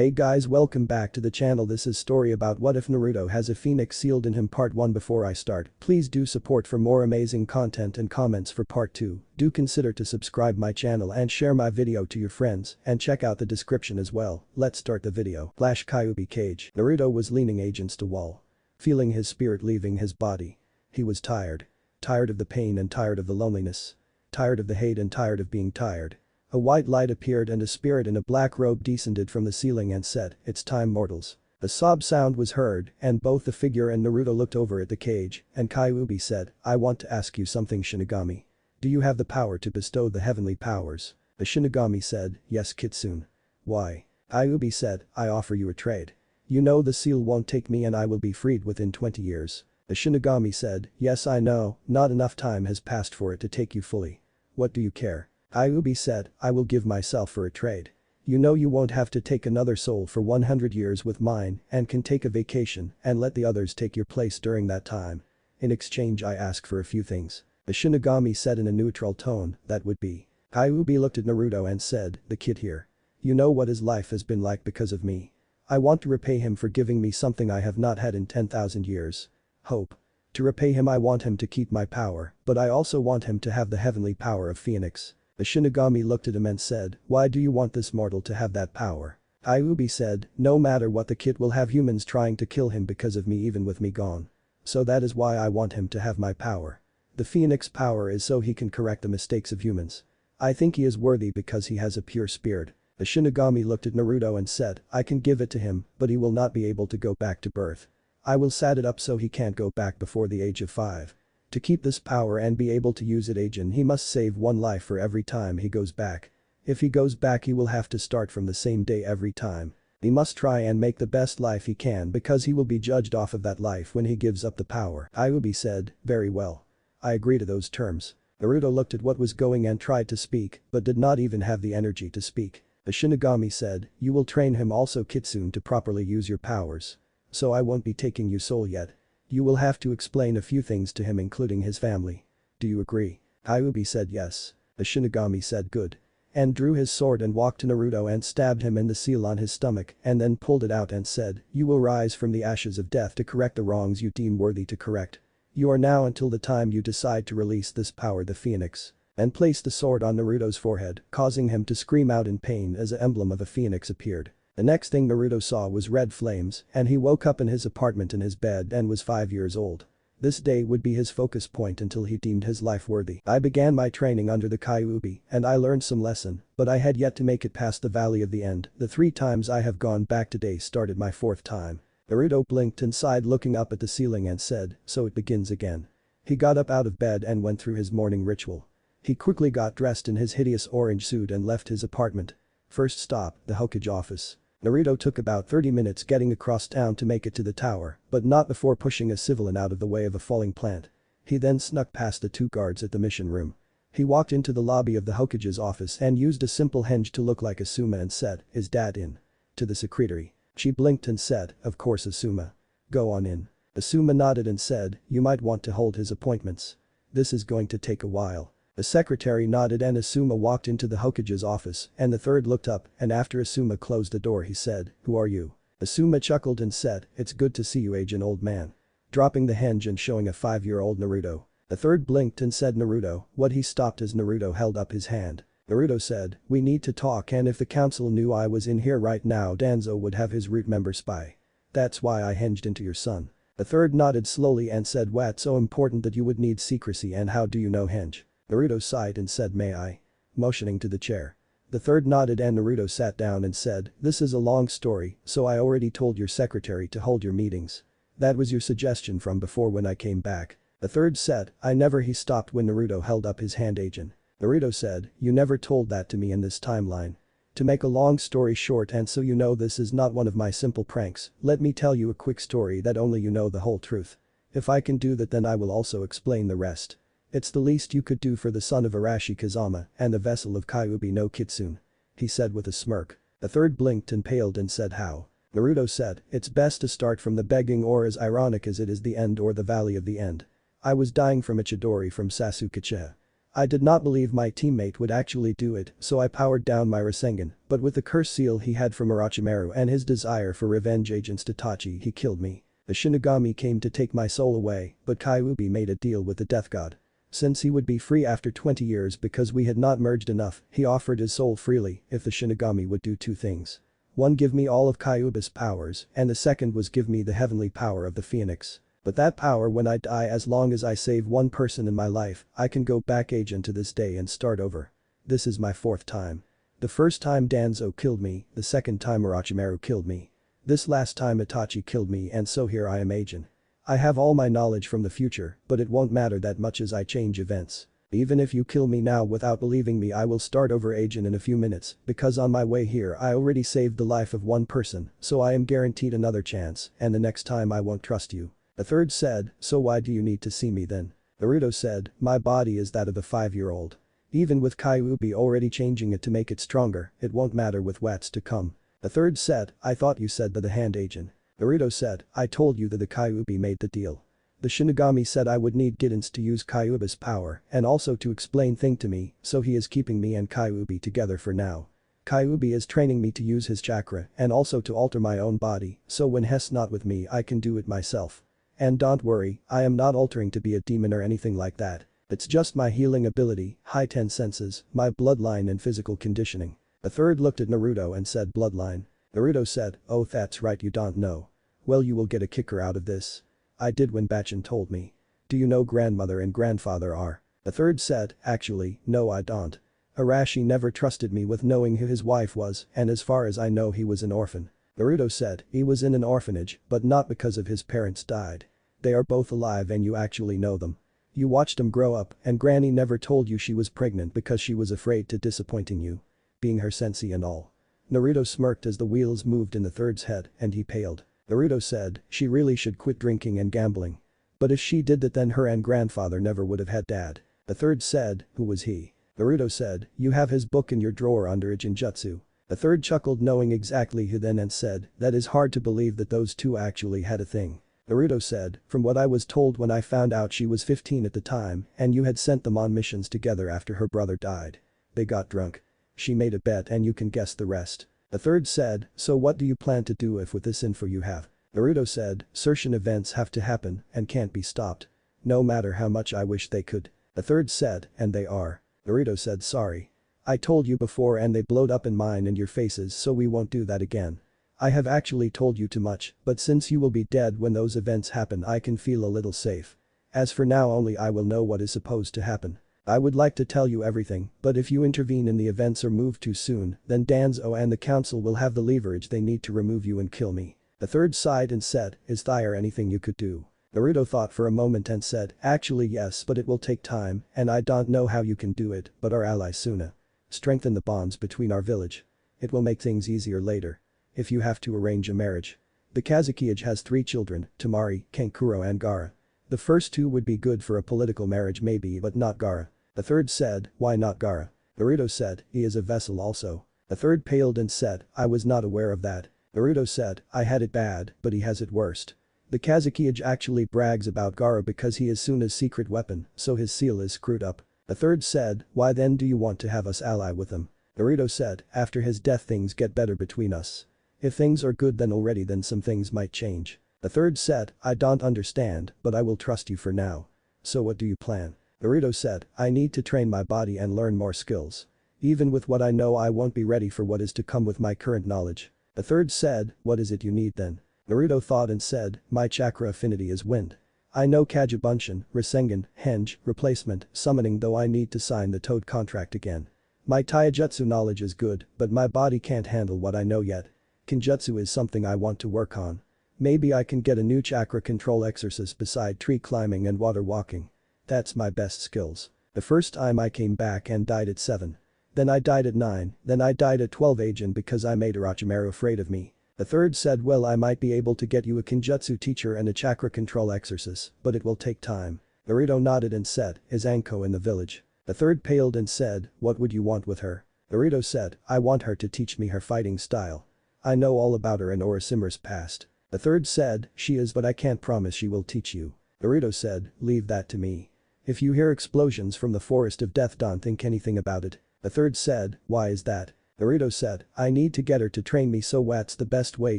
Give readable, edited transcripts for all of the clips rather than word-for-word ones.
Hey guys, welcome back to the channel. This is story about what if Naruto has a phoenix sealed in him part 1. Before I start, please do support for more amazing content and comments for part 2. Do consider to subscribe my channel and share my video to your friends and check out the description as well. Let's start the video. Flash Kyuubi cage. Naruto was leaning against a wall. Feeling his spirit leaving his body. He was tired. Tired of the pain and tired of the loneliness. Tired of the hate and tired of being tired. A white light appeared and a spirit in a black robe descended from the ceiling and said, "It's time, mortals." A sob sound was heard and both the figure and Naruto looked over at the cage and Kyuubi said, "I want to ask you something, Shinigami. Do you have the power to bestow the heavenly powers?" The Shinigami said, "Yes, Kitsune." "Why?" Kyuubi said, "I offer you a trade. You know the seal won't take me and I will be freed within 20 years." The Shinigami said, "Yes, I know, not enough time has passed for it to take you fully. What do you care?" Kyuubi said, "I will give myself for a trade. You know you won't have to take another soul for 100 years with mine and can take a vacation and let the others take your place during that time. In exchange I ask for a few things." The Shinigami said in a neutral tone, "That would be." Kyuubi looked at Naruto and said, "The kid here. You know what his life has been like because of me. I want to repay him for giving me something I have not had in 10,000 years. Hope. To repay him I want him to keep my power, but I also want him to have the heavenly power of Phoenix." The Shinigami looked at him and said, "Why do you want this mortal to have that power?" Kyuubi said, "No matter what, the kid will have humans trying to kill him because of me even with me gone. So that is why I want him to have my power. The Phoenix power is so he can correct the mistakes of humans. I think he is worthy because he has a pure spirit." The Shinigami looked at Naruto and said, "I can give it to him, but he will not be able to go back to birth. I will set it up so he can't go back before the age of 5. To keep this power and be able to use it again he must save one life for every time he goes back. If he goes back he will have to start from the same day every time. He must try and make the best life he can because he will be judged off of that life when he gives up the power." Kyuubi said, "Very well. I agree to those terms." Naruto looked at what was going and tried to speak but did not even have the energy to speak. The Shinigami said, "You will train him also, Kitsune, to properly use your powers. So I won't be taking your soul yet. You will have to explain a few things to him including his family. Do you agree?" Kyuubi said yes. The Shinigami said good. And drew his sword and walked to Naruto and stabbed him in the seal on his stomach and then pulled it out and said, "You will rise from the ashes of death to correct the wrongs you deem worthy to correct. You are now until the time you decide to release this power, the Phoenix." And placed the sword on Naruto's forehead, causing him to scream out in pain as the emblem of a phoenix appeared. The next thing Naruto saw was red flames and he woke up in his apartment in his bed and was 5 years old. This day would be his focus point until he deemed his life worthy. "I began my training under the Kyuubi and I learned some lesson, but I had yet to make it past the Valley of the End. The 3 times I have gone back today started my 4th time." Naruto blinked and sighed, looking up at the ceiling and said, "So it begins again." He got up out of bed and went through his morning ritual. He quickly got dressed in his hideous orange suit and left his apartment. First stop, the Hokage office. Naruto took about 30 minutes getting across town to make it to the tower, but not before pushing a civilian out of the way of a falling plant. He then snuck past the 2 guards at the mission room. He walked into the lobby of the Hokage's office and used a simple henge to look like Asuma and said, "Is Dad in?" To the secretary. She blinked and said, "Of course, Asuma. Go on in." Asuma nodded and said, "You might want to hold his appointments. This is going to take a while." The secretary nodded and Asuma walked into the Hokage's office and the third looked up and after Asuma closed the door he said, "Who are you?" Asuma chuckled and said, "It's good to see you, agent old man." Dropping the henge and showing a 5-year-old Naruto. The third blinked and said, "Naruto." What he stopped as Naruto held up his hand. Naruto said, "We need to talk, and if the council knew I was in here right now Danzo would have his root member spy. That's why I henged into your son." The third nodded slowly and said, "What's so important that you would need secrecy and how do you know henge?" Naruto sighed and said, "May I?" Motioning to the chair. The third nodded and Naruto sat down and said, "This is a long story, so I already told your secretary to hold your meetings. That was your suggestion from before when I came back." The third said, "I never." He stopped when Naruto held up his hand. "Agent." Naruto said, "You never told that to me in this timeline. To make a long story short, and so you know this is not one of my simple pranks, let me tell you a quick story that only you know the whole truth. If I can do that then I will also explain the rest. It's the least you could do for the son of Arashi Kazama and the vessel of Kyuubi no Kitsune," he said with a smirk. The third blinked and paled and said, "How?" Naruto said, "It's best to start from the beginning, or as ironic as it is, the end or the Valley of the End. I was dying from Ichidori from Sasuke Uchiha. I did not believe my teammate would actually do it, so I powered down my Rasengan, but with the curse seal he had from Orochimaru and his desire for revenge against Itachi, he killed me. The Shinigami came to take my soul away, but Kyuubi made a deal with the death god. Since he would be free after 20 years because we had not merged enough, he offered his soul freely if the Shinigami would do two things. One, give me all of Kyuubi's powers, and the second was give me the heavenly power of the Phoenix. But that power, when I die, as long as I save one person in my life, I can go back agent to this day and start over. This is my fourth time. The first time Danzo killed me, the second time Orochimaru killed me. This last time Itachi killed me, and so here I am agent. I have all my knowledge from the future, but it won't matter that much as I change events. Even if you kill me now without believing me, I will start over agent in a few minutes, because on my way here I already saved the life of one person, so I am guaranteed another chance, and the next time I won't trust you. The third said, so why do you need to see me then? Naruto said, my body is that of a 5-year-old. Even with Kyuubi already changing it to make it stronger, it won't matter with what's to come. The third said, I thought you said that the hand agent. Naruto said, I told you that the Kyuubi made the deal. The Shinigami said I would need guidance to use Kyuubi's power and also to explain things to me, so he is keeping me and Kyuubi together for now. Kyuubi is training me to use his chakra and also to alter my own body, so when he's not with me I can do it myself. And don't worry, I am not altering to be a demon or anything like that. It's just my healing ability, high 10 senses, my bloodline and physical conditioning. The third looked at Naruto and said bloodline. Naruto said, oh that's right, you don't know. Well, you will get a kicker out of this. I did when Bachin told me. Do you know grandmother and grandfather are? The third said, actually, no I don't. Arashi never trusted me with knowing who his wife was, and as far as I know he was an orphan. Naruto said, he was in an orphanage, but not because of his parents died. They are both alive and you actually know them. You watched them grow up, and Granny never told you she was pregnant because she was afraid to disappointing you. Being her sensei and all. Naruto smirked as the wheels moved in the third's head, and he paled. Naruto said, she really should quit drinking and gambling. But if she did that, then her and grandfather never would have had dad. The third said, who was he? Naruto said, you have his book in your drawer under Ijinjutsu. The third chuckled, knowing exactly who then, and said, that is hard to believe that those two actually had a thing. Naruto said, from what I was told when I found out she was 15 at the time and you had sent them on missions together after her brother died. They got drunk. She made a bet and you can guess the rest. The third said, so what do you plan to do if with this info you have? Naruto said, certain events have to happen and can't be stopped. No matter how much I wish they could. The third said, and they are. Naruto said, sorry. I told you before and they blowed up in mine and your faces, so we won't do that again. I have actually told you too much, but since you will be dead when those events happen, I can feel a little safe. As for now, only I will know what is supposed to happen. I would like to tell you everything, but if you intervene in the events or move too soon, then Danzo and the council will have the leverage they need to remove you and kill me. The third sighed and said, is there anything you could do? Naruto thought for a moment and said, actually yes, but it will take time, and I don't know how you can do it, but our ally Suna. Strengthen the bonds between our village. It will make things easier later. If you have to arrange a marriage. The Kazekage has 3 children, Tamari, Kankuro and Gaara. The first 2 would be good for a political marriage maybe, but not Gaara. The third said, why not Gaara? Naruto said, he is a vessel also. The third paled and said, I was not aware of that. Naruto said, I had it bad, but he has it worst. The Kazekage actually brags about Gaara because he is Suna's secret weapon, so his seal is screwed up. The third said, why then do you want to have us ally with him? Naruto said, after his death things get better between us. If things are good then some things might change. The third said, I don't understand, but I will trust you for now. So what do you plan? Naruto said, I need to train my body and learn more skills. Even with what I know I won't be ready for what is to come with my current knowledge. The third said, what is it you need then? Naruto thought and said, my chakra affinity is wind. I know Kagebunshin, Rasengan, Henge, replacement, summoning, though I need to sign the Toad contract again. My taijutsu knowledge is good, but my body can't handle what I know yet. Kinjutsu is something I want to work on. Maybe I can get a new chakra control exercise beside tree climbing and water walking. That's my best skills. The first time I came back and died at 7. Then I died at 9, then I died at 12 agent because I made Orochimaru afraid of me. The third said, well, I might be able to get you a Kinjutsu teacher and a chakra control exercise, but it will take time. Naruto nodded and said, is Anko in the village? The third paled and said, what would you want with her? Naruto said, I want her to teach me her fighting style. I know all about her and Orochimaru's past. The third said, she is, but I can't promise she will teach you. Naruto said, leave that to me. If you hear explosions from the forest of death, don't think anything about it. The third said, why is that? Naruto said, I need to get her to train me, so what's the best way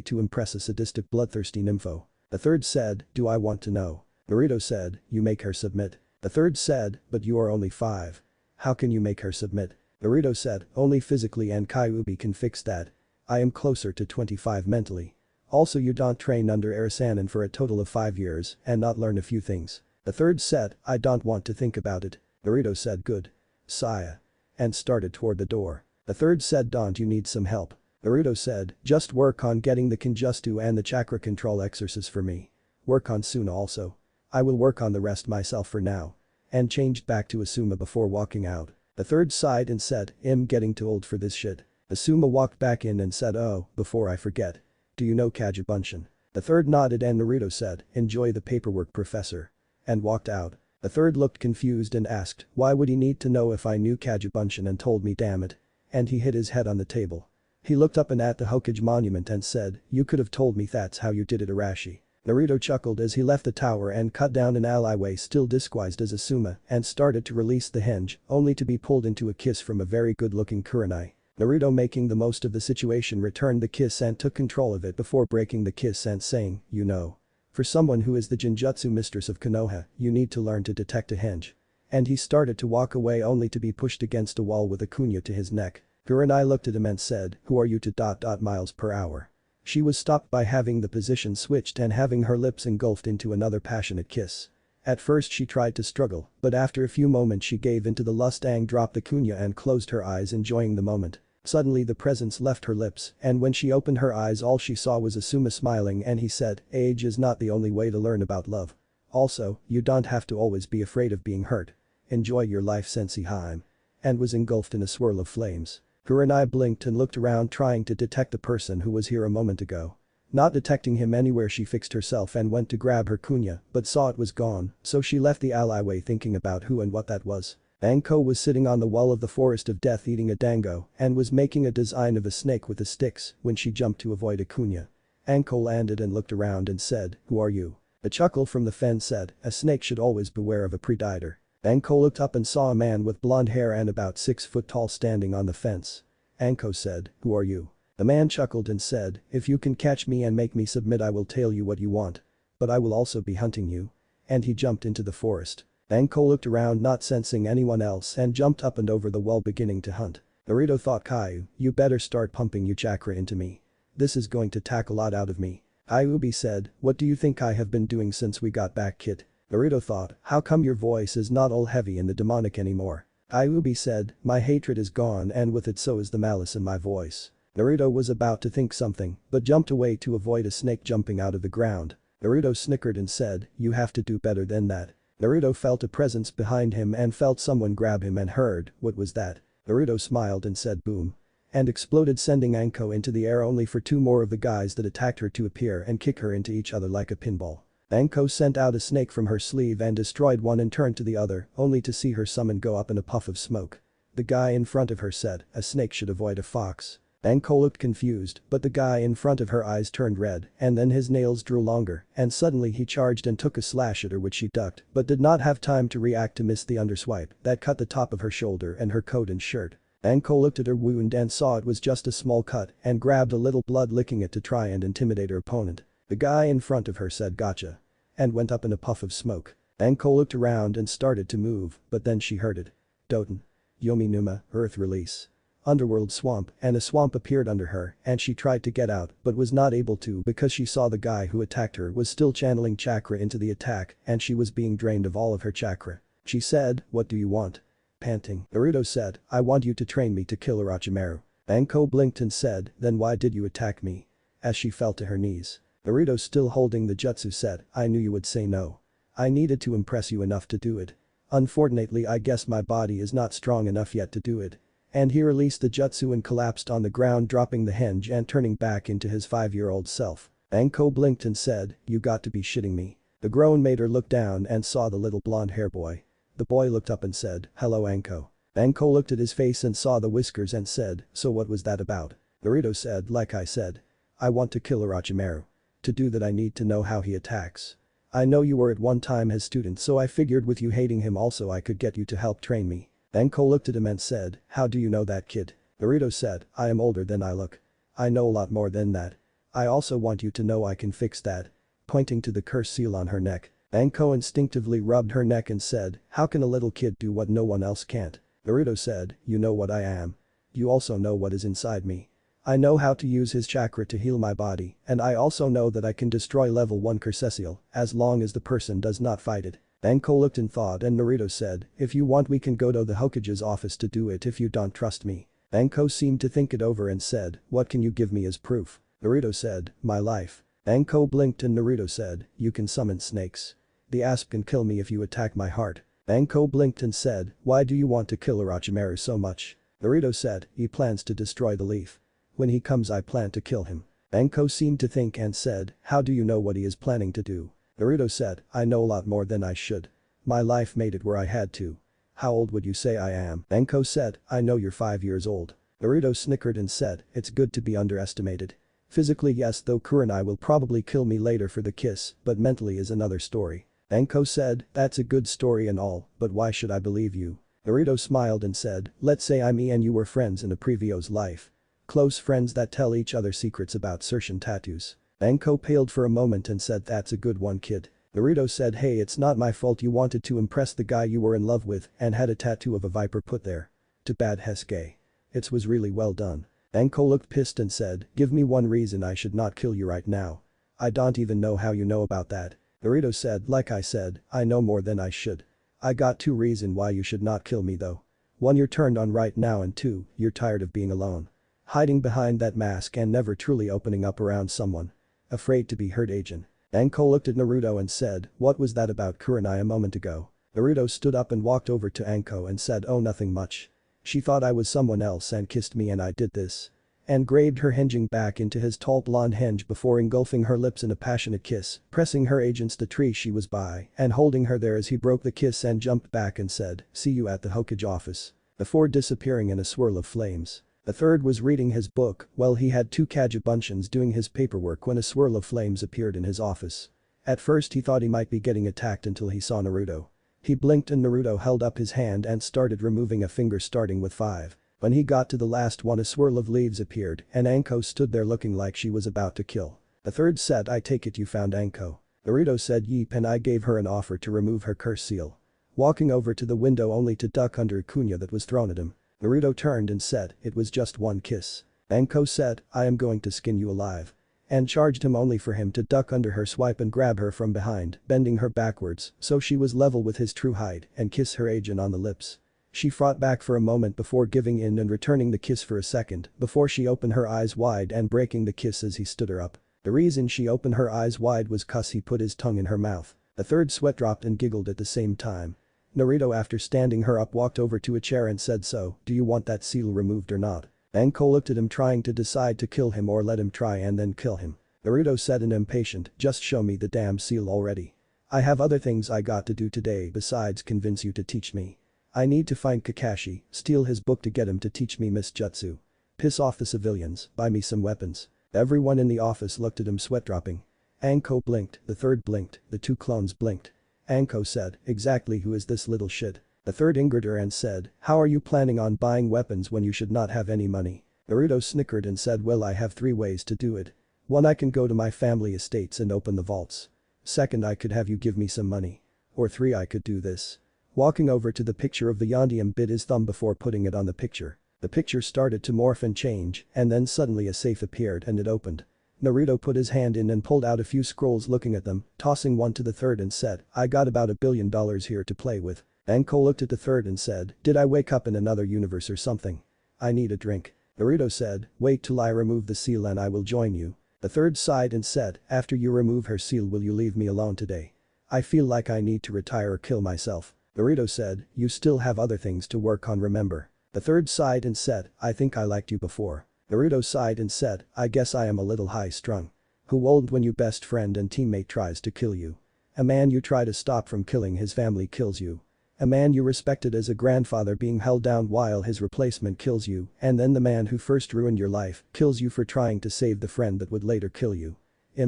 to impress a sadistic bloodthirsty nympho? The third said, do I want to know? Naruto said, you make her submit. The third said, but you are only 5. How can you make her submit? Naruto said, only physically, and Kyuubi can fix that. I am closer to 25 mentally. Also, you don't train under Arasanin for a total of 5 years and not learn a few things. The third said, I don't want to think about it. Naruto said, good. Saya. And started toward the door. The third said, don't you need some help? Naruto said, just work on getting the Kinjutsu and the chakra control exercise for me. Work on Suna also. I will work on the rest myself for now. And changed back to Asuma before walking out. The third sighed and said, I'm getting too old for this shit. Asuma walked back in and said, oh, before I forget. Do you know Kagebunshin? The third nodded and Naruto said, enjoy the paperwork, professor. And walked out. The third looked confused and asked, why would he need to know if I knew Kagebunshin and told me, damn it. And he hit his head on the table. He looked up and at the Hokage monument and said, you could have told me that's how you did it, Arashi. Naruto chuckled as he left the tower and cut down an alleyway still disguised as Asuma and started to release the hinge, only to be pulled into a kiss from a very good-looking Kurenai. Naruto, making the most of the situation, returned the kiss and took control of it before breaking the kiss and saying, you know. For someone who is the Genjutsu mistress of Konoha, you need to learn to detect a hinge. And he started to walk away only to be pushed against a wall with a kunya to his neck. Kurenai looked at him and said, who are you to ... miles per hour. She was stopped by having the position switched and having her lips engulfed into another passionate kiss. At first she tried to struggle, but after a few moments she gave into the lust and dropped the kunya and closed her eyes, enjoying the moment. Suddenly the presence left her lips, and when she opened her eyes all she saw was Asuma smiling, and he said, age is not the only way to learn about love. Also, you don't have to always be afraid of being hurt. Enjoy your life, Sensei Haim. And was engulfed in a swirl of flames. Kurenai blinked and looked around, trying to detect the person who was here a moment ago. Not detecting him anywhere, she fixed herself and went to grab her kunya, but saw it was gone, so she left the alleyway thinking about who and what that was. Anko was sitting on the wall of the forest of death eating a dango and was making a design of a snake with the sticks when she jumped to avoid a kunya. Anko landed and looked around and said, who are you? A chuckle from the fen said, a snake should always beware of a predator. Anko looked up and saw a man with blonde hair and about 6 foot tall standing on the fence. Anko said, who are you? The man chuckled and said, if you can catch me and make me submit I will tell you what you want. But I will also be hunting you. And he jumped into the forest. Anko looked around, not sensing anyone else, and jumped up and over the wall, beginning to hunt. Naruto thought, Kyu, you better start pumping your chakra into me. This is going to take a lot out of me. Kyuubi said, what do you think I have been doing since we got back, kid? Naruto thought, how come your voice is not all heavy and the demonic anymore? Kyuubi said, my hatred is gone and with it so is the malice in my voice. Naruto was about to think something, but jumped away to avoid a snake jumping out of the ground. Naruto snickered and said, you have to do better than that. Naruto felt a presence behind him and felt someone grab him and heard, what was that? Naruto smiled and said boom. And exploded, sending Anko into the air, only for 2 more of the guys that attacked her to appear and kick her into each other like a pinball. Anko sent out a snake from her sleeve and destroyed one and turned to the other, only to see her summon go up in a puff of smoke. The guy in front of her said, a snake should avoid a fox. Anko looked confused, but the guy in front of her eyes turned red and then his nails drew longer and suddenly he charged and took a slash at her, which she ducked but did not have time to react to miss the underswipe that cut the top of her shoulder and her coat and shirt. Anko looked at her wound and saw it was just a small cut and grabbed a little blood, licking it to try and intimidate her opponent. The guy in front of her said gotcha. And went up in a puff of smoke. Anko looked around and started to move, but then she heard it. Doten. Yomi Numa, Earth Release. Underworld Swamp, and a swamp appeared under her and she tried to get out but was not able to because she saw the guy who attacked her was still channeling chakra into the attack and she was being drained of all of her chakra. She said, what do you want? Panting, Naruto said, I want you to train me to kill Orochimaru. Anko blinked and said, then why did you attack me? As she fell to her knees. Naruto, still holding the jutsu, said, I knew you would say no. I needed to impress you enough to do it. Unfortunately, I guess my body is not strong enough yet to do it. And he released the jutsu and collapsed on the ground, dropping the hinge and turning back into his 5-year-old self. Anko blinked and said, you got to be shitting me. The grown mater looked down and saw the little blonde hair boy. The boy looked up and said, hello Anko. Anko looked at his face and saw the whiskers and said, so what was that about? Naruto said, like I said. I want to kill Orochimaru. To do that I need to know how he attacks. I know you were at one time his student, so I figured with you hating him also I could get you to help train me. Anko looked at him and said, how do you know that, kid? Naruto said, I am older than I look. I know a lot more than that. I also want you to know I can fix that. Pointing to the curse seal on her neck. Anko instinctively rubbed her neck and said, how can a little kid do what no one else can't? Naruto said, you know what I am. You also know what is inside me. I know how to use his chakra to heal my body, and I also know that I can destroy level 1 curse seal, as long as the person does not fight it. Anko looked in thought and Naruto said, if you want we can go to the Hokage's office to do it if you don't trust me. Anko seemed to think it over and said, what can you give me as proof? Naruto said, my life. Anko blinked and Naruto said, you can summon snakes. The asp can kill me if you attack my heart. Anko blinked and said, why do you want to kill Orochimaru so much? Naruto said, he plans to destroy the leaf. When he comes I plan to kill him. Anko seemed to think and said, how do you know what he is planning to do? Naruto said, I know a lot more than I should. My life made it where I had to. How old would you say I am? Anko said, I know you're 5 years old. Naruto snickered and said, it's good to be underestimated. Physically yes, though Kurenai will probably kill me later for the kiss, but mentally is another story. Anko said, that's a good story and all, but why should I believe you? Naruto smiled and said, let's say me and you were friends in a previous life. Close friends that tell each other secrets about certain tattoos. Anko paled for a moment and said, that's a good one, kid. Naruto said, hey, it's not my fault you wanted to impress the guy you were in love with and had a tattoo of a viper put there. Too bad Hesuke. It was really well done. Anko looked pissed and said, give me one reason I should not kill you right now. I don't even know how you know about that. Naruto said, like I said, I know more than I should. I got 2 reasons why you should not kill me though. 1, you're turned on right now, and 2, you're tired of being alone. Hiding behind that mask and never truly opening up around someone. Afraid to be hurt, agent. Anko looked at Naruto and said, what was that about Kurenai a moment ago? Naruto stood up and walked over to Anko and said, oh, nothing much. She thought I was someone else and kissed me and I did this. And grabbed her hinging back into his tall blonde hinge before engulfing her lips in a passionate kiss, pressing her against the tree she was by and holding her there as he broke the kiss and jumped back and said, see you at the Hokage office. Before disappearing in a swirl of flames. The third was reading his book while he had 2 Kagebunshians doing his paperwork when a swirl of flames appeared in his office. At first he thought he might be getting attacked until he saw Naruto. He blinked and Naruto held up his hand and started removing a finger starting with 5. When he got to the last one a swirl of leaves appeared and Anko stood there looking like she was about to kill. The third said, I take it you found Anko. Naruto said yeep and I gave her an offer to remove her curse seal. Walking over to the window only to duck under a kunya that was thrown at him. Naruto turned and said, it was just one kiss. Anko said, I am going to skin you alive. And charged him only for him to duck under her swipe and grab her from behind, bending her backwards so she was level with his true height and kiss her agent on the lips. She fought back for a moment before giving in and returning the kiss for a second before she opened her eyes wide and breaking the kiss as he stood her up. The reason she opened her eyes wide was cause he put his tongue in her mouth. The third sweat dropped and giggled at the same time. Naruto after standing her up walked over to a chair and said, so, do you want that seal removed or not? Anko looked at him trying to decide to kill him or let him try and then kill him. Naruto said and impatient, just show me the damn seal already. I have other things I got to do today besides convince you to teach me. I need to find Kakashi, steal his book to get him to teach me Miss Jutsu. Piss off the civilians, buy me some weapons. Everyone in the office looked at him sweat dropping. Anko blinked, the third blinked, the 2 clones blinked. Anko said, exactly who is this little shit? The third angered her and said, how are you planning on buying weapons when you should not have any money? Naruto snickered and said, well, I have 3 ways to do it. 1, I can go to my family estates and open the vaults. 2nd, I could have you give me some money. Or 3, I could do this. Walking over to the picture of the Yondium bit his thumb before putting it on the picture. The picture started to morph and change and then suddenly a safe appeared and it opened. Naruto put his hand in and pulled out a few scrolls looking at them, tossing one to the third and said, I got about $1 billion here to play with. Anko looked at the third and said, did I wake up in another universe or something? I need a drink. Naruto said, wait till I remove the seal and I will join you. The third sighed and said, after you remove her seal will you leave me alone today? I feel like I need to retire or kill myself. Naruto said, you still have other things to work on, remember. The third sighed and said, I think I liked you before. Naruto sighed and said, I guess I am a little high-strung. Who old when your best friend and teammate tries to kill you? A man you try to stop from killing his family kills you. A man you respected as a grandfather being held down while his replacement kills you, and then the man who first ruined your life kills you for trying to save the friend that would later kill you.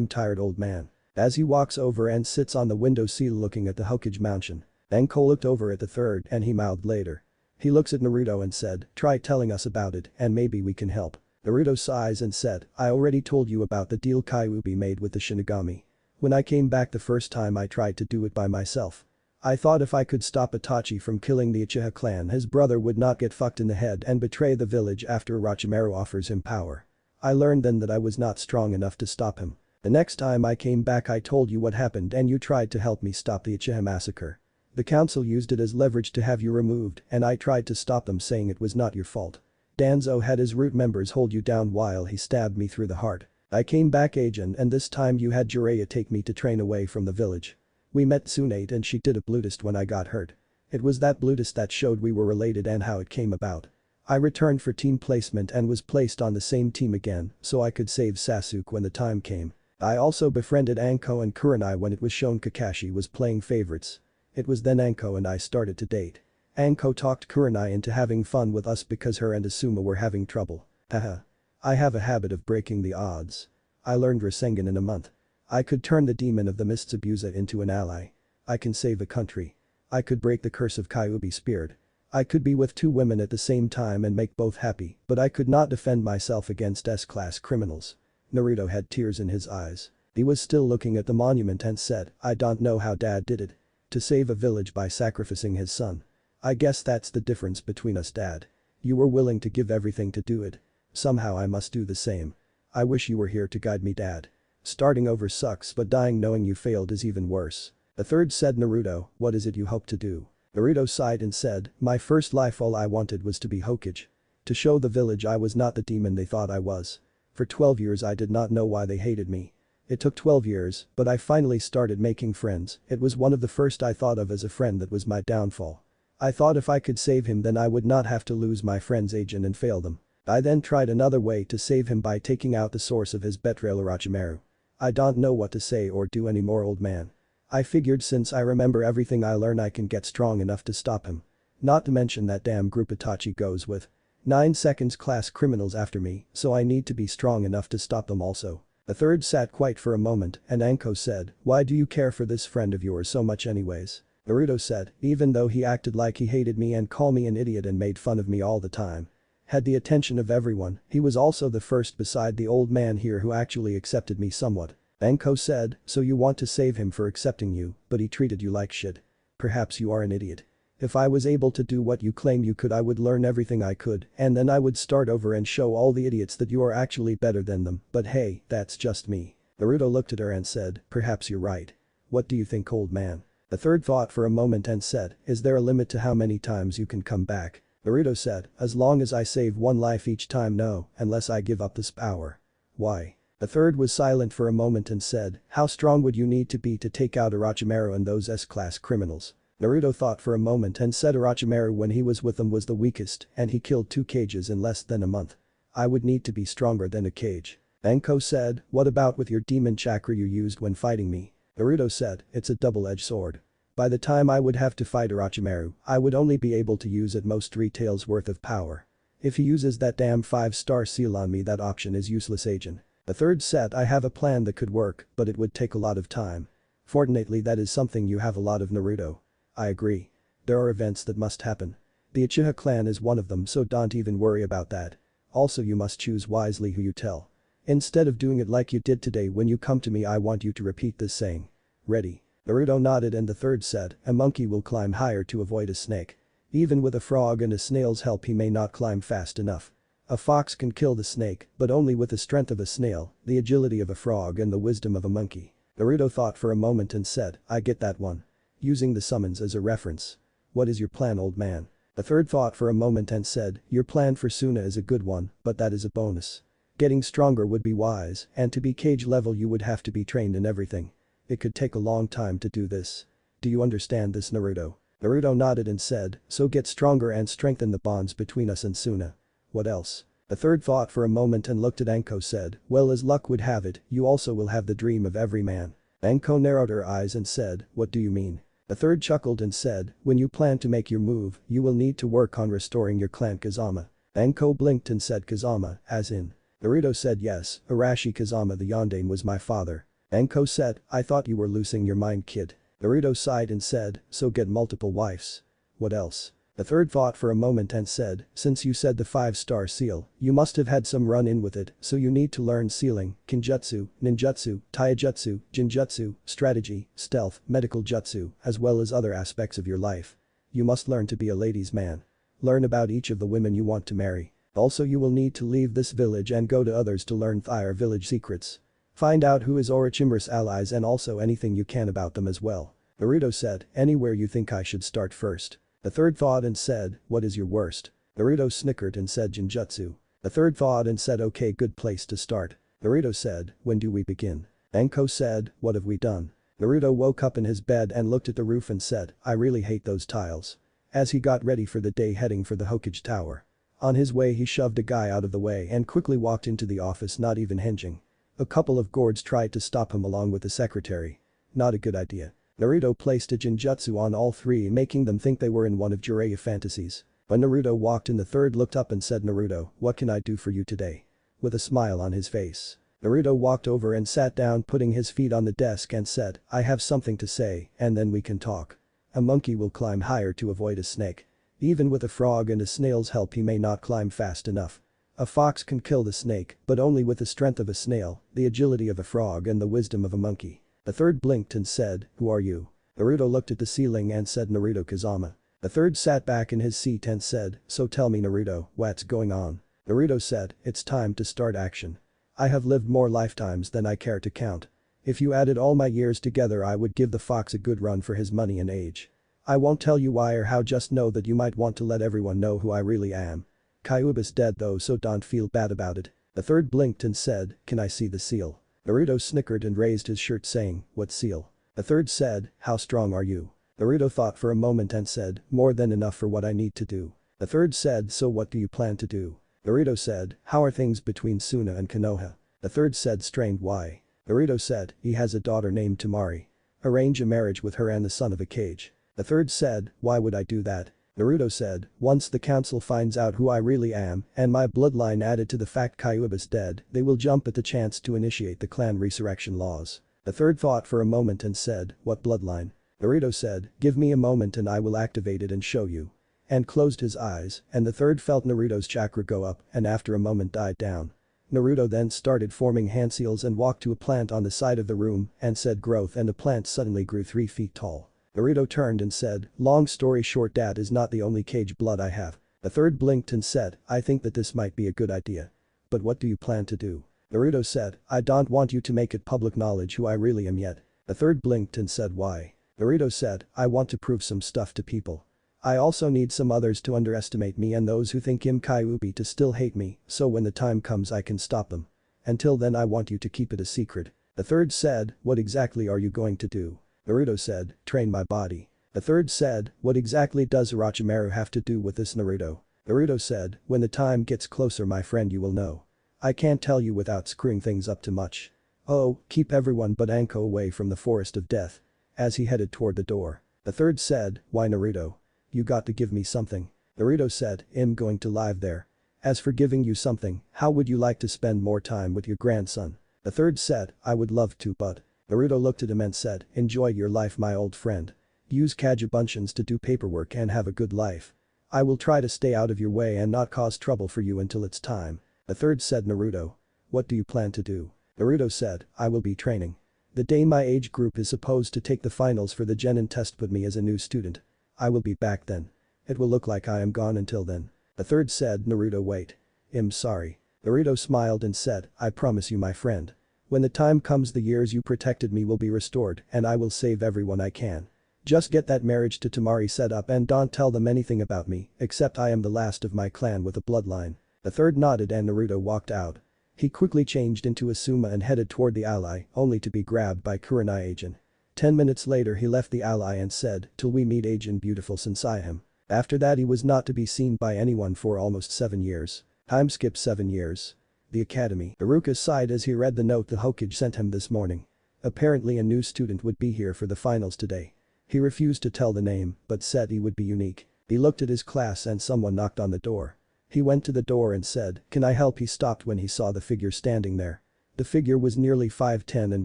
Tired old man. As he walks over and sits on the window sill looking at the Hokage Mansion. Anko looked over at the third and he mouthed later. He looks at Naruto and said, try telling us about it and maybe we can help. Naruto sighs and said, I already told you about the deal Kyuubi made with the Shinigami. When I came back the first time I tried to do it by myself. I thought if I could stop Itachi from killing the Uchiha clan his brother would not get fucked in the head and betray the village after Orochimaru offers him power. I learned then that I was not strong enough to stop him. The next time I came back I told you what happened and you tried to help me stop the Uchiha massacre. The council used it as leverage to have you removed and I tried to stop them saying it was not your fault. Danzo had his root members hold you down while he stabbed me through the heart. I came back agent and this time you had Jiraiya take me to train away from the village. We met Tsunade and she did a blutist when I got hurt. It was that blutist that showed we were related and how it came about. I returned for team placement and was placed on the same team again so I could save Sasuke when the time came. I also befriended Anko and Kurenai when it was shown Kakashi was playing favorites. It was then Anko and I started to date. Anko talked Kurenai into having fun with us because her and Asuma were having trouble. Haha. I have a habit of breaking the odds. I learned Rasengan in a month. I could turn the demon of the mists Abusa into an ally. I can save a country. I could break the curse of Kyuubi's spirit. I could be with two women at the same time and make both happy, but I could not defend myself against S-class criminals. Naruto had tears in his eyes. He was still looking at the monument and said, I don't know how dad did it. To save a village by sacrificing his son. I guess that's the difference between us dad. You were willing to give everything to do it. Somehow I must do the same. I wish you were here to guide me dad. Starting over sucks but dying knowing you failed is even worse. The third said Naruto, what is it you hope to do? Naruto sighed and said, my first life all I wanted was to be Hokage. To show the village I was not the demon they thought I was. For 12 years I did not know why they hated me. It took 12 years, but I finally started making friends. It was one of the first I thought of as a friend that was my downfall. I thought if I could save him then I would not have to lose my friend's agent and fail them. I then tried another way to save him by taking out the source of his betrayal Orochimaru. I don't know what to say or do anymore old man. I figured since I remember everything I learn I can get strong enough to stop him. Not to mention that damn group Itachi goes with 9 seconds class criminals after me, so I need to be strong enough to stop them also. The third sat quiet for a moment and Anko said, why do you care for this friend of yours so much anyways? Naruto said, even though he acted like he hated me and called me an idiot and made fun of me all the time. Had the attention of everyone, he was also the first beside the old man here who actually accepted me somewhat. Anko said, so you want to save him for accepting you, but he treated you like shit. Perhaps you are an idiot. If I was able to do what you claim you could I would learn everything I could and then I would start over and show all the idiots that you are actually better than them, but hey, that's just me. Naruto looked at her and said, perhaps you're right. What do you think old man? The third thought for a moment and said, is there a limit to how many times you can come back? Naruto said, as long as I save one life each time no, unless I give up this power. Why? The third was silent for a moment and said, how strong would you need to be to take out Orochimaru and those S-class criminals? Naruto thought for a moment and said Orochimaru when he was with them was the weakest and he killed 2 Kages in less than a month. I would need to be stronger than a Kage. Anko said, what about with your demon chakra you used when fighting me? Naruto said, it's a double-edged sword. By the time I would have to fight Orochimaru, I would only be able to use at most 3 taels worth of power. If he uses that damn 5-star seal on me that option is useless agent. The third said I have a plan that could work, but it would take a lot of time. Fortunately that is something you have a lot of Naruto. I agree. There are events that must happen. The Uchiha clan is one of them so don't even worry about that. Also you must choose wisely who you tell. Instead of doing it like you did today when you come to me I want you to repeat this saying. Ready? Naruto nodded and the third said, a monkey will climb higher to avoid a snake. Even with a frog and a snail's help he may not climb fast enough. A fox can kill the snake, but only with the strength of a snail, the agility of a frog and the wisdom of a monkey. Naruto thought for a moment and said, I get that one. Using the summons as a reference. What is your plan old man? The third thought for a moment and said, your plan for Suna is a good one, but that is a bonus. Getting stronger would be wise, and to be Kage level you would have to be trained in everything. It could take a long time to do this. Do you understand this Naruto? Naruto nodded and said, so get stronger and strengthen the bonds between us and Suna. What else? The third thought for a moment and looked at Anko said, well as luck would have it, you also will have the dream of every man. Anko narrowed her eyes and said, what do you mean? The third chuckled and said, when you plan to make your move, you will need to work on restoring your clan Kazama. Anko blinked and said Kazama, as in. Naruto said yes, Arashi Kazama the Yondaime was my father. Anko said, I thought you were losing your mind, kid. Naruto sighed and said, so get multiple wives. What else? The third thought for a moment and said, since you said the 5-star seal, you must have had some run-in with it, so you need to learn sealing, kinjutsu, ninjutsu, taijutsu, jinjutsu, strategy, stealth, medical jutsu, as well as other aspects of your life. You must learn to be a ladies' man. Learn about each of the women you want to marry. Also you will need to leave this village and go to others to learn their village secrets. Find out who is Orochimaru's allies and also anything you can about them as well. Naruto said, anywhere you think I should start first. The third thought and said, what is your worst? Naruto snickered and said Jinjutsu. The third thought and said okay, good place to start. Naruto said, when do we begin? Anko said, what have we done? Naruto woke up in his bed and looked at the roof and said, I really hate those tiles. As he got ready for the day heading for the Hokage Tower. On his way he shoved a guy out of the way and quickly walked into the office, not even hinging. A couple of guards tried to stop him along with the secretary. Not a good idea. Naruto placed a Jinjutsu on all three, making them think they were in one of Jiraiya fantasies. When Naruto walked in, the third looked up and said, Naruto, what can I do for you today? With a smile on his face. Naruto walked over and sat down, putting his feet on the desk and said, I have something to say and then we can talk. A monkey will climb higher to avoid a snake. Even with a frog and a snail's help he may not climb fast enough. A fox can kill the snake, but only with the strength of a snail, the agility of a frog and the wisdom of a monkey. The third blinked and said, who are you? Naruto looked at the ceiling and said, Naruto Kazama. The third sat back in his seat and said, so tell me Naruto, what's going on? Naruto said, it's time to start action. I have lived more lifetimes than I care to count. If you added all my years together I would give the fox a good run for his money and age. I won't tell you why or how, just know that you might want to let everyone know who I really am. Kyuubi's dead though, so don't feel bad about it. The third blinked and said, can I see the seal? Naruto snickered and raised his shirt saying, what seal? The third said, how strong are you? Naruto thought for a moment and said, more than enough for what I need to do. The third said, so what do you plan to do? Naruto said, how are things between Suna and Konoha? The third said, strained, why? Naruto said, he has a daughter named Temari. Arrange a marriage with her and the son of a cage. The third said, why would I do that? Naruto said, once the council finds out who I really am and my bloodline added to the fact Kyuubi's dead, they will jump at the chance to initiate the clan resurrection laws. The third thought for a moment and said, what bloodline? Naruto said, give me a moment and I will activate it and show you. And closed his eyes, and the third felt Naruto's chakra go up and after a moment died down. Naruto then started forming hand seals and walked to a plant on the side of the room and said growth, and the plant suddenly grew 3 feet tall. Naruto turned and said, long story short, that is not the only cage blood I have. The third blinked and said, I think that this might be a good idea. But what do you plan to do? Naruto said, I don't want you to make it public knowledge who I really am yet. The third blinked and said, why? Naruto said, I want to prove some stuff to people. I also need some others to underestimate me and those who think I'm Kyuubi to still hate me, so when the time comes I can stop them. Until then I want you to keep it a secret. The third said, what exactly are you going to do? Naruto said, train my body. The third said, what exactly does Orochimaru have to do with this, Naruto? Naruto said, when the time gets closer my friend you will know. I can't tell you without screwing things up too much. Oh, keep everyone but Anko away from the forest of death. As he headed toward the door. The third said, why Naruto? You got to give me something. Naruto said, I'm going to live there. As for giving you something, how would you like to spend more time with your grandson? The third said, I would love to, but. Naruto looked at him and said, enjoy your life my old friend. Use Kagebunshin to do paperwork and have a good life. I will try to stay out of your way and not cause trouble for you until it's time. The third said, Naruto. What do you plan to do? Naruto said, I will be training. The day my age group is supposed to take the finals for the Genin test, put me as a new student. I will be back then. It will look like I am gone until then. The third said, Naruto, wait. I'm sorry. Naruto smiled and said, I promise you my friend. When the time comes the years you protected me will be restored and I will save everyone I can. Just get that marriage to Temari set up and don't tell them anything about me, except I am the last of my clan with a bloodline. The third nodded and Naruto walked out. He quickly changed into Asuma and headed toward the ally, only to be grabbed by Kurenai Agent. 10 minutes later he left the ally and said, till we meet Agent Beautiful Sensei him. After that he was not to be seen by anyone for almost 7 years. Time skip 7 years. The academy. Iruka sighed as he read the note the Hokage sent him this morning. Apparently a new student would be here for the finals today. He refused to tell the name, but said he would be unique. He looked at his class and someone knocked on the door. He went to the door and said, can I help? He stopped when he saw the figure standing there. The figure was nearly 5'10" and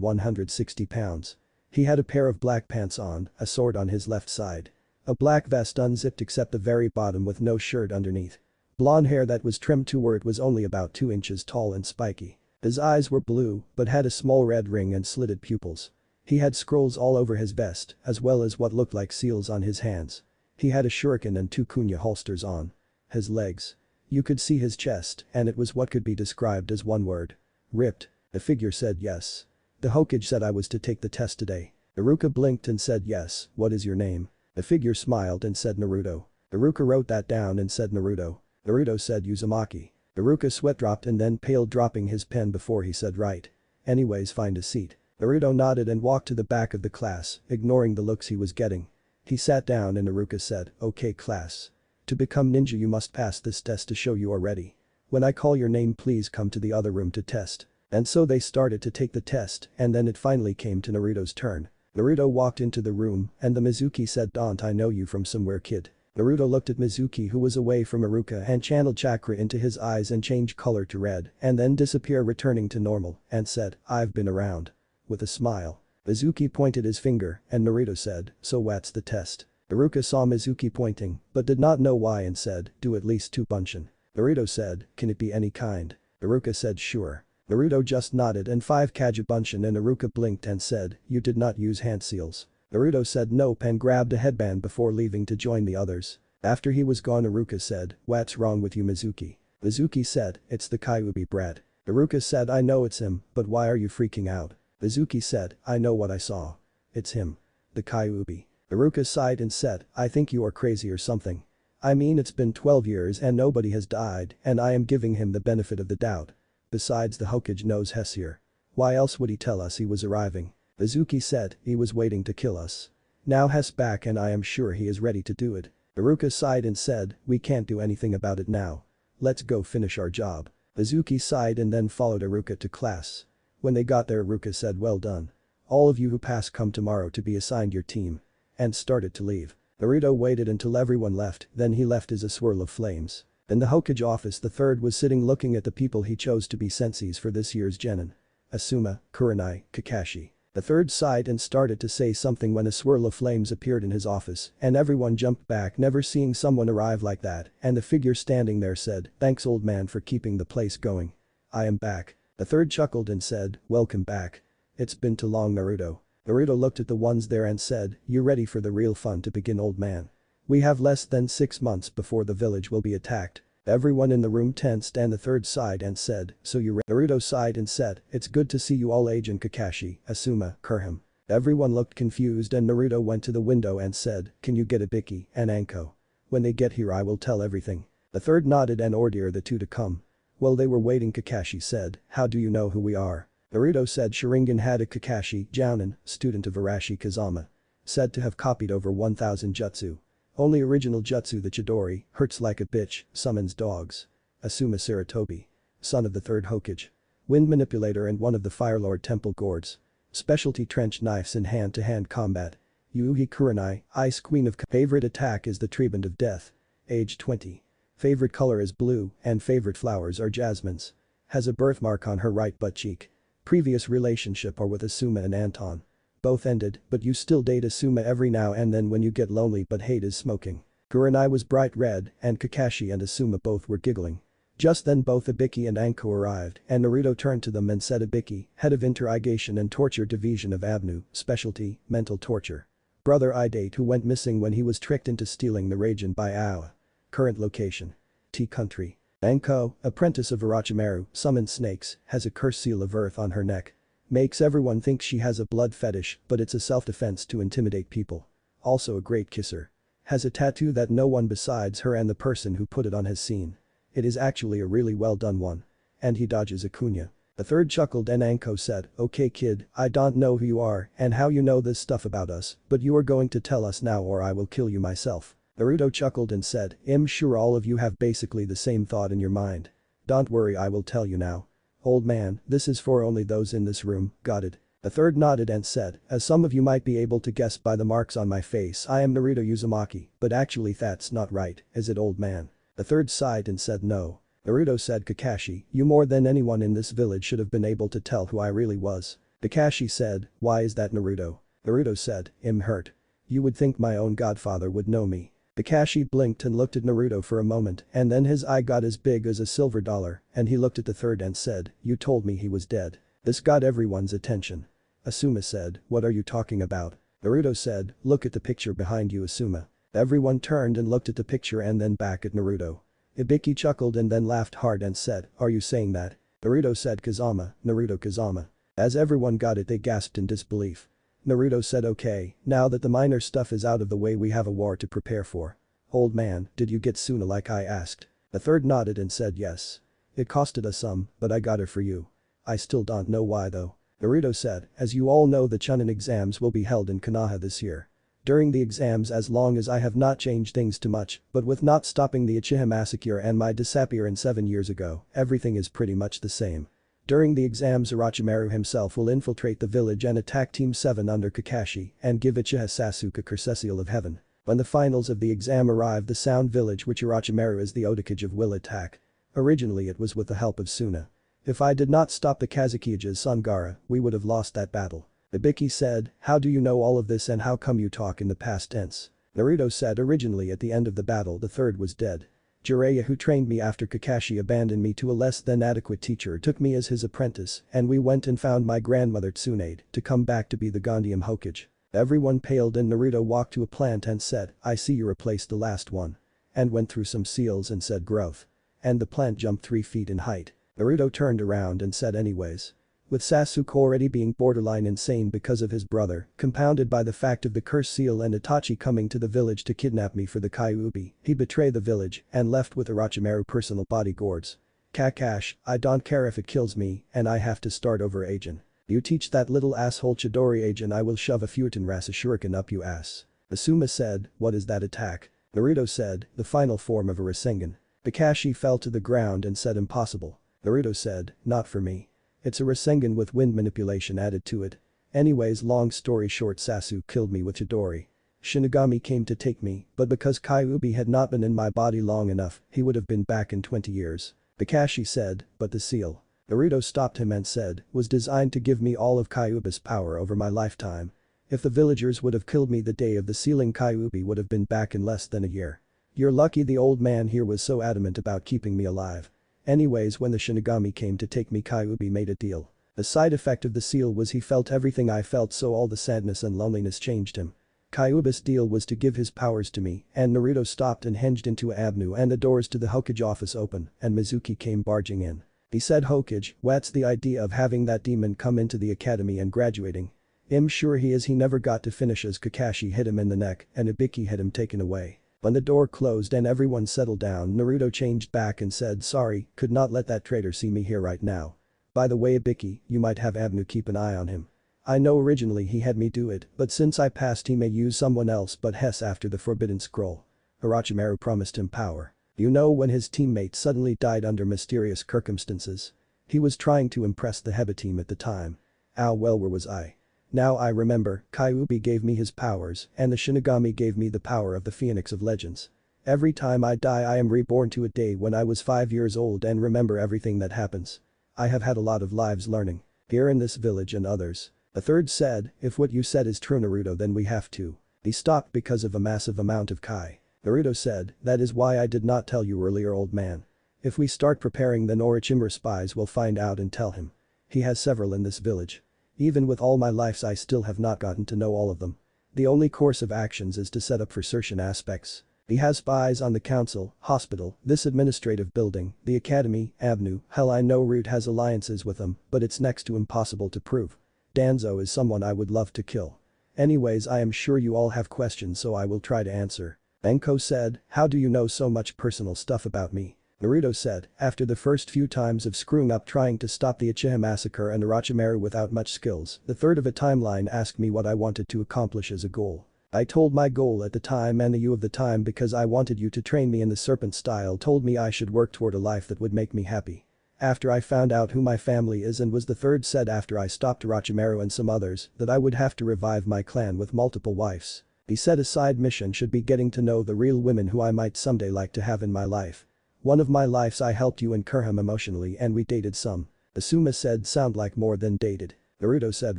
160 pounds. He had a pair of black pants on, a sword on his left side. A black vest unzipped except the very bottom with no shirt underneath. Blonde hair that was trimmed to where it was only about 2 inches tall and spiky. His eyes were blue, but had a small red ring and slitted pupils. He had scrolls all over his vest, as well as what looked like seals on his hands. He had a shuriken and 2 kunya holsters on. His legs. You could see his chest, and it was what could be described as one word. Ripped. The figure said yes. The Hokage said I was to take the test today. Iruka blinked and said yes, what is your name? The figure smiled and said Naruto. Iruka wrote that down and said Naruto. Naruto said Uzumaki. Iruka sweat dropped and then paled, dropping his pen before he said right. Anyways, find a seat. Naruto nodded and walked to the back of the class, ignoring the looks he was getting. He sat down and Iruka said, okay class. To become ninja you must pass this test to show you are ready. When I call your name please come to the other room to test. And so they started to take the test and then it finally came to Naruto's turn. Naruto walked into the room and the Mizuki said don't I know you from somewhere kid. Naruto looked at Mizuki who was away from Iruka and channeled chakra into his eyes and changed color to red and then disappear returning to normal and said, I've been around. With a smile. Mizuki pointed his finger and Naruto said, so what's the test? Iruka saw Mizuki pointing but did not know why and said, do at least 2 bunshin. Naruto said, can it be any kind? Iruka said sure. Naruto just nodded and 5 Kagebunshin and Iruka blinked and said, you did not use hand seals. Naruto said nope and grabbed a headband before leaving to join the others. After he was gone Iruka said, what's wrong with you Mizuki? Mizuki said, it's the Kyuubi brat. Iruka said I know it's him, but why are you freaking out? Mizuki said, I know what I saw. It's him. The Kyuubi. Iruka sighed and said, I think you are crazy or something. I mean it's been 12 years and nobody has died and I am giving him the benefit of the doubt. Besides the Hokage knows Hessier. Why else would he tell us he was arriving? Mizuki said, he was waiting to kill us. Now Hess back and I am sure he is ready to do it. Iruka sighed and said, we can't do anything about it now. Let's go finish our job. Mizuki sighed and then followed Iruka to class. When they got there Iruka said well done. All of you who pass come tomorrow to be assigned your team. And started to leave. Naruto waited until everyone left, then he left as a swirl of flames. In the Hokage office the third was sitting looking at the people he chose to be senseis for this year's Genin. Asuma, Kurenai, Kakashi. The third sighed and started to say something when a swirl of flames appeared in his office and everyone jumped back never seeing someone arrive like that and the figure standing there said, thanks old man for keeping the place going. I am back. The third chuckled and said, welcome back. It's been too long Naruto. Naruto looked at the ones there and said, you ready for the real fun to begin old man? We have less than 6 months before the village will be attacked. Everyone in the room tensed and the third sighed and said, so you ready? Naruto sighed and said, it's good to see you all Agent Kakashi, Asuma, Kurham. Everyone looked confused and Naruto went to the window and said, can you get Ibiki and Anko? When they get here I will tell everything. The third nodded and ordered the two to come. While they were waiting Kakashi said, how do you know who we are? Naruto said Sharingan had a Kakashi, Jounin, student of Arashi Kazama. Said to have copied over 1000 jutsu. Only original jutsu the Chidori, hurts like a bitch, summons dogs. Asuma Saratobi. Son of the third Hokage. Wind manipulator and one of the Firelord Temple Gourds. Specialty trench knives in hand-to-hand combat. Yuuhi Kurenai, Ice Queen of Favorite attack is the Treatment of Death. Age 20. Favorite color is blue and favorite flowers are jasmines. Has a birthmark on her right butt cheek. Previous relationship are with Asuma and Anton. Both ended, but you still date Asuma every now and then when you get lonely but hate is smoking. Kurenai was bright red and Kakashi and Asuma both were giggling. Just then both Ibiki and Anko arrived and Naruto turned to them and said Ibiki, head of interrogation and torture division of Avnu, specialty, mental torture. Brother Idate who went missing when he was tricked into stealing the Raijin by Aoa. Current location. T country. Anko, apprentice of Orochimaru, summons snakes, has a curse seal of earth on her neck. Makes everyone think she has a blood fetish but it's a self-defense to intimidate people. Also a great kisser. Has a tattoo that no one besides her and the person who put it on has seen. It is actually a really well done one. And he dodges a kunya. The third chuckled and Anko said, okay kid, I don't know who you are and how you know this stuff about us, but you are going to tell us now or I will kill you myself. Naruto chuckled and said, I'm sure all of you have basically the same thought in your mind. Don't worry I will tell you now. Old man, this is for only those in this room, got it? The third nodded and said, as some of you might be able to guess by the marks on my face I am Naruto Uzumaki, but actually that's not right, is it old man? The third sighed and said no. Naruto said Kakashi, you more than anyone in this village should have been able to tell who I really was. Kakashi said, why is that Naruto? Naruto said, I'm hurt. You would think my own godfather would know me. Kakashi blinked and looked at Naruto for a moment and then his eye got as big as a silver dollar and he looked at the third and said, you told me he was dead. This got everyone's attention. Asuma said, what are you talking about? Naruto said, look at the picture behind you Asuma. Everyone turned and looked at the picture and then back at Naruto. Ibiki chuckled and then laughed hard and said, are you saying that? Naruto said Kazama, Naruto Kazama. As everyone got it they gasped in disbelief. Naruto said okay, now that the minor stuff is out of the way we have a war to prepare for. Old man, did you get Suna like I asked? The third nodded and said yes. It costed us some, but I got her for you. I still don't know why though. Naruto said, as you all know the Chunin exams will be held in Konoha this year. During the exams as long as I have not changed things too much, but with not stopping the Uchiha massacre and my disappearance 7 years ago, everything is pretty much the same. During the exams Orochimaru himself will infiltrate the village and attack Team 7 under Kakashi and give Uchiha Sasuke Curse Seal of Heaven. When the finals of the exam arrive the Sound Village which Orochimaru as the Otakage will attack. Originally it was with the help of Suna. If I did not stop the Kazukiya's son Gaara, we would have lost that battle. Ibiki said, how do you know all of this and how come you talk in the past tense? Naruto said originally at the end of the battle the third was dead. Jiraiya who trained me after Kakashi abandoned me to a less than adequate teacher took me as his apprentice and we went and found my grandmother Tsunade to come back to be the Gondium Hokage. Everyone paled and Naruto walked to a plant and said, I see you replaced the last one. And went through some seals and said growth. And the plant jumped 3 feet in height. Naruto turned around and said anyways. With Sasuke already being borderline insane because of his brother, compounded by the fact of the curse seal and Itachi coming to the village to kidnap me for the Kyuubi, he betrayed the village and left with Orochimaru personal bodyguards. Kakashi, I don't care if it kills me and I have to start over agent. You teach that little asshole Chidori agent I will shove a Futon Rasa shuriken up you ass. Asuma said, what is that attack? Naruto said, the final form of a Rasengan. Kakashi fell to the ground and said impossible. Naruto said, not for me. It's a Rasengan with wind manipulation added to it. Anyways long story short Sasuke killed me with Chidori. Shinigami came to take me, but because Kyuubi had not been in my body long enough, he would have been back in 20 years. Kakashi said, but the seal. Naruto stopped him and said, was designed to give me all of Kyuubi's power over my lifetime. If the villagers would have killed me the day of the sealing Kyuubi would have been back in less than a year. You're lucky the old man here was so adamant about keeping me alive. Anyways when the Shinigami came to take me Kyuubi made a deal. The side effect of the seal was he felt everything I felt so all the sadness and loneliness changed him. Kyuubi's deal was to give his powers to me and Naruto stopped and hinged into Avenue and the doors to the Hokage office open and Mizuki came barging in. He said Hokage, what's the idea of having that demon come into the academy and graduating? I'm sure he is he never got to finish as Kakashi hit him in the neck and Ibiki had him taken away. When the door closed and everyone settled down Naruto changed back and said sorry, could not let that traitor see me here right now. By the way Ibiki, you might have Avenue keep an eye on him. I know originally he had me do it, but since I passed he may use someone else but Hess after the Forbidden Scroll. Orochimaru promised him power. You know when his teammate suddenly died under mysterious circumstances? He was trying to impress the Heba team at the time. Well where was I? Now I remember, Kyuubi gave me his powers and the Shinigami gave me the power of the Phoenix of Legends. Every time I die I am reborn to a day when I was 5 years old and remember everything that happens. I have had a lot of lives learning. Here in this village and others. A third said, if what you said is true Naruto then we have to. He stopped because of a massive amount of Kai. Naruto said, that is why I did not tell you earlier old man. If we start preparing then Orochimaru spies will find out and tell him. He has several in this village. Even with all my lives I still have not gotten to know all of them. The only course of actions is to set up for certain aspects. He has spies on the council, hospital, this administrative building, the academy, Avenue, hell I know Root has alliances with them, but it's next to impossible to prove. Danzo is someone I would love to kill. Anyways I am sure you all have questions so I will try to answer. Benko said, how do you know so much personal stuff about me? Naruto said, after the first few times of screwing up trying to stop the Uchiha massacre and Orochimaru without much skills, the third of a timeline asked me what I wanted to accomplish as a goal. I told my goal at the time and the you of the time because I wanted you to train me in the serpent style told me I should work toward a life that would make me happy. After I found out who my family is and was the third said after I stopped Orochimaru and some others that I would have to revive my clan with multiple wives. He said a side mission should be getting to know the real women who I might someday like to have in my life. One of my lives I helped you incur him emotionally and we dated some. Asuma said sound like more than dated. Naruto said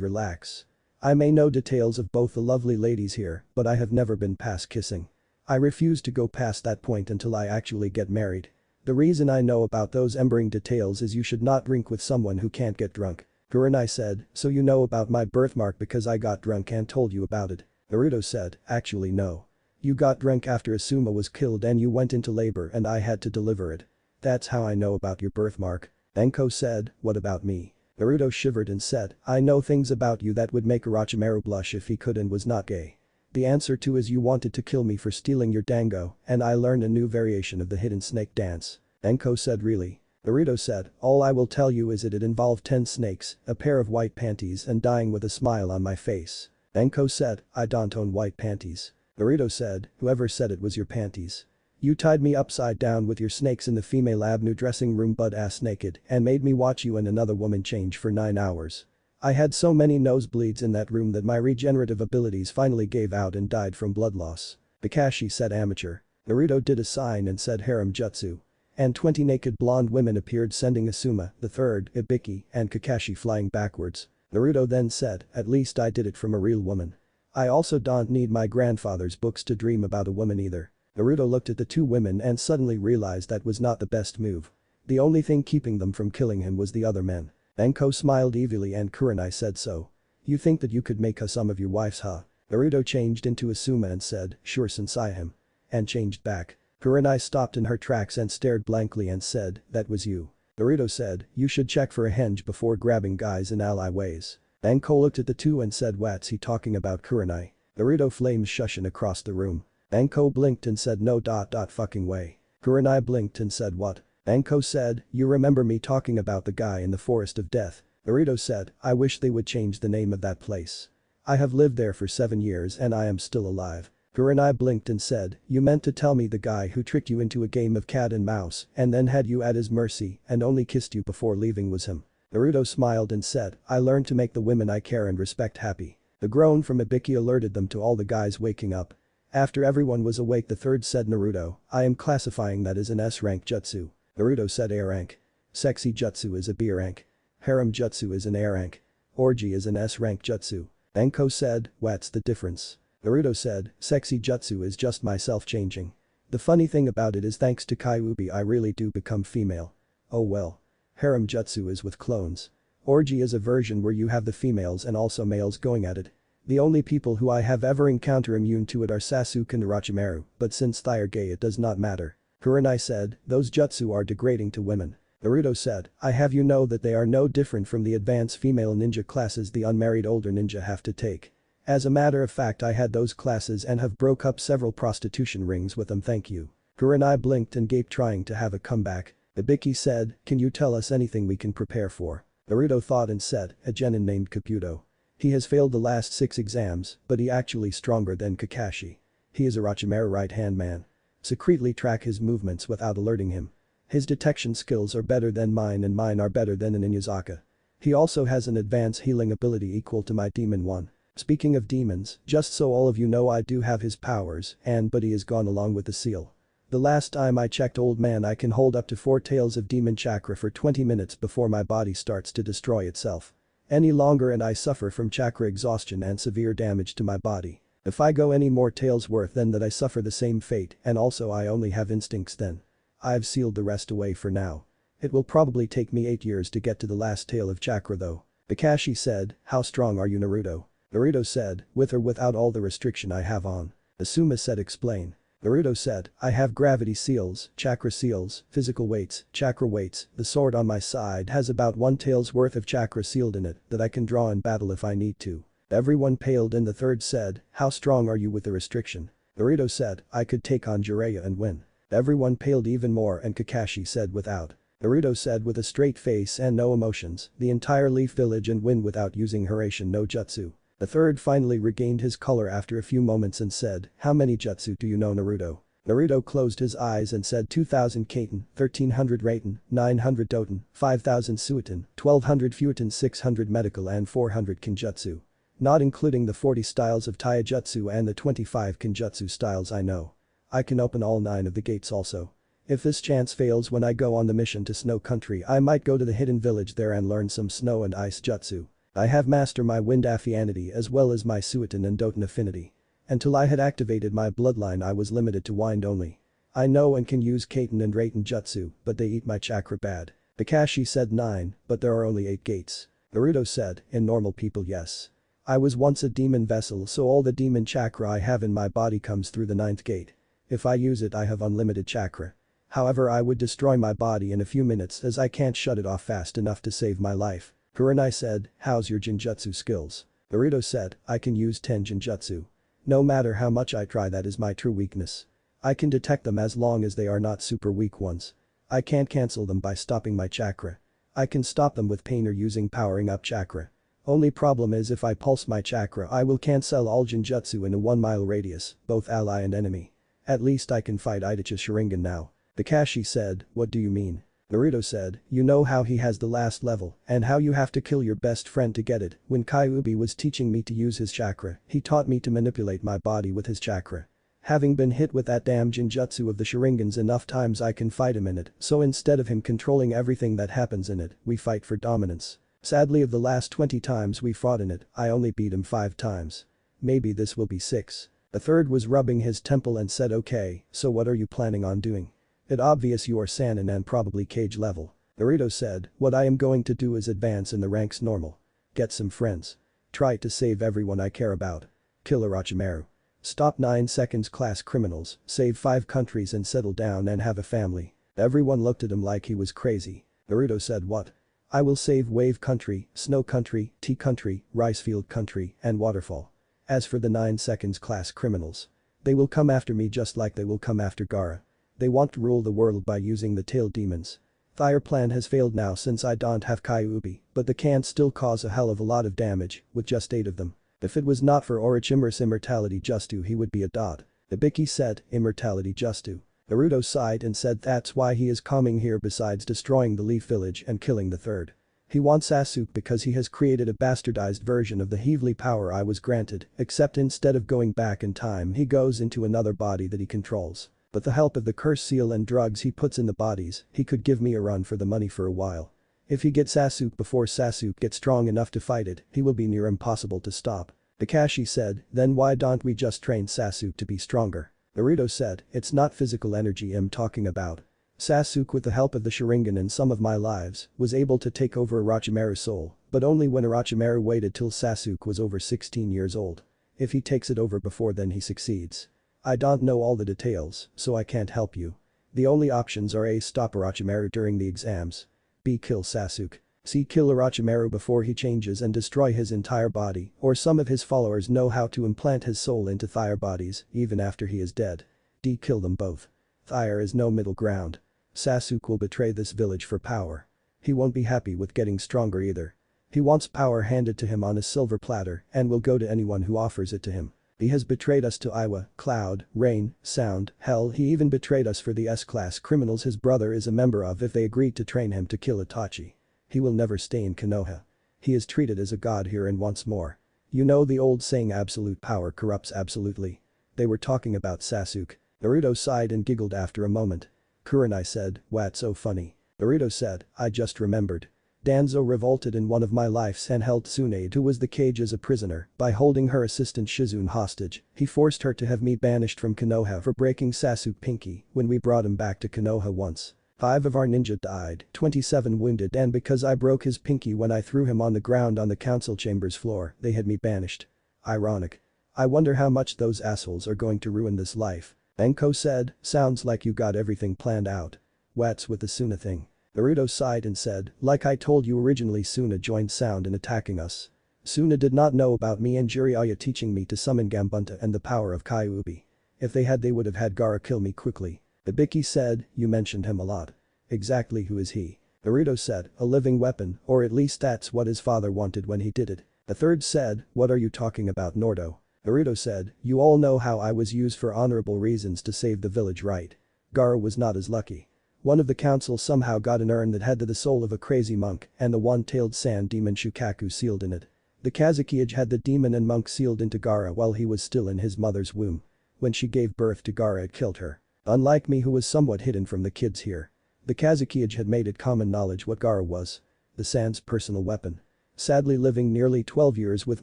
relax. I may know details of both the lovely ladies here, but I have never been past kissing. I refuse to go past that point until I actually get married. The reason I know about those embering details is you should not drink with someone who can't get drunk. Kurenai said, so you know about my birthmark because I got drunk and told you about it. Naruto said, actually no. You got drunk after Asuma was killed and you went into labor and I had to deliver it. That's how I know about your birthmark. Enko said, what about me? Naruto shivered and said, I know things about you that would make Orochimaru blush if he could and was not gay. The answer to is you wanted to kill me for stealing your dango, and I learned a new variation of the hidden snake dance. Enko said really? Naruto said, all I will tell you is it involved 10 snakes, a pair of white panties and dying with a smile on my face. Enko said, I don't own white panties. Naruto said, whoever said it was your panties. You tied me upside down with your snakes in the female avenue dressing room butt-ass naked and made me watch you and another woman change for 9 hours. I had so many nosebleeds in that room that my regenerative abilities finally gave out and died from blood loss. Kakashi said amateur. Naruto did a sign and said harem jutsu. And 20 naked blonde women appeared sending Asuma, the third, Ibiki, and Kakashi flying backwards. Naruto then said, at least I did it from a real woman. I also don't need my grandfather's books to dream about a woman either. Naruto looked at the 2 women and suddenly realized that was not the best move. The only thing keeping them from killing him was the other men. Enko smiled evilly and Kurenai said so. You think that you could make her some of your wives huh? Naruto changed into Asuma and said, sure since I am. And changed back. Kurenai stopped in her tracks and stared blankly and said, that was you. Naruto said, you should check for a henge before grabbing guys in ally ways. Enko looked at the 2 and said what's he talking about Kurenai? Naruto flames shushing across the room. Enko blinked and said no fucking way. Kurenai blinked and said what? Enko said, you remember me talking about the guy in the forest of death. Naruto said, I wish they would change the name of that place. I have lived there for 7 years and I am still alive. Kurenai blinked and said, you meant to tell me the guy who tricked you into a game of cat and mouse and then had you at his mercy and only kissed you before leaving was him. Naruto smiled and said, I learned to make the women I care and respect happy. The groan from Ibiki alerted them to all the guys waking up. After everyone was awake the third said Naruto, I am classifying that as an S-rank jutsu. Naruto said A rank. Sexy jutsu is a B rank. Harem jutsu is an A rank. Orgy is an S rank jutsu. Enko said, what's the difference? Naruto said, sexy jutsu is just myself changing. The funny thing about it is thanks to Kyuubi I really do become female. Oh well. Harem jutsu is with clones. Orgy is a version where you have the females and also males going at it. The only people who I have ever encountered immune to it are Sasuke and Orochimaru, but since they are gay it does not matter. Kurenai said, those jutsu are degrading to women. Naruto said, I have you know that they are no different from the advanced female ninja classes the unmarried older ninja have to take. As a matter of fact I had those classes and have broke up several prostitution rings with them thank you. Kurenai blinked and gaped trying to have a comeback. Ibiki said, can you tell us anything we can prepare for? Naruto thought and said, a genin named Kabuto. He has failed the last 6 exams, but he actually stronger than Kakashi. He is Orochimaru right-hand man. Secretly track his movements without alerting him. His detection skills are better than mine and mine are better than an Inuyasha. He also has an advanced healing ability equal to my demon one. Speaking of demons, just so all of you know I do have his powers but he is gone along with the seal. The last time I checked old man I can hold up to 4 tails of demon chakra for 20 minutes before my body starts to destroy itself. Any longer and I suffer from chakra exhaustion and severe damage to my body. If I go any more tails worth then that I suffer the same fate and also I only have instincts then. I've sealed the rest away for now. It will probably take me 8 years to get to the last tail of chakra though. Kakashi said, how strong are you Naruto? Naruto said, with or without all the restriction I have on. Asuma said explain. Naruto said, I have gravity seals, chakra seals, physical weights, chakra weights, the sword on my side has about 1 tail's worth of chakra sealed in it that I can draw in battle if I need to. Everyone paled and the third said, how strong are you with the restriction? Naruto said, I could take on Jiraiya and win. Everyone paled even more and Kakashi said without. Naruto said with a straight face and no emotions, the entire Leaf Village and win without using Hiraishin no Jutsu. The third finally regained his color after a few moments and said, how many jutsu do you know Naruto? Naruto closed his eyes and said 2000 Kaiten, 1300 Raiten, 900 Doten, 5000 Suiton, 1200 Futon 600 Medical and 400 Kinjutsu. Not including the 40 styles of Taijutsu and the 25 Kinjutsu styles I know. I can open all 9 of the gates also. If this chance fails when I go on the mission to Snow Country, I might go to the hidden village there and learn some snow and ice jutsu. I have mastered my wind affinity as well as my Suiton and Doton affinity. Until I had activated my bloodline I was limited to wind only. I know and can use Kaiten and Raiten jutsu, but they eat my chakra bad. Kakashi said 9, but there are only 8 gates. Naruto said, in normal people yes. I was once a demon vessel so all the demon chakra I have in my body comes through the 9th gate. If I use it I have unlimited chakra. However I would destroy my body in a few minutes as I can't shut it off fast enough to save my life. Kurenai said, how's your Jinjutsu skills? Naruto said, I can use 10 Jinjutsu. No matter how much I try that is my true weakness. I can detect them as long as they are not super weak ones. I can't cancel them by stopping my chakra. I can stop them with pain or using powering up chakra. Only problem is if I pulse my chakra I will cancel all Jinjutsu in a 1 mile radius, both ally and enemy. At least I can fight Itachi's Sharingan now. Kakashi said, what do you mean? Naruto said, you know how he has the last level and how you have to kill your best friend to get it. When Kyuubi was teaching me to use his chakra, he taught me to manipulate my body with his chakra. Having been hit with that damn Jinjutsu of the Sharingans enough times I can fight him in it, so instead of him controlling everything that happens in it, we fight for dominance. Sadly of the last 20 times we fought in it, I only beat him 5 times. Maybe this will be 6. The third was rubbing his temple and said okay, so what are you planning on doing? It obvious you are Sannin and probably Cage level. Naruto said, what I am going to do is advance in the ranks normal. Get some friends. Try to save everyone I care about. Kill Orochimaru. Stop 9 seconds class criminals, save 5 countries and settle down and have a family. Everyone looked at him like he was crazy. Naruto said what? I will save Wave Country, Snow Country, Tea Country, Ricefield Country, and Waterfall. As for the 9 seconds class criminals. They will come after me just like they will come after Gaara. They want to rule the world by using the tailed demons. Their plan has failed now since I don't have Kyuubi, but they can still cause a hell of a lot of damage with just 8 of them. If it was not for Orochimaru's immortality Justu he would be a dot. Ibiki said, immortality Justu. Naruto sighed and said that's why he is coming here besides destroying the Leaf Village and killing the third. He wants Sasuke because he has created a bastardized version of the Heavenly power I was granted, except instead of going back in time he goes into another body that he controls. With the help of the curse seal and drugs he puts in the bodies, he could give me a run for the money for a while. If he gets Sasuke before Sasuke gets strong enough to fight it, he will be near impossible to stop. Kakashi said, then why don't we just train Sasuke to be stronger? Naruto said, it's not physical energy I'm talking about. Sasuke with the help of the Sharingan and some of my lives, was able to take over Orochimaru's soul, but only when Orochimaru waited till Sasuke was over 16 years old. If he takes it over before then he succeeds. I don't know all the details, so I can't help you. The only options are A. Stop Orochimaru during the exams. B. Kill Sasuke. C. Kill Orochimaru before he changes and destroy his entire body, or some of his followers know how to implant his soul into their bodies, even after he is dead. D. Kill them both. There is no middle ground. Sasuke will betray this village for power. He won't be happy with getting stronger either. He wants power handed to him on a silver platter and will go to anyone who offers it to him. He has betrayed us to Iwa, Cloud, Rain, Sound, hell he even betrayed us for the S-class criminals his brother is a member of if they agreed to train him to kill Itachi. He will never stay in Konoha. He is treated as a god here and wants more. You know the old saying absolute power corrupts absolutely. They were talking about Sasuke. Naruto sighed and giggled after a moment. Kurenai said, what's so funny? Naruto said, I just remembered. Danzo revolted in one of my lives and held Tsunade who was the cage as a prisoner by holding her assistant Shizune hostage. He forced her to have me banished from Konoha for breaking Sasuke pinky when we brought him back to Konoha once. 5 of our ninja died, 27 wounded and because I broke his pinky when I threw him on the ground on the council chamber's floor, they had me banished. Ironic. I wonder how much those assholes are going to ruin this life. Enko said, sounds like you got everything planned out. What's with the Suna thing? Naruto sighed and said, like I told you originally Suna joined Sound in attacking us. Suna did not know about me and Jiraiya teaching me to summon Gambunta and the power of Kyuubi. If they had they would have had Gaara kill me quickly. Ibiki said, you mentioned him a lot. Exactly who is he? Naruto said, a living weapon, or at least that's what his father wanted when he did it. The third said, what are you talking about Naruto? Naruto said, you all know how I was used for honorable reasons to save the village right? Gaara was not as lucky. One of the council somehow got an urn that had the soul of a crazy monk and the one-tailed sand demon Shukaku sealed in it. The Kazekage had the demon and monk sealed into Gaara while he was still in his mother's womb. When she gave birth to Gaara it killed her. Unlike me, who was somewhat hidden from the kids here. The Kazakiage had made it common knowledge what Gaara was. The Sand's personal weapon. Sadly, living nearly 12 years with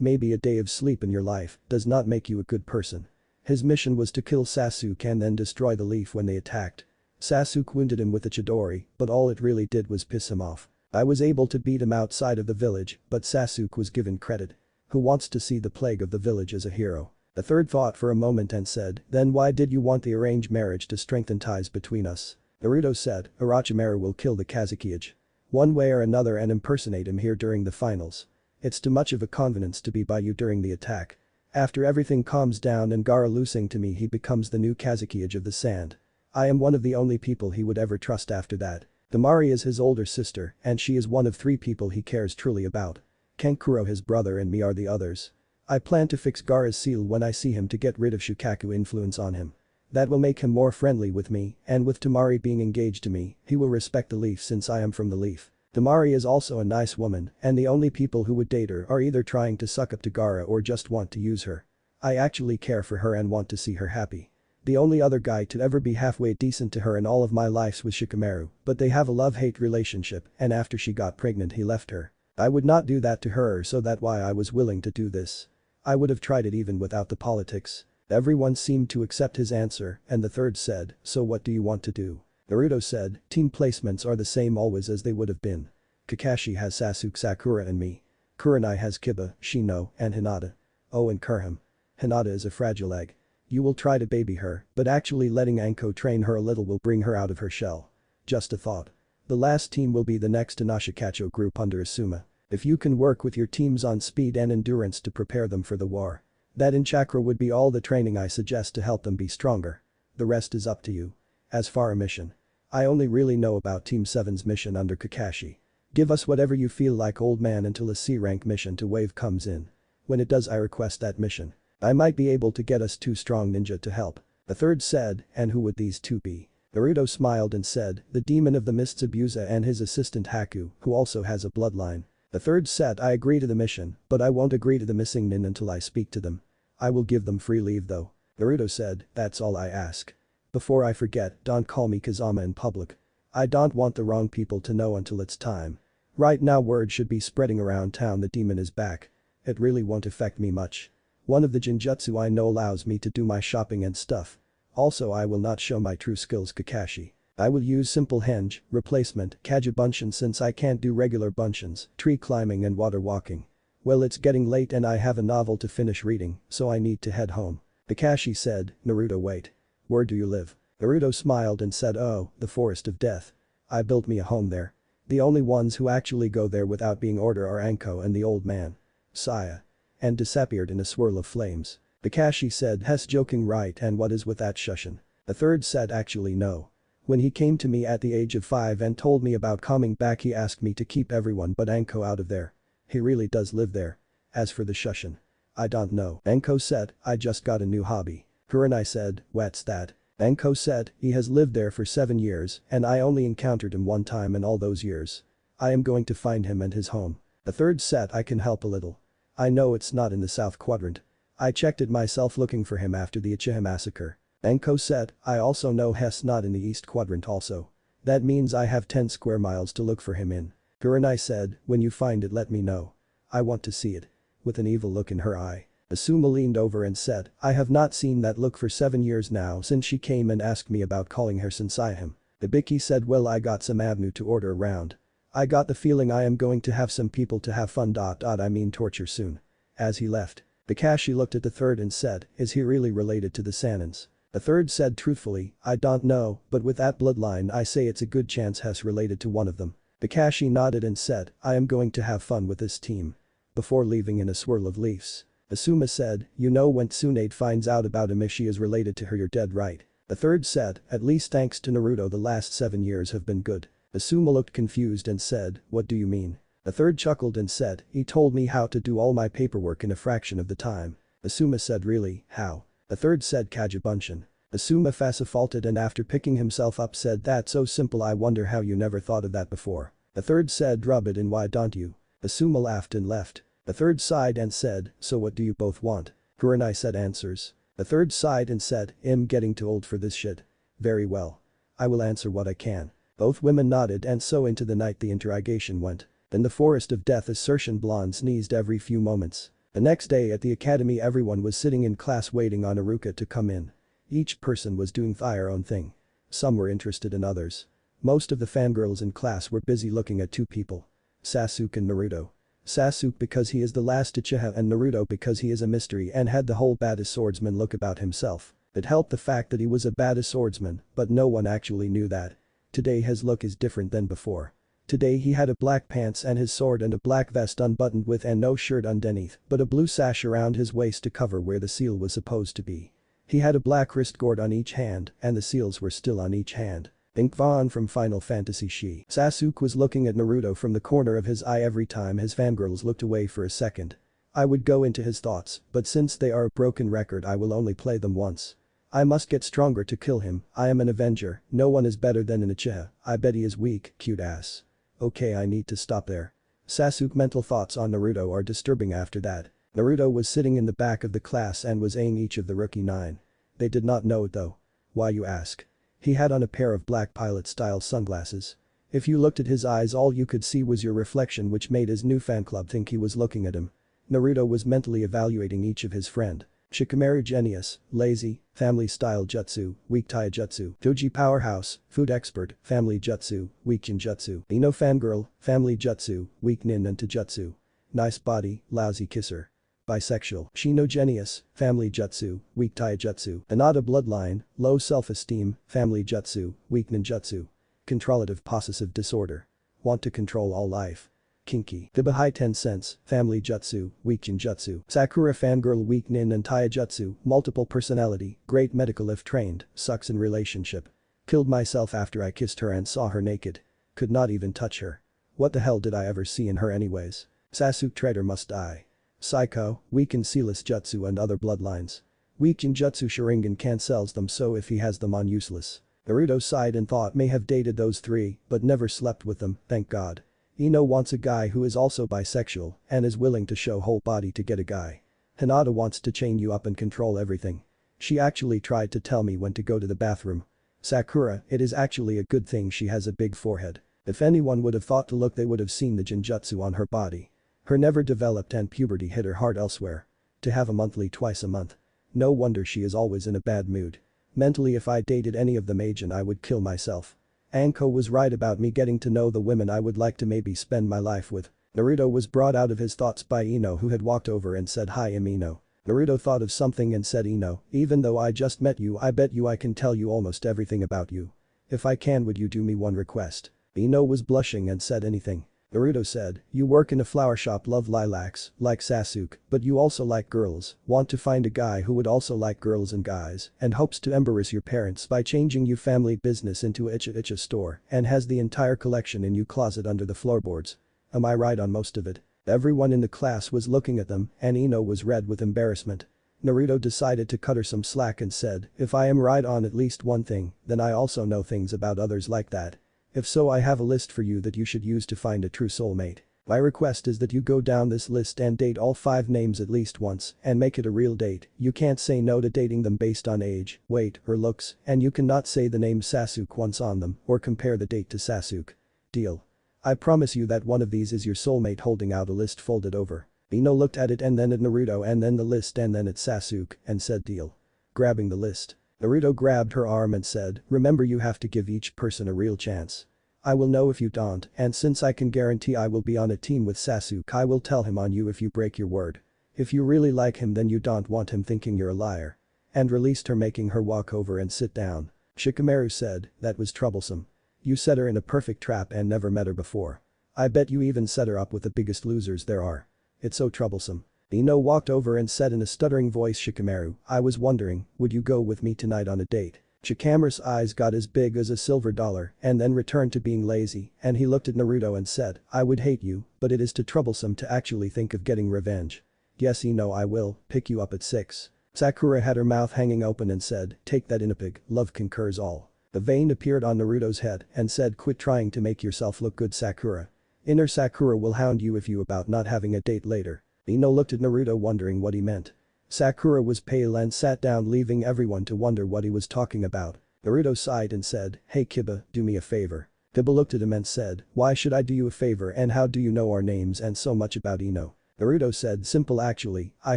maybe a day of sleep in your life does not make you a good person. His mission was to kill Sasuke and then destroy the leaf when they attacked. Sasuke wounded him with a Chidori, but all it really did was piss him off. I was able to beat him outside of the village, but Sasuke was given credit. Who wants to see the plague of the village as a hero? The third thought for a moment and said, then why did you want the arranged marriage to strengthen ties between us? Naruto said, Orochimaru will kill the Kazakiage. One way or another and impersonate him here during the finals. It's too much of a convenience to be by you during the attack. After everything calms down and Gaara losing to me, he becomes the new Kazakiage of the Sand. I am one of the only people he would ever trust after that. Damari is his older sister and she is one of 3 people he cares truly about. Kankuro, his brother, and me are the others. I plan to fix Gaara's seal when I see him to get rid of Shukaku influence on him. That will make him more friendly with me, and with Tamari being engaged to me, he will respect the leaf since I am from the leaf. Tamari is also a nice woman and the only people who would date her are either trying to suck up to Gaara or just want to use her. I actually care for her and want to see her happy. The only other guy to ever be halfway decent to her in all of my life was Shikamaru, but they have a love-hate relationship and after she got pregnant he left her. I would not do that to her, so that's why I was willing to do this. I would have tried it even without the politics. Everyone seemed to accept his answer and the third said, so what do you want to do? Naruto said, team placements are the same always as they would have been. Kakashi has Sasuke, Sakura and me. Kurenai has Kiba, Shino, and Hinata. Oh, and Kurham. Hinata is a fragile egg. You will try to baby her, but actually letting Anko train her a little will bring her out of her shell. Just a thought. The last team will be the next Inashikacho group under Asuma. If you can work with your teams on speed and endurance to prepare them for the war. That in chakra would be all the training I suggest to help them be stronger. The rest is up to you. As for a mission. I only really know about Team 7's mission under Kakashi. Give us whatever you feel like, old man, until a C-rank mission to wave comes in. When it does, I request that mission. I might be able to get us 2 strong ninja to help. The third said, and who would these 2 be? Naruto smiled and said, the demon of the mists Abusa and his assistant Haku, who also has a bloodline. The third said, I agree to the mission, but I won't agree to the missing nin until I speak to them. I will give them free leave though. Naruto said, that's all I ask. Before I forget, don't call me Kazama in public. I don't want the wrong people to know until it's time. Right now word should be spreading around town the demon is back. It really won't affect me much. One of the genjutsu I know allows me to do my shopping and stuff. Also, I will not show my true skills, Kakashi. I will use simple henge, replacement, Kagebunshin since I can't do regular bunshins, tree climbing and water walking. Well, it's getting late and I have a novel to finish reading, so I need to head home. Kakashi said, Naruto, wait. Where do you live? Naruto smiled and said, oh, the Forest of Death. I built me a home there. The only ones who actually go there without being ordered are Anko and the old man. Saya. And disappeared in a swirl of flames. Kakashi said, Hess joking, right, and what is with that shushin? The third said, actually no. When he came to me at the age of 5 and told me about coming back, he asked me to keep everyone but Anko out of there. He really does live there. As for the shushin, I don't know. Anko said, I just got a new hobby. Kurenai said, what's that? Anko said, he has lived there for 7 years and I only encountered him one time in all those years. I am going to find him and his home. The third said, I can help a little. I know it's not in the South Quadrant. I checked it myself looking for him after the Uchiha massacre. Anko said, I also know Hess not in the East Quadrant also. That means I have 10 square miles to look for him in. Kurenai said, when you find it let me know. I want to see it. With an evil look in her eye. Asuma leaned over and said, I have not seen that look for 7 years now since she came and asked me about calling her sensei him. Ibiki said, well, I got some avenue to order around. I got the feeling I am going to have some people to have fun. I mean torture soon. As he left. Kakashi looked at the third and said, is he really related to the Sanins? The third said truthfully, I don't know, but with that bloodline I say it's a good chance Hess related to one of them. Kakashi nodded and said, I am going to have fun with this team. Before leaving in a swirl of leaves. Asuma said, you know when Tsunade finds out about Amishi is related to her, you're dead right. The third said, at least thanks to Naruto the last 7 years have been good. Asuma looked confused and said, what do you mean? The third chuckled and said, he told me how to do all my paperwork in a fraction of the time. Asuma said, really, how? The third said, Kagebunshin. Asuma faulted and after picking himself up said, that's so simple, I wonder how you never thought of that before. The third said, rub it in, why don't you? Asuma laughed and left. The third sighed and said, so what do you both want? Kurenai said, answers. The third sighed and said, I'm getting too old for this shit. Very well. I will answer what I can. Both women nodded and so into the night the interrogation went. In the forest of death assertion blonde sneezed every few moments. The next day at the academy everyone was sitting in class waiting on Aruka to come in. Each person was doing their own thing. Some were interested in others. Most of the fangirls in class were busy looking at two people. Sasuke and Naruto. Sasuke because he is the last Uchiha and Naruto because he is a mystery and had the whole baddest swordsman look about himself. It helped the fact that he was a baddest swordsman, but no one actually knew that. Today his look is different than before. Today he had a black pants and his sword and a black vest unbuttoned with and no shirt underneath, but a blue sash around his waist to cover where the seal was supposed to be. He had a black wrist guard on each hand and the seals were still on each hand. Think Vaughn from Final Fantasy Shi. Sasuke was looking at Naruto from the corner of his eye every time his fangirls looked away for a second. I would go into his thoughts, but since they are a broken record I will only play them once. I must get stronger to kill him, I am an Avenger, no one is better than an Uchiha, I bet he is weak, cute ass. Okay I need to stop there. Sasuke mental thoughts on Naruto are disturbing after that. Naruto was sitting in the back of the class and was eyeing each of the rookie 9. They did not know it though. Why you ask? He had on a pair of black pilot-style sunglasses. If you looked at his eyes all you could see was your reflection which made his new fan club think he was looking at him. Naruto was mentally evaluating each of his friend. Shikamaru genius, lazy, family-style jutsu, weak taijutsu, Doji powerhouse, food expert, family jutsu, weak jinjutsu, Ino fangirl, family jutsu, weak nin and taijutsu. Nice body, lousy kisser. Bisexual, Shino genius, family jutsu, weak taijutsu, Anada bloodline, low self-esteem, family jutsu, weak ninjutsu. Controlative possessive disorder. Want to control all life. Kinky, Biba high 10 cents, family jutsu, weak jinjutsu, Sakura fangirl weak nin and taijutsu, multiple personality, great medical if trained, sucks in relationship. Killed myself after I kissed her and saw her naked. Could not even touch her. What the hell did I ever see in her anyways? Sasuke traitor must die. Psycho, weak in Sealess Jutsu and other bloodlines. Weak Jinjutsu Sharingan cancels them so if he has them on useless. Naruto sighed and thought may have dated those three, but never slept with them, thank God. Ino wants a guy who is also bisexual and is willing to show whole body to get a guy. Hinata wants to chain you up and control everything. She actually tried to tell me when to go to the bathroom. Sakura, it is actually a good thing she has a big forehead. If anyone would have thought to look they would have seen the Jinjutsu on her body. Her never developed and puberty hit her hard elsewhere. To have a monthly twice a month. No wonder she is always in a bad mood. Mentally if I dated any of them agent I would kill myself. Anko was right about me getting to know the women I would like to maybe spend my life with. Naruto was brought out of his thoughts by Ino who had walked over and said hi I'm Ino. Naruto thought of something and said Ino, even though I just met you I bet you I can tell you almost everything about you. If I can would you do me one request? Ino was blushing and said anything. Naruto said, you work in a flower shop love lilacs, like Sasuke, but you also like girls, want to find a guy who would also like girls and guys, and hopes to embarrass your parents by changing you family business into a Icha store and has the entire collection in you closet under the floorboards. Am I right on most of it? Everyone in the class was looking at them and Ino was red with embarrassment. Naruto decided to cut her some slack and said, if I am right on at least one thing, then I also know things about others like that. If so I have a list for you that you should use to find a true soulmate. My request is that you go down this list and date all 5 names at least once and make it a real date. You can't say no to dating them based on age, weight, or looks, and you cannot say the name Sasuke once on them or compare the date to Sasuke. Deal. I promise you that one of these is your soulmate holding out a list folded over. Ino looked at it and then at Naruto and then the list and then at Sasuke and said deal. Grabbing the list. Naruto grabbed her arm and said, remember you have to give each person a real chance. I will know if you don't and since I can guarantee I will be on a team with Sasuke I will tell him on you if you break your word. If you really like him then you don't want him thinking you're a liar. And released her making her walk over and sit down. Shikamaru said, that was troublesome. You set her in a perfect trap and never met her before. I bet you even set her up with the biggest losers there are. It's so troublesome. Ino walked over and said in a stuttering voice Shikamaru, I was wondering, would you go with me tonight on a date? Shikamaru's eyes got as big as a silver dollar and then returned to being lazy and he looked at Naruto and said, I would hate you, but it is too troublesome to actually think of getting revenge. Yes Ino I will, pick you up at 6. Sakura had her mouth hanging open and said, take that Inapig, love concurs all. The vein appeared on Naruto's head and said quit trying to make yourself look good Sakura. Inner Sakura will hound you if you about not having a date later. Ino looked at Naruto wondering what he meant. Sakura was pale and sat down leaving everyone to wonder what he was talking about. Naruto sighed and said, "Hey Kiba, do me a favor." Kiba looked at him and said, "Why should I do you a favor and how do you know our names and so much about Ino?" Naruto said, "Simple actually, I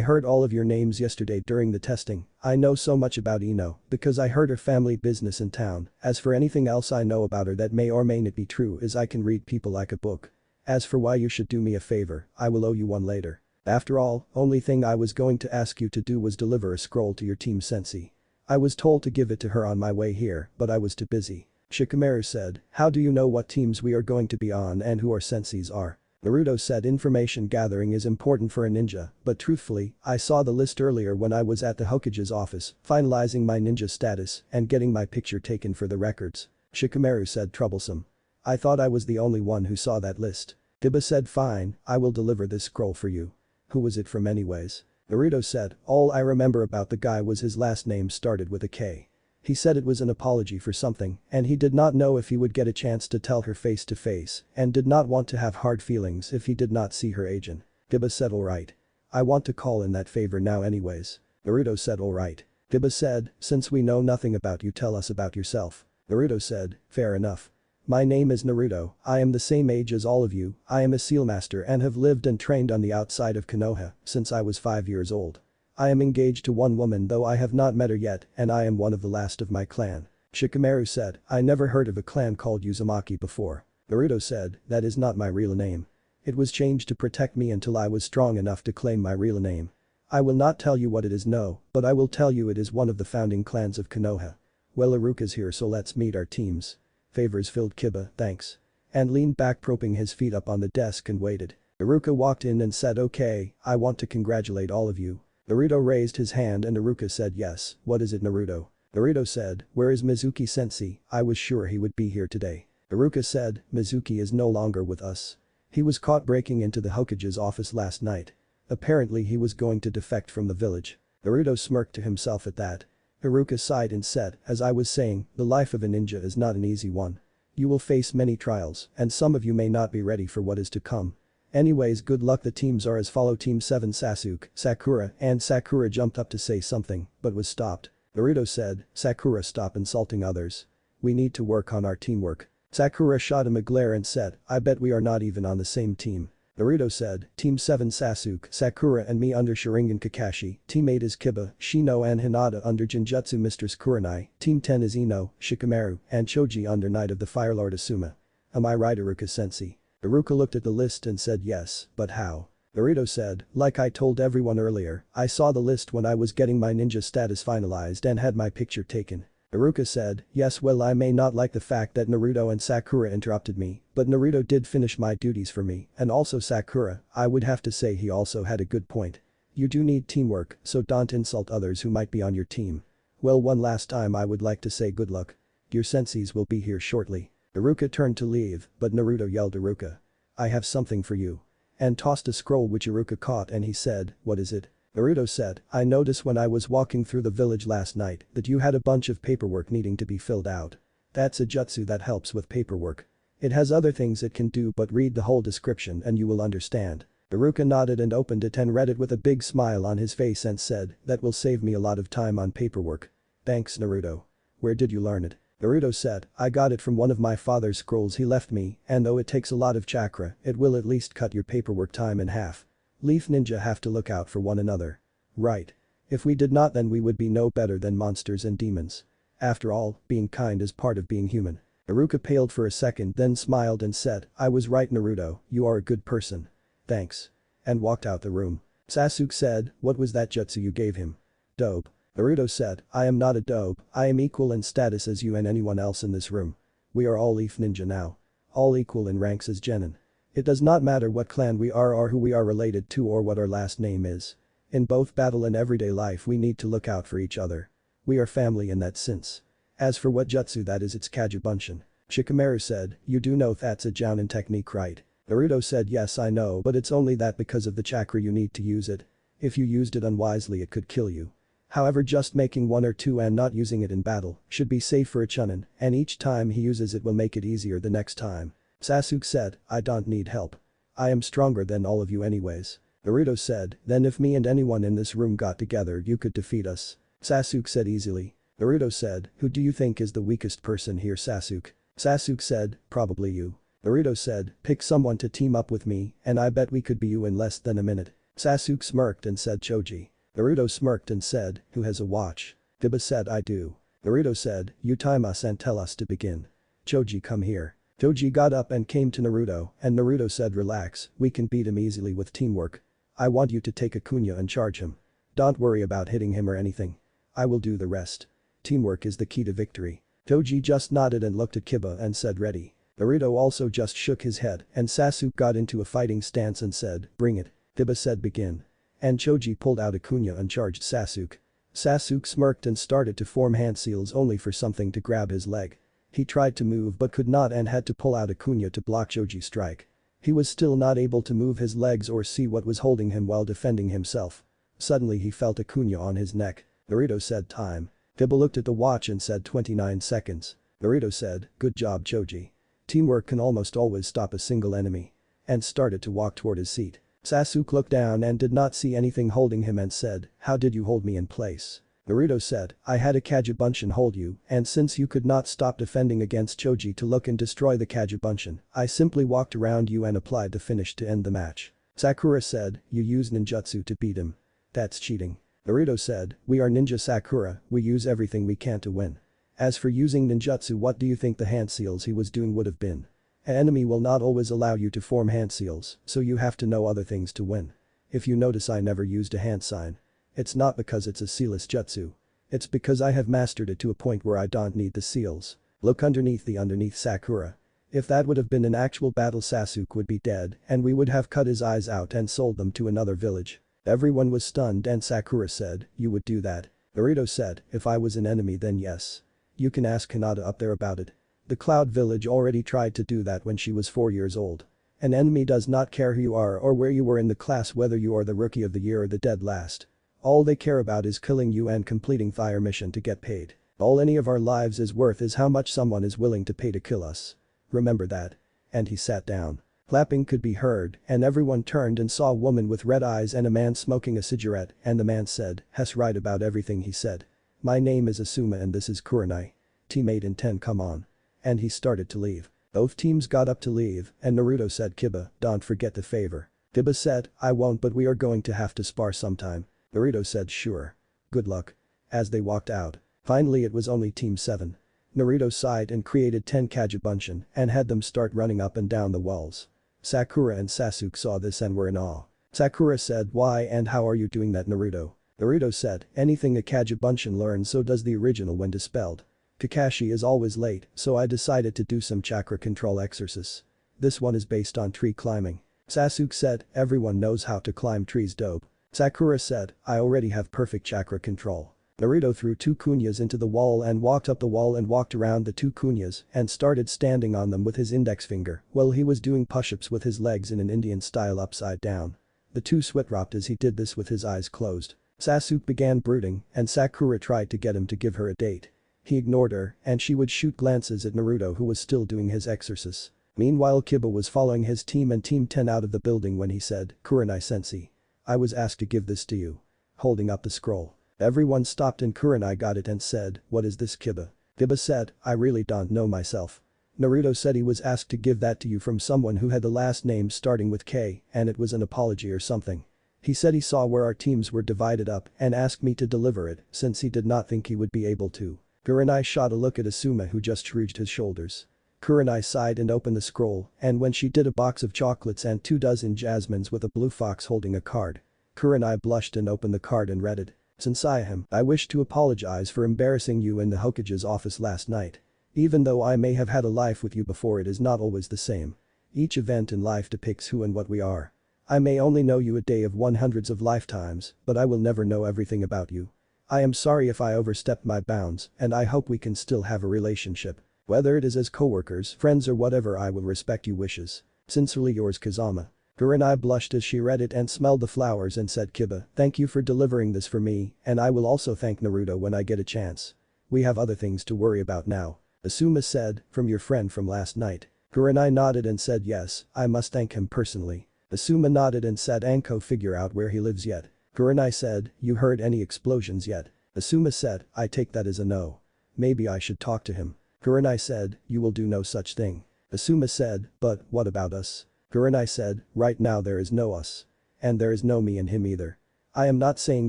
heard all of your names yesterday during the testing, I know so much about Ino because I heard her family business in town, as for anything else I know about her that may or may not be true is I can read people like a book. As for why you should do me a favor, I will owe you one later. After all, only thing I was going to ask you to do was deliver a scroll to your team sensei. I was told to give it to her on my way here, but I was too busy." Shikamaru said, "How do you know what teams we are going to be on and who our senseis are?" Naruto said, "Information gathering is important for a ninja, but truthfully, I saw the list earlier when I was at the Hokage's office, finalizing my ninja status and getting my picture taken for the records." Shikamaru said, "Troublesome. I thought I was the only one who saw that list." Kiba said, "Fine, I will deliver this scroll for you. Who was it from anyways?" Naruto said, "All I remember about the guy was his last name started with a K. He said it was an apology for something and he did not know if he would get a chance to tell her face to face and did not want to have hard feelings if he did not see her agent." Kiba said, "Alright. I want to call in that favor now anyways." Naruto said, "Alright." Kiba said, "Since we know nothing about you, tell us about yourself." Naruto said, "Fair enough. My name is Naruto, I am the same age as all of you, I am a seal master and have lived and trained on the outside of Konoha since I was 5 years old. I am engaged to one woman though I have not met her yet and I am one of the last of my clan." Shikamaru said, "I never heard of a clan called Uzumaki before." Naruto said, "That is not my real name. It was changed to protect me until I was strong enough to claim my real name. I will not tell you what it is no, but I will tell you it is one of the founding clans of Konoha. Well, Iruka's here so let's meet our teams." Favors filled Kiba, "Thanks." And leaned back propping his feet up on the desk and waited. Iruka walked in and said, "Okay, I want to congratulate all of you." Naruto raised his hand and Iruka said, "Yes, what is it Naruto?" Naruto said, "Where is Mizuki sensei? I was sure he would be here today." Iruka said, "Mizuki is no longer with us. He was caught breaking into the Hokage's office last night. Apparently he was going to defect from the village." Naruto smirked to himself at that. Iruka sighed and said, "As I was saying, the life of a ninja is not an easy one. You will face many trials and some of you may not be ready for what is to come. Anyways, good luck." The teams are as follow: Team 7 Sasuke, Sakura and Sakura jumped up to say something but was stopped. Naruto said, "Sakura, stop insulting others. We need to work on our teamwork." Sakura shot him a glare and said, "I bet we are not even on the same team." Naruto said, "Team 7 Sasuke, Sakura and me under Sharingan Kakashi, Team 8 is Kiba, Shino and Hinata under Genjutsu Mistress Kurenai, Team 10 is Ino, Shikamaru and Choji under Knight of the Fire Lord Asuma. Am I right Iruka sensei?" Iruka looked at the list and said yes, but how? Naruto said, "Like I told everyone earlier, I saw the list when I was getting my ninja status finalized and had my picture taken." Iruka said, "Yes, well I may not like the fact that Naruto and Sakura interrupted me, but Naruto did finish my duties for me and also Sakura, I would have to say he also had a good point. You do need teamwork, so don't insult others who might be on your team. Well, one last time I would like to say good luck. Your senseis will be here shortly." Iruka turned to leave, but Naruto yelled, "Iruka. I have something for you." And tossed a scroll which Iruka caught and he said, "What is it?" Naruto said, "I noticed when I was walking through the village last night that you had a bunch of paperwork needing to be filled out. That's a jutsu that helps with paperwork. It has other things it can do but read the whole description and you will understand." Iruka nodded and opened it and read it with a big smile on his face and said, "That will save me a lot of time on paperwork. Thanks Naruto. Where did you learn it?" Naruto said, "I got it from one of my father's scrolls he left me and though it takes a lot of chakra, it will at least cut your paperwork time in half. Leaf ninja have to look out for one another. Right. If we did not then we would be no better than monsters and demons. After all, being kind is part of being human." Iruka paled for a second then smiled and said, "I was right Naruto, you are a good person. Thanks." And walked out the room. Sasuke said, "What was that jutsu you gave him?" "Dope." Naruto said, "I am not a dope, I am equal in status as you and anyone else in this room. We are all Leaf ninja now. All equal in ranks as genin. It does not matter what clan we are or who we are related to or what our last name is. In both battle and everyday life we need to look out for each other. We are family in that sense. As for what jutsu that is it's Kagebunshin." Shikamaru said, "You do know that's a jounin technique right?" Naruto said, "Yes I know but it's only that because of the chakra you need to use it. If you used it unwisely it could kill you. However just making one or two and not using it in battle should be safe for a chunin and each time he uses it will make it easier the next time." Sasuke said, "I don't need help. I am stronger than all of you anyways." Naruto said, "Then if me and anyone in this room got together you could defeat us." Sasuke said, "Easily. Naruto said, who do you think is the weakest person here, Sasuke? Sasuke said, probably you. Naruto said, pick someone to team up with me and I bet we could be you in less than a minute. Sasuke smirked and said Choji. Naruto smirked and said, who has a watch? Kiba said I do. Naruto said, you time us and tell us to begin. Choji, come here. Choji got up and came to Naruto and Naruto said, relax, we can beat him easily with teamwork. I want you to take Akunya and charge him. Don't worry about hitting him or anything. I will do the rest. Teamwork is the key to victory. Choji just nodded and looked at Kiba and said ready. Naruto also just shook his head and Sasuke got into a fighting stance and said, bring it. Kiba said begin. And Choji pulled out Akunya and charged Sasuke. Sasuke smirked and started to form hand seals only for something to grab his leg. He tried to move but could not and had to pull out Akunya to block Choji's strike. He was still not able to move his legs or see what was holding him while defending himself. Suddenly he felt Akunya on his neck. Naruto said time. Kiba looked at the watch and said 29 seconds. Naruto said, good job Choji. Teamwork can almost always stop a single enemy. And started to walk toward his seat. Sasuke looked down and did not see anything holding him and said, how did you hold me in place? Naruto said, I had a Kagebunshin hold you and since you could not stop defending against Choji to look and destroy the Kagebunshin, I simply walked around you and applied the finish to end the match. Sakura said, you used ninjutsu to beat him. That's cheating. Naruto said, we are ninja Sakura, we use everything we can to win. As for using ninjutsu, what do you think the hand seals he was doing would have been? An enemy will not always allow you to form hand seals, so you have to know other things to win. If you notice I never used a hand sign. It's not because it's a sealless jutsu. It's because I have mastered it to a point where I don't need the seals. Look underneath Sakura. If that would have been an actual battle, Sasuke would be dead and we would have cut his eyes out and sold them to another village. Everyone was stunned and Sakura said, you would do that? Naruto said, if I was an enemy then yes. You can ask Hinata up there about it. The Cloud Village already tried to do that when she was 4 years old. An enemy does not care who you are or where you were in the class, whether you are the rookie of the year or the dead last. All they care about is killing you and completing fire mission to get paid. All any of our lives is worth is how much someone is willing to pay to kill us. Remember that. And he sat down. Clapping could be heard and everyone turned and saw a woman with red eyes and a man smoking a cigarette and the man said, Hess right about everything he said. My name is Asuma and this is Kurenai. Teammate in 10 come on. And he started to leave. Both teams got up to leave and Naruto said Kiba, don't forget the favor. Kiba said, I won't but we are going to have to spar sometime. Naruto said sure. Good luck. As they walked out. Finally it was only team 7. Naruto sighed and created 10 Kagebunshin and had them start running up and down the walls. Sakura and Sasuke saw this and were in awe. Sakura said why and how are you doing that Naruto? Naruto said anything a Kagebunshin learns so does the original when dispelled. Kakashi is always late so I decided to do some chakra control exercise. This one is based on tree climbing. Sasuke said everyone knows how to climb trees dope. Sakura said I already have perfect chakra control. Naruto threw 2 kunyas into the wall and walked up the wall and walked around the 2 kunyas and started standing on them with his index finger while he was doing push-ups with his legs in an Indian style upside down. The 2 sweat dropped as he did this with his eyes closed. Sasuke began brooding and Sakura tried to get him to give her a date. He ignored her and she would shoot glances at Naruto who was still doing his exercise. Meanwhile Kiba was following his team and team 10 out of the building when he said, Kurenai sensei. I was asked to give this to you. Holding up the scroll. Everyone stopped and Kurenai got it and said, what is this Kiba? Kiba said, I really don't know myself. Naruto said he was asked to give that to you from someone who had the last name starting with K and it was an apology or something. He said he saw where our teams were divided up and asked me to deliver it since he did not think he would be able to. Kurenai shot a look at Asuma who just shrugged his shoulders. Kurenai sighed and opened the scroll and when she did a box of chocolates and 2 dozen jasmines with a blue fox holding a card. Kurenai blushed and opened the card and read it. Sensei, I wish to apologize for embarrassing you in the Hokage's office last night. Even though I may have had a life with you before, it is not always the same. Each event in life depicts who and what we are. I may only know you a day of 100s of lifetimes, but I will never know everything about you. I am sorry if I overstepped my bounds and I hope we can still have a relationship. Whether it is as co-workers, friends or whatever, I will respect your wishes. Sincerely yours Kazama. Kurenai blushed as she read it and smelled the flowers and said Kiba, thank you for delivering this for me and I will also thank Naruto when I get a chance. We have other things to worry about now. Asuma said, from your friend from last night. Kurenai nodded and said yes, I must thank him personally. Asuma nodded and said Anko figure out where he lives yet. Kurenai said, you heard any explosions yet? Asuma said, I take that as a no. Maybe I should talk to him. Kurenai said, you will do no such thing. Asuma said, but what about us? Kurenai said, right now there is no us. And there is no me and him either. I am not saying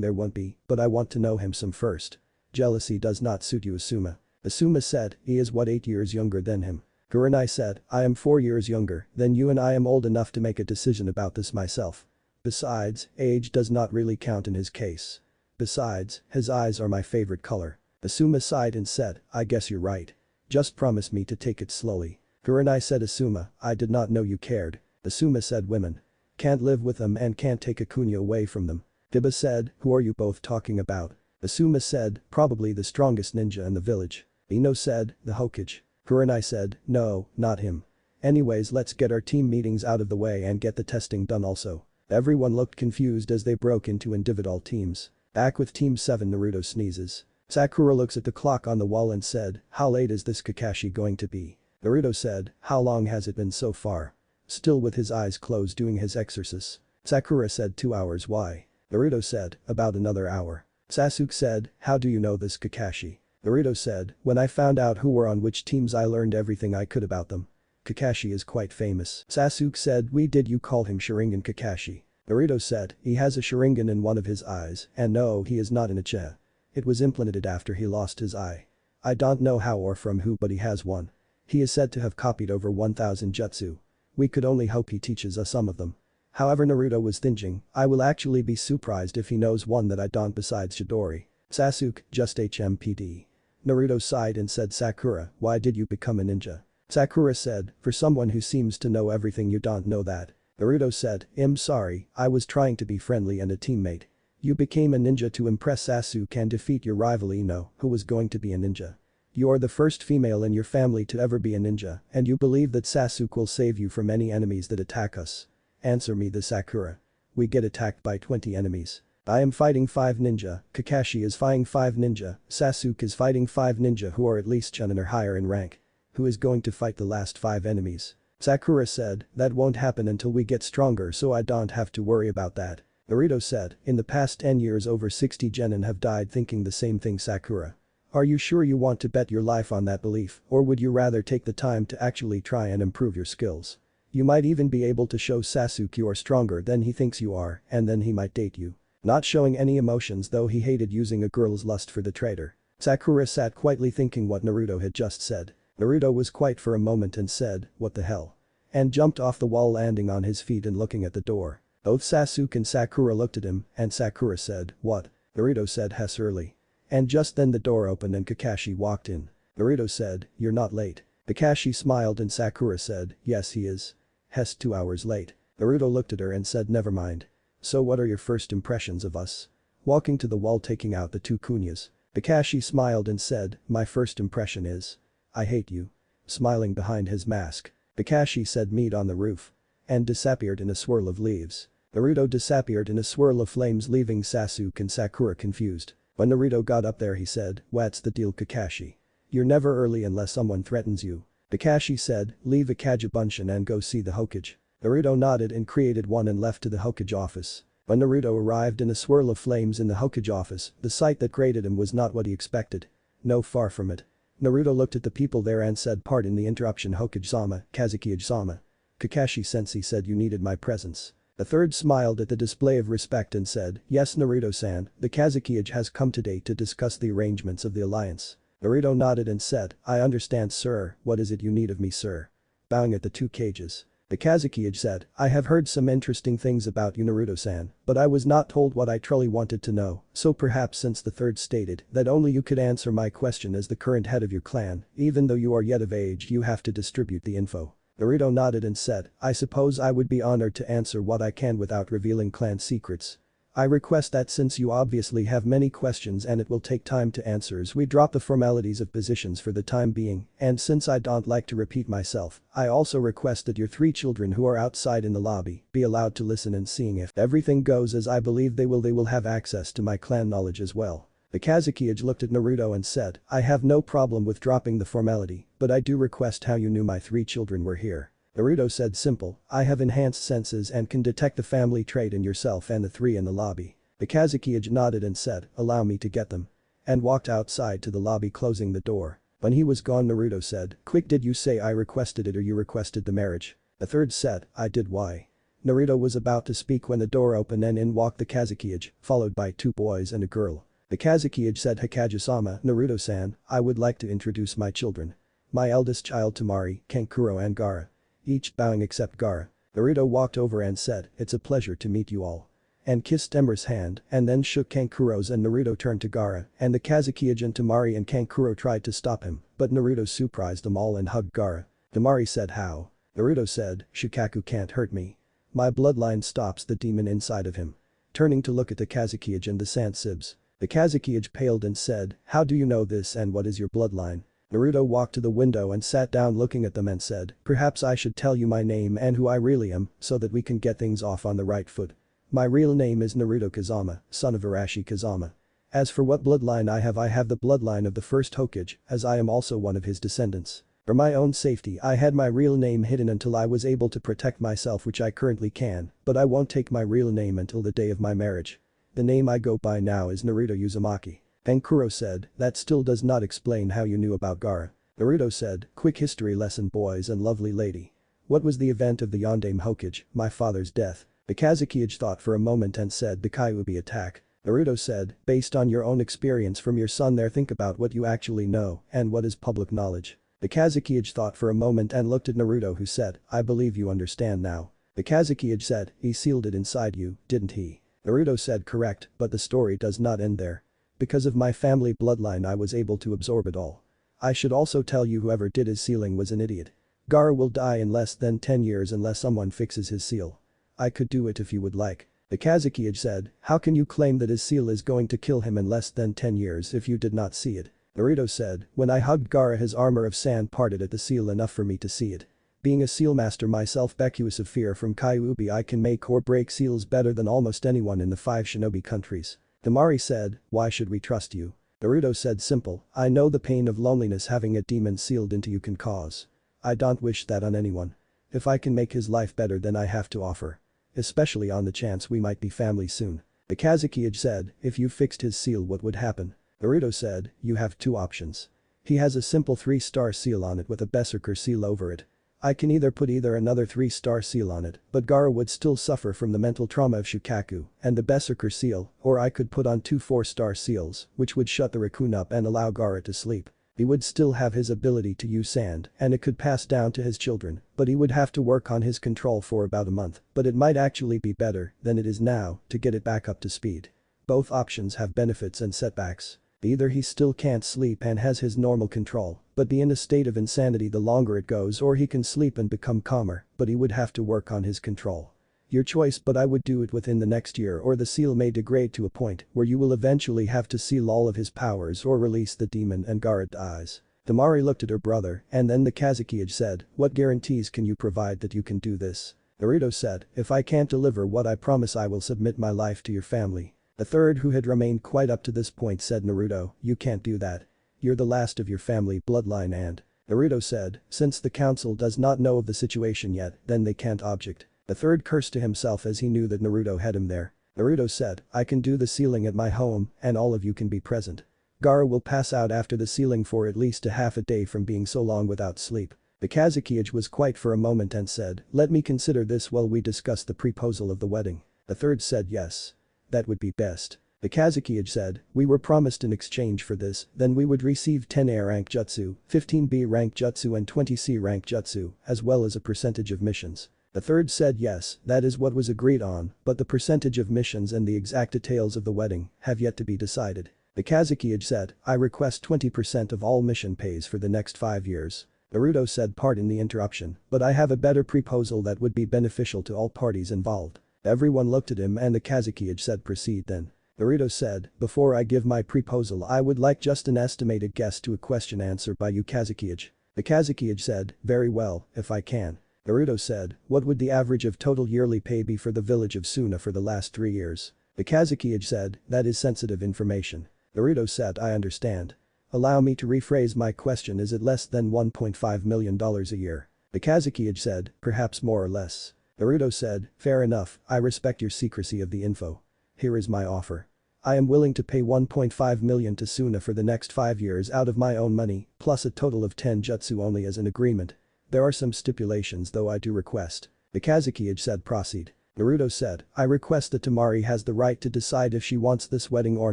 there won't be, but I want to know him some first. Jealousy does not suit you, Asuma. Asuma said, he is what 8 years younger than him. Kurenai said, I am 4 years younger than you and I am old enough to make a decision about this myself. Besides, age does not really count in his case. Besides, his eyes are my favorite color. Asuma sighed and said, I guess you're right. Just promise me to take it slowly. Kurenai said, Asuma, I did not know you cared. Asuma said, women. Can't live with them and can't take Akunya away from them. Kiba said, who are you both talking about? Asuma said, probably the strongest ninja in the village. Ino said, the Hokage. Kurenai said, no, not him. Anyways, let's get our team meetings out of the way and get the testing done also. Everyone looked confused as they broke into individual teams. Back with Team 7, Naruto sneezes. Sakura looks at the clock on the wall and said, how late is this Kakashi going to be? Naruto said, how long has it been so far? Still with his eyes closed doing his exercise. Sakura said 2 hours. Why? Naruto said, about another hour. Sasuke said, how do you know this Kakashi? Naruto said, when I found out who were on which teams I learned everything I could about them. Kakashi is quite famous. Sasuke said, did you call him Sharingan Kakashi? Naruto said, he has a Sharingan in one of his eyes and no he is not an Uchiha. It was implanted after he lost his eye. I don't know how or from who but he has one. He is said to have copied over 1000 jutsu. We could only hope he teaches us some of them. However, Naruto was thinking, I will actually be surprised if he knows one that I don't besides Chidori. Sasuke, just HMPD. Naruto sighed and said, Sakura, why did you become a ninja? Sakura said, for someone who seems to know everything you don't know that. Naruto said, I'm sorry, I was trying to be friendly and a teammate. You became a ninja to impress Sasuke and defeat your rival Ino, who was going to be a ninja. You are the first female in your family to ever be a ninja, and you believe that Sasuke will save you from any enemies that attack us. Answer me this, Sakura. We get attacked by 20 enemies. I am fighting 5 ninja, Kakashi is fighting 5 ninja, Sasuke is fighting 5 ninja who are at least Chunin or higher in rank. Who is going to fight the last 5 enemies? Sakura said, that won't happen until we get stronger so I don't have to worry about that. Naruto said, in the past 10 years over 60 genin have died thinking the same thing, Sakura. Are you sure you want to bet your life on that belief or would you rather take the time to actually try and improve your skills? You might even be able to show Sasuke you are stronger than he thinks you are and then he might date you. Not showing any emotions though he hated using a girl's lust for the traitor. Sakura sat quietly thinking what Naruto had just said. Naruto was quiet for a moment and said, what the hell? And jumped off the wall landing on his feet and looking at the door. Both Sasuke and Sakura looked at him and Sakura said, what? Naruto said, Hess early. And just then the door opened and Kakashi walked in. Naruto said, you're not late. Kakashi smiled and Sakura said, yes he is. Hess 2 hours late. Naruto looked at her and said, never mind. So what are your first impressions of us? Walking to the wall taking out the 2 kunyas. Kakashi smiled and said, my first impression is. I hate you. Smiling behind his mask. Kakashi said, meet on the roof. And disappeared in a swirl of leaves. Naruto disappeared in a swirl of flames leaving Sasuke and Sakura confused. When Naruto got up there he said, what's the deal, Kakashi? You're never early unless someone threatens you. Kakashi said, leave Akage Bunshin and go see the Hokage. Naruto nodded and created one and left to the Hokage office. When Naruto arrived in a swirl of flames in the Hokage office, the sight that greeted him was not what he expected. No, far from it. Naruto looked at the people there and said, pardon the interruption, Hokage-sama, Kazuki-sama. Kakashi sensei said you needed my presence. The third smiled at the display of respect and said, yes Naruto-san, the Kazuki has come today to discuss the arrangements of the alliance. Naruto nodded and said, I understand sir, what is it you need of me sir? Bowing at the 2 cages. The Kazuki said, I have heard some interesting things about you Naruto-san, but I was not told what I truly wanted to know, so perhaps since the third stated that only you could answer my question as the current head of your clan, even though you are yet of age you have to distribute the info. Naruto nodded and said, I suppose I would be honored to answer what I can without revealing clan secrets. I request that since you obviously have many questions and it will take time to answer as we drop the formalities of positions for the time being, and since I don't like to repeat myself, I also request that your 3 children who are outside in the lobby be allowed to listen and seeing if everything goes as I believe they will have access to my clan knowledge as well. The Kazuki looked at Naruto and said, I have no problem with dropping the formality, but I do request how you knew my 3 children were here. Naruto said simple, I have enhanced senses and can detect the family trait in yourself and the 3 in the lobby. The Kazuki nodded and said, allow me to get them. and walked outside to the lobby, closing the door. When he was gone, Naruto said, "Quick, did you say I requested it or you requested the marriage?" The third said, "I did. Why?" Naruto was about to speak when the door opened and in walked the Kazekage, followed by two boys and a girl. The Kazekage said, "Hikage-sama, Naruto-san, I would like to introduce my children. My eldest child Temari, Kankuro and Gaara." Each bowing except Gaara. Naruto walked over and said, "It's a pleasure to meet you all." And kissed Emra's hand and then shook Kankuro's, and Naruto turned to Gaara and the Kazekage and Temari and Kankuro tried to stop him, but Naruto surprised them all and hugged Gaara. Temari said, "How?" Naruto said, "Shukaku can't hurt me. My bloodline stops the demon inside of him." Turning to look at the Kazekage and the Sansibs. The Kazekage paled and said, "How do you know this and what is your bloodline?" Naruto walked to the window and sat down looking at them and said, "Perhaps I should tell you my name and who I really am so that we can get things off on the right foot. My real name is Naruto Kazama, son of Arashi Kazama. As for what bloodline I have the bloodline of the first Hokage, as I am also one of his descendants. For my own safety I had my real name hidden until I was able to protect myself, which I currently can, but I won't take my real name until the day of my marriage. The name I go by now is Naruto Uzumaki." Kankuro said, "That still does not explain how you knew about Gaara." Naruto said, "Quick history lesson, boys and lovely lady. What was the event of the Yondaime Hokage, my father's death?" The Kazekage thought for a moment and said, "The Kyuubi attack." Naruto said, "Based on your own experience from your son there, think about what you actually know and what is public knowledge." The Kazekage thought for a moment and looked at Naruto, who said, "I believe you understand now." The Kazekage said, "He sealed it inside you, didn't he?" Naruto said, "Correct, but the story does not end there. Because of my family bloodline I was able to absorb it all. I should also tell you whoever did his sealing was an idiot. Gaara will die in less than 10 years unless someone fixes his seal. I could do it if you would like." The Kazekage said, "How can you claim that his seal is going to kill him in less than 10 years if you did not see it?" Naruto said, "When I hugged Gaara his armor of sand parted at the seal enough for me to see it. Being a seal master myself, vacuous of fear from Kyuubi, I can make or break seals better than almost anyone in the 5 shinobi countries." Temari said, "Why should we trust you?" Naruto said, "Simple, I know the pain of loneliness having a demon sealed into you can cause. I don't wish that on anyone. If I can make his life better then I have to offer. Especially on the chance we might be family soon." The Kazekage said, "If you fixed his seal what would happen?" Naruto said, "You have 2 options. He has a simple 3-star seal on it with a berserker seal over it. I can either put another 3-star seal on it, but Gaara would still suffer from the mental trauma of Shukaku and the berserker seal, or I could put on 2 4-star seals, which would shut the raccoon up and allow Gaara to sleep. He would still have his ability to use sand and it could pass down to his children, but he would have to work on his control for about a month, but it might actually be better than it is now to get it back up to speed. Both options have benefits and setbacks. Either he still can't sleep and has his normal control, but be in a state of insanity the longer it goes, or he can sleep and become calmer, but he would have to work on his control. Your choice, but I would do it within the next year or the seal may degrade to a point where you will eventually have to seal all of his powers or release the demon and Gaara dies." Temari looked at her brother and then the Kazekage said, "What guarantees can you provide that you can do this?" Naruto said, "If I can't deliver what I promise I will submit my life to your family." The third, who had remained quiet up to this point, said, "Naruto, you can't do that. You're the last of your family bloodline and..." Naruto said, "Since the council does not know of the situation yet, then they can't object." The third cursed to himself as he knew that Naruto had him there. Naruto said, "I can do the sealing at my home and all of you can be present. Gaara will pass out after the sealing for at least a half a day from being so long without sleep." The Kazekage was quiet for a moment and said, "Let me consider this while we discuss the proposal of the wedding." The third said, "Yes. That would be best." The Kazekage said, "We were promised in exchange for this, then we would receive 10 A rank jutsu, 15 B rank jutsu and 20 C rank jutsu, as well as a percentage of missions." The third said, "Yes, that is what was agreed on, but the percentage of missions and the exact details of the wedding have yet to be decided." The Kazekage said, "I request 20% of all mission pays for the next 5 years." Naruto said, "Pardon the interruption, but I have a better proposal that would be beneficial to all parties involved." Everyone looked at him and the Kazekage said, "Proceed then." Naruto said, "Before I give my proposal I would like just an estimated guess to a question answered by you, Kazekage." The Kazekage said, "Very well, if I can." Naruto said, "What would the average of total yearly pay be for the village of Suna for the last 3 years?" The Kazekage said, "That is sensitive information." Naruto said, "I understand. Allow me to rephrase my question, is it less than $1.5 million a year?" The Kazekage said, "Perhaps more or less." Naruto said, "Fair enough, I respect your secrecy of the info. Here is my offer. I am willing to pay 1.5 million to Suna for the next 5 years out of my own money, plus a total of 10 jutsu only as an agreement. There are some stipulations though I do request. The Kazuki said proceed. Naruto said, I request that Temari has the right to decide if she wants this wedding or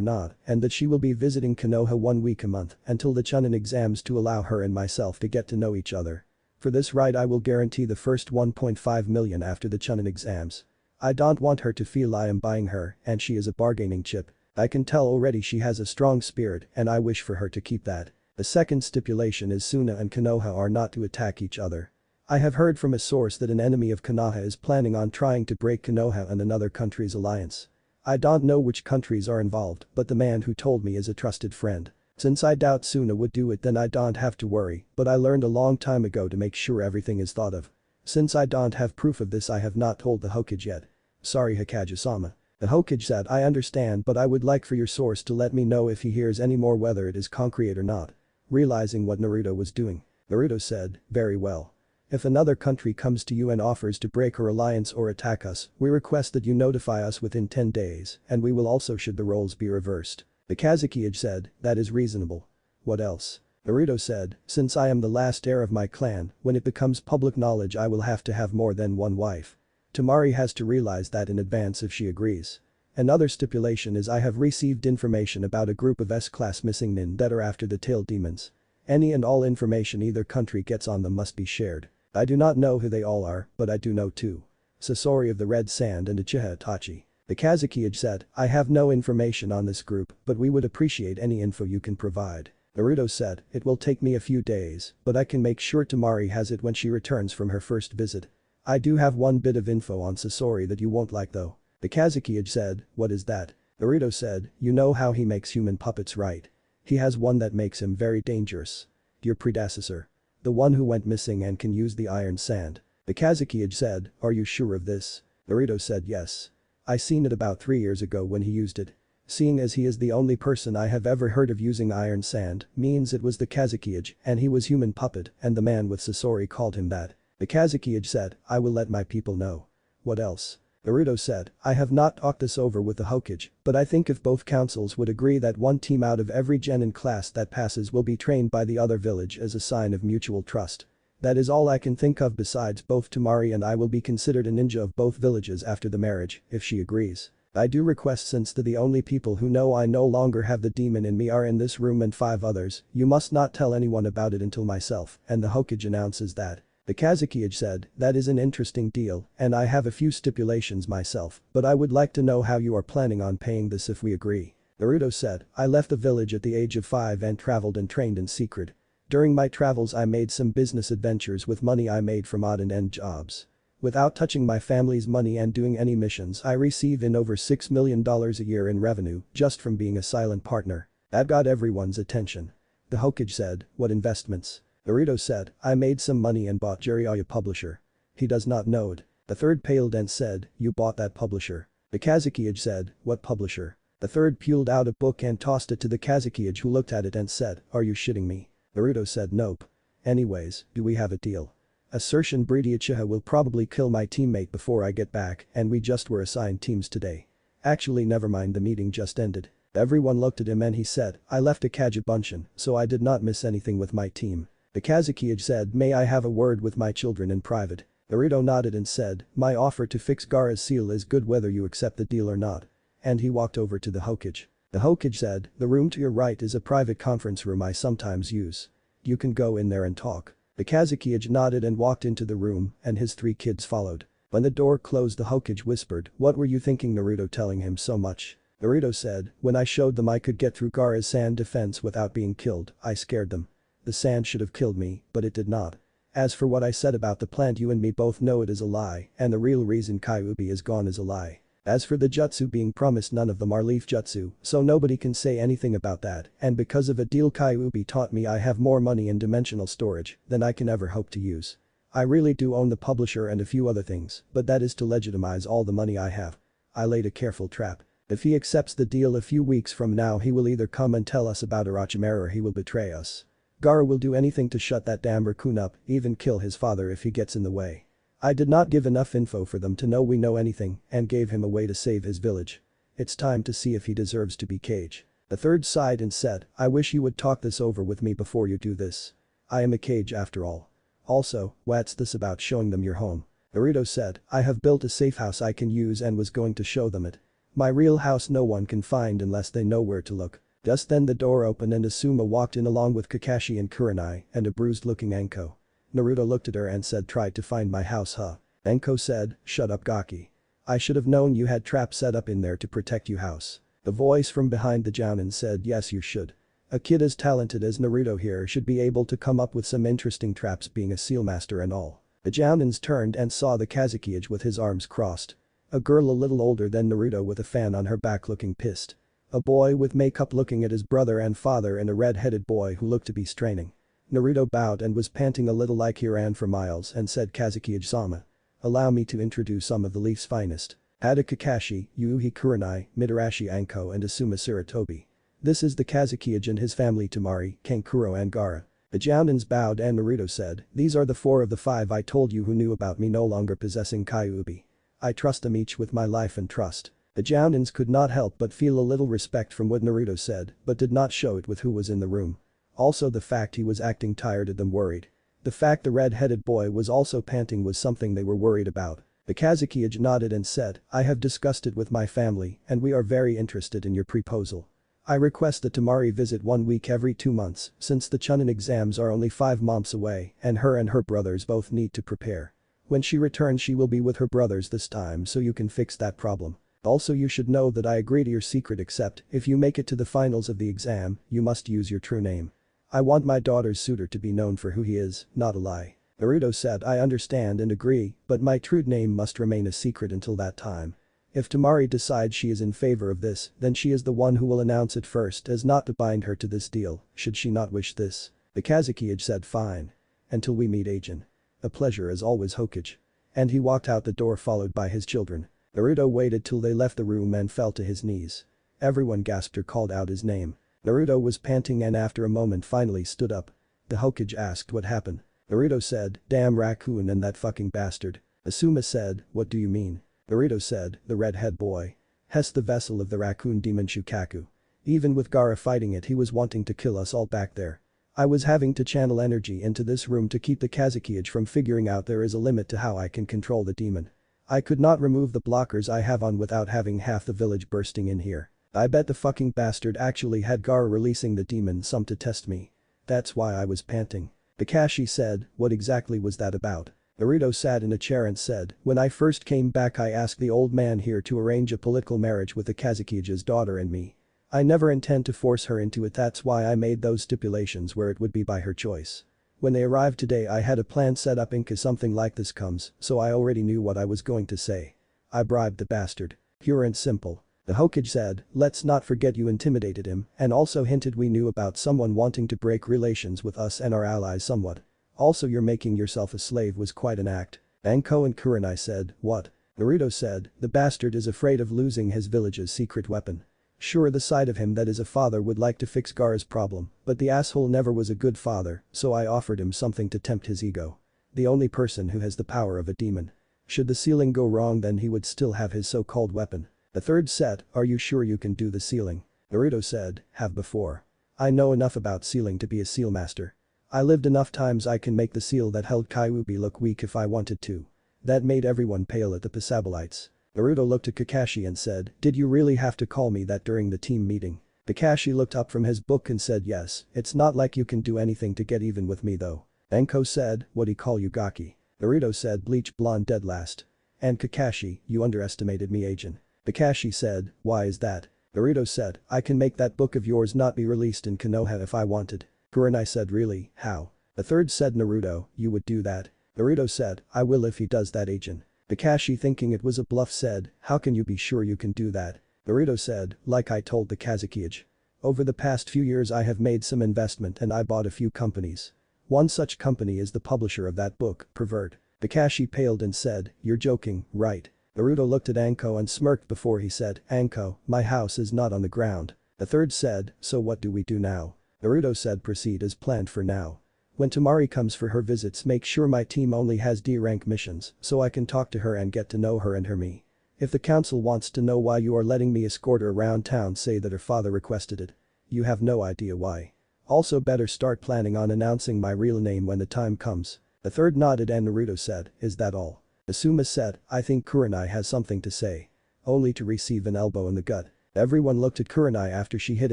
not and that she will be visiting Konoha 1 week a month until the Chunin exams to allow her and myself to get to know each other. For this right I will guarantee the first 1.5 million after the Chunin exams. I don't want her to feel I am buying her and she is a bargaining chip. I can tell already she has a strong spirit and I wish for her to keep that. The second stipulation is Suna and Konoha are not to attack each other. I have heard from a source that an enemy of Konoha is planning on trying to break Konoha and another country's alliance. I don't know which countries are involved, but the man who told me is a trusted friend. Since I doubt Suna would do it, then I don't have to worry, but I learned a long time ago to make sure everything is thought of. Since I don't have proof of this, I have not told the Hokage yet. Sorry, Hokage-sama. The Hokage said, I understand, but I would like for your source to let me know if he hears any more, whether it is concrete or not. Realizing what Naruto was doing, Naruto said, very well. If another country comes to you and offers to break her alliance or attack us, we request that you notify us within 10 days, and we will also should the roles be reversed. The Kazuki said, that is reasonable. What else? Naruto said, since I am the last heir of my clan, when it becomes public knowledge I will have to have more than one wife. Temari has to realize that in advance if she agrees. Another stipulation is I have received information about a group of S-class missing nin that are after the tailed demons. Any and all information either country gets on them must be shared. I do not know who they all are, but I do know two. Sasori of the Red Sand and Uchiha Itachi. The Kazuki said, I have no information on this group, but we would appreciate any info you can provide. Naruto said, it will take me a few days, but I can make sure Temari has it when she returns from her first visit. I do have one bit of info on Sasori that you won't like though. The Kazuki said, what is that? Naruto said, you know how he makes human puppets, right? He has one that makes him very dangerous. Your predecessor. The one who went missing and can use the iron sand. The Kazuki said, are you sure of this? Naruto said yes. I seen it about 3 years ago when he used it. Seeing as he is the only person I have ever heard of using iron sand, means it was the Kazuki and he was human puppet and the man with Sasori called him that. The Kazuki said, I will let my people know. What else? Naruto said, I have not talked this over with the Hokage, but I think if both councils would agree that one team out of every genin class that passes will be trained by the other village as a sign of mutual trust. That is all I can think of. Besides, both Temari and I will be considered a ninja of both villages after the marriage, if she agrees. I do request, since the only people who know I no longer have the demon in me are in this room and 5 others, you must not tell anyone about it until myself, and the Hokage announces that. The Kazuki said, that is an interesting deal, and I have a few stipulations myself, but I would like to know how you are planning on paying this if we agree. Naruto said, I left the village at the age of 5 and traveled and trained in secret. During my travels I made some business adventures with money I made from odd and end jobs. Without touching my family's money and doing any missions, I receive in over $6 million a year in revenue just from being a silent partner. That got everyone's attention. The Hokage said, what investments? Naruto said, I made some money and bought Jiraiya publisher. He does not know it. The third paled and said, you bought that publisher. The Kazuki said, what publisher? The third pulled out a book and tossed it to the Kazuki who looked at it and said, are you shitting me? Naruto said nope. Anyways, do we have a deal? Assertion Breedy Uchiha will probably kill my teammate before I get back and we just were assigned teams today. Actually never mind, the meeting just ended. Everyone looked at him and he said, I left a Kajibunshin, so I did not miss anything with my team. The Kazuki said, may I have a word with my children in private? Naruto nodded and said, my offer to fix Gaara's seal is good whether you accept the deal or not. And he walked over to the Hokage. The Hokage said, the room to your right is a private conference room I sometimes use. You can go in there and talk. The Kazuki nodded and walked into the room and his 3 kids followed. When the door closed, the Hokage whispered, what were you thinking, Naruto, telling him so much? Naruto said, when I showed them I could get through Gaara's sand defense without being killed, I scared them. The sand should have killed me, but it did not. As for what I said about the plant, you and me both know it is a lie, and the real reason Kyuubi is gone is a lie. As for the jutsu being promised, none of them are leaf jutsu, so nobody can say anything about that, and because of a deal Kyuubi taught me I have more money in dimensional storage than I can ever hope to use. I really do own the publisher and a few other things, but that is to legitimize all the money I have. I laid a careful trap. If he accepts the deal a few weeks from now, he will either come and tell us about Orochimaru or he will betray us. Gaara will do anything to shut that damn raccoon up, even kill his father if he gets in the way. I did not give enough info for them to know we know anything and gave him a way to save his village. It's time to see if he deserves to be cage. The third sighed and said, I wish you would talk this over with me before you do this. I am a cage after all. Also, what's this about showing them your home? Naruto said, I have built a safe house I can use and was going to show them it. My real house no one can find unless they know where to look. Just then the door opened and Asuma walked in along with Kakashi and Kurenai and a bruised-looking Anko. Naruto looked at her and said, tried to find my house huh? Anko said, shut up Gaki. I should have known you had traps set up in there to protect you house. The voice from behind the Jounin said, yes you should. A kid as talented as Naruto here should be able to come up with some interesting traps being a seal master and all. The Jounins turned and saw the Kazekage with his arms crossed. A girl a little older than Naruto with a fan on her back looking pissed. A boy with makeup looking at his brother and father and a red-headed boy who looked to be straining. Naruto bowed and was panting a little like he ran for miles and said Kazekage-sama. Allow me to introduce some of the Leaf's finest. Ada Kakashi, Yuuhi Kurenai, Mitarashi Anko and Asuma Sarutobi. This is the Kazekage and his family Temari, Kankuro and Gaara. The Jounins bowed and Naruto said, these are the 4 of the 5 I told you who knew about me no longer possessing Kyuubi. I trust them each with my life and trust. The Jounins could not help but feel a little respect from what Naruto said, but did not show it with who was in the room. Also the fact he was acting tired had them worried. The fact the red-headed boy was also panting was something they were worried about. The Kazekage nodded and said, I have discussed it with my family and we are very interested in your proposal. I request that Temari visit 1 week every 2 months since the Chunin exams are only 5 months away and her brothers both need to prepare. When she returns she will be with her brothers this time so you can fix that problem. Also you should know that I agree to your secret except if you make it to the finals of the exam, you must use your true name. I want my daughter's suitor to be known for who he is, not a lie. Naruto said I understand and agree, but my true name must remain a secret until that time. If Temari decides she is in favor of this, then she is the one who will announce it first as not to bind her to this deal, should she not wish this. The Kazekage said fine. Until we meet Ajin. A pleasure as always Hokage. And he walked out the door followed by his children. Naruto waited till they left the room and fell to his knees. Everyone gasped or called out his name. Naruto was panting and after a moment finally stood up. The Hokage asked what happened. Naruto said, damn raccoon and that fucking bastard. Asuma said, what do you mean? Naruto said, the red-head boy. Hess the vessel of the raccoon demon Shukaku. Even with Gaara fighting it he was wanting to kill us all back there. I was having to channel energy into this room to keep the Kazekage from figuring out there is a limit to how I can control the demon. I could not remove the blockers I have on without having half the village bursting in here. I bet the fucking bastard actually had Gaara releasing the demon some to test me. That's why I was panting. Kakashi said, what exactly was that about? Naruto sat in a chair and said, when I first came back I asked the old man here to arrange a political marriage with the Kazekage's daughter and me. I never intend to force her into it, that's why I made those stipulations where it would be by her choice. When they arrived today I had a plan set up in case something like this comes, so I already knew what I was going to say. I bribed the bastard. Pure and simple. The Hokage said, let's not forget you intimidated him and also hinted we knew about someone wanting to break relations with us and our allies somewhat. Also your making yourself a slave was quite an act. Anko and Kurenai said, what? Naruto said, the bastard is afraid of losing his village's secret weapon. Sure the side of him that is a father would like to fix Gaara's problem, but the asshole never was a good father, so I offered him something to tempt his ego. The only person who has the power of a demon. Should the sealing go wrong then he would still have his so-called weapon. The third said, are you sure you can do the sealing? Naruto said, have before. I know enough about sealing to be a seal master. I lived enough times I can make the seal that held Kyuubi look weak if I wanted to. That made everyone pale at the Pasabalites. Naruto looked at Kakashi and said, did you really have to call me that during the team meeting? Kakashi looked up from his book and said yes, it's not like you can do anything to get even with me though. Anko said, what'd he call you Gaki? Naruto said bleach blonde dead last. And Kakashi, you underestimated me Ajin. Kakashi said, why is that? Naruto said, I can make that book of yours not be released in Konoha if I wanted. Kurenai said really, how? The third said Naruto, you would do that? Naruto said, I will if he does that Ajin. Kakashi thinking it was a bluff said, how can you be sure you can do that? Naruto said, like I told the Kazekage. Over the past few years I have made some investment and I bought a few companies. One such company is the publisher of that book, Pervert. Kakashi paled and said, you're joking, right? Naruto looked at Anko and smirked before he said, Anko, my house is not on the ground. The third said, so what do we do now? Naruto said proceed as planned for now. When Temari comes for her visits make sure my team only has D rank missions so I can talk to her and get to know her and her me. If the council wants to know why you are letting me escort her around town, say that her father requested it. You have no idea why. Also better start planning on announcing my real name when the time comes. The third nodded and Naruto said, is that all? Asuma said, I think Kurenai has something to say. Only to receive an elbow in the gut. Everyone looked at Kurenai after she hit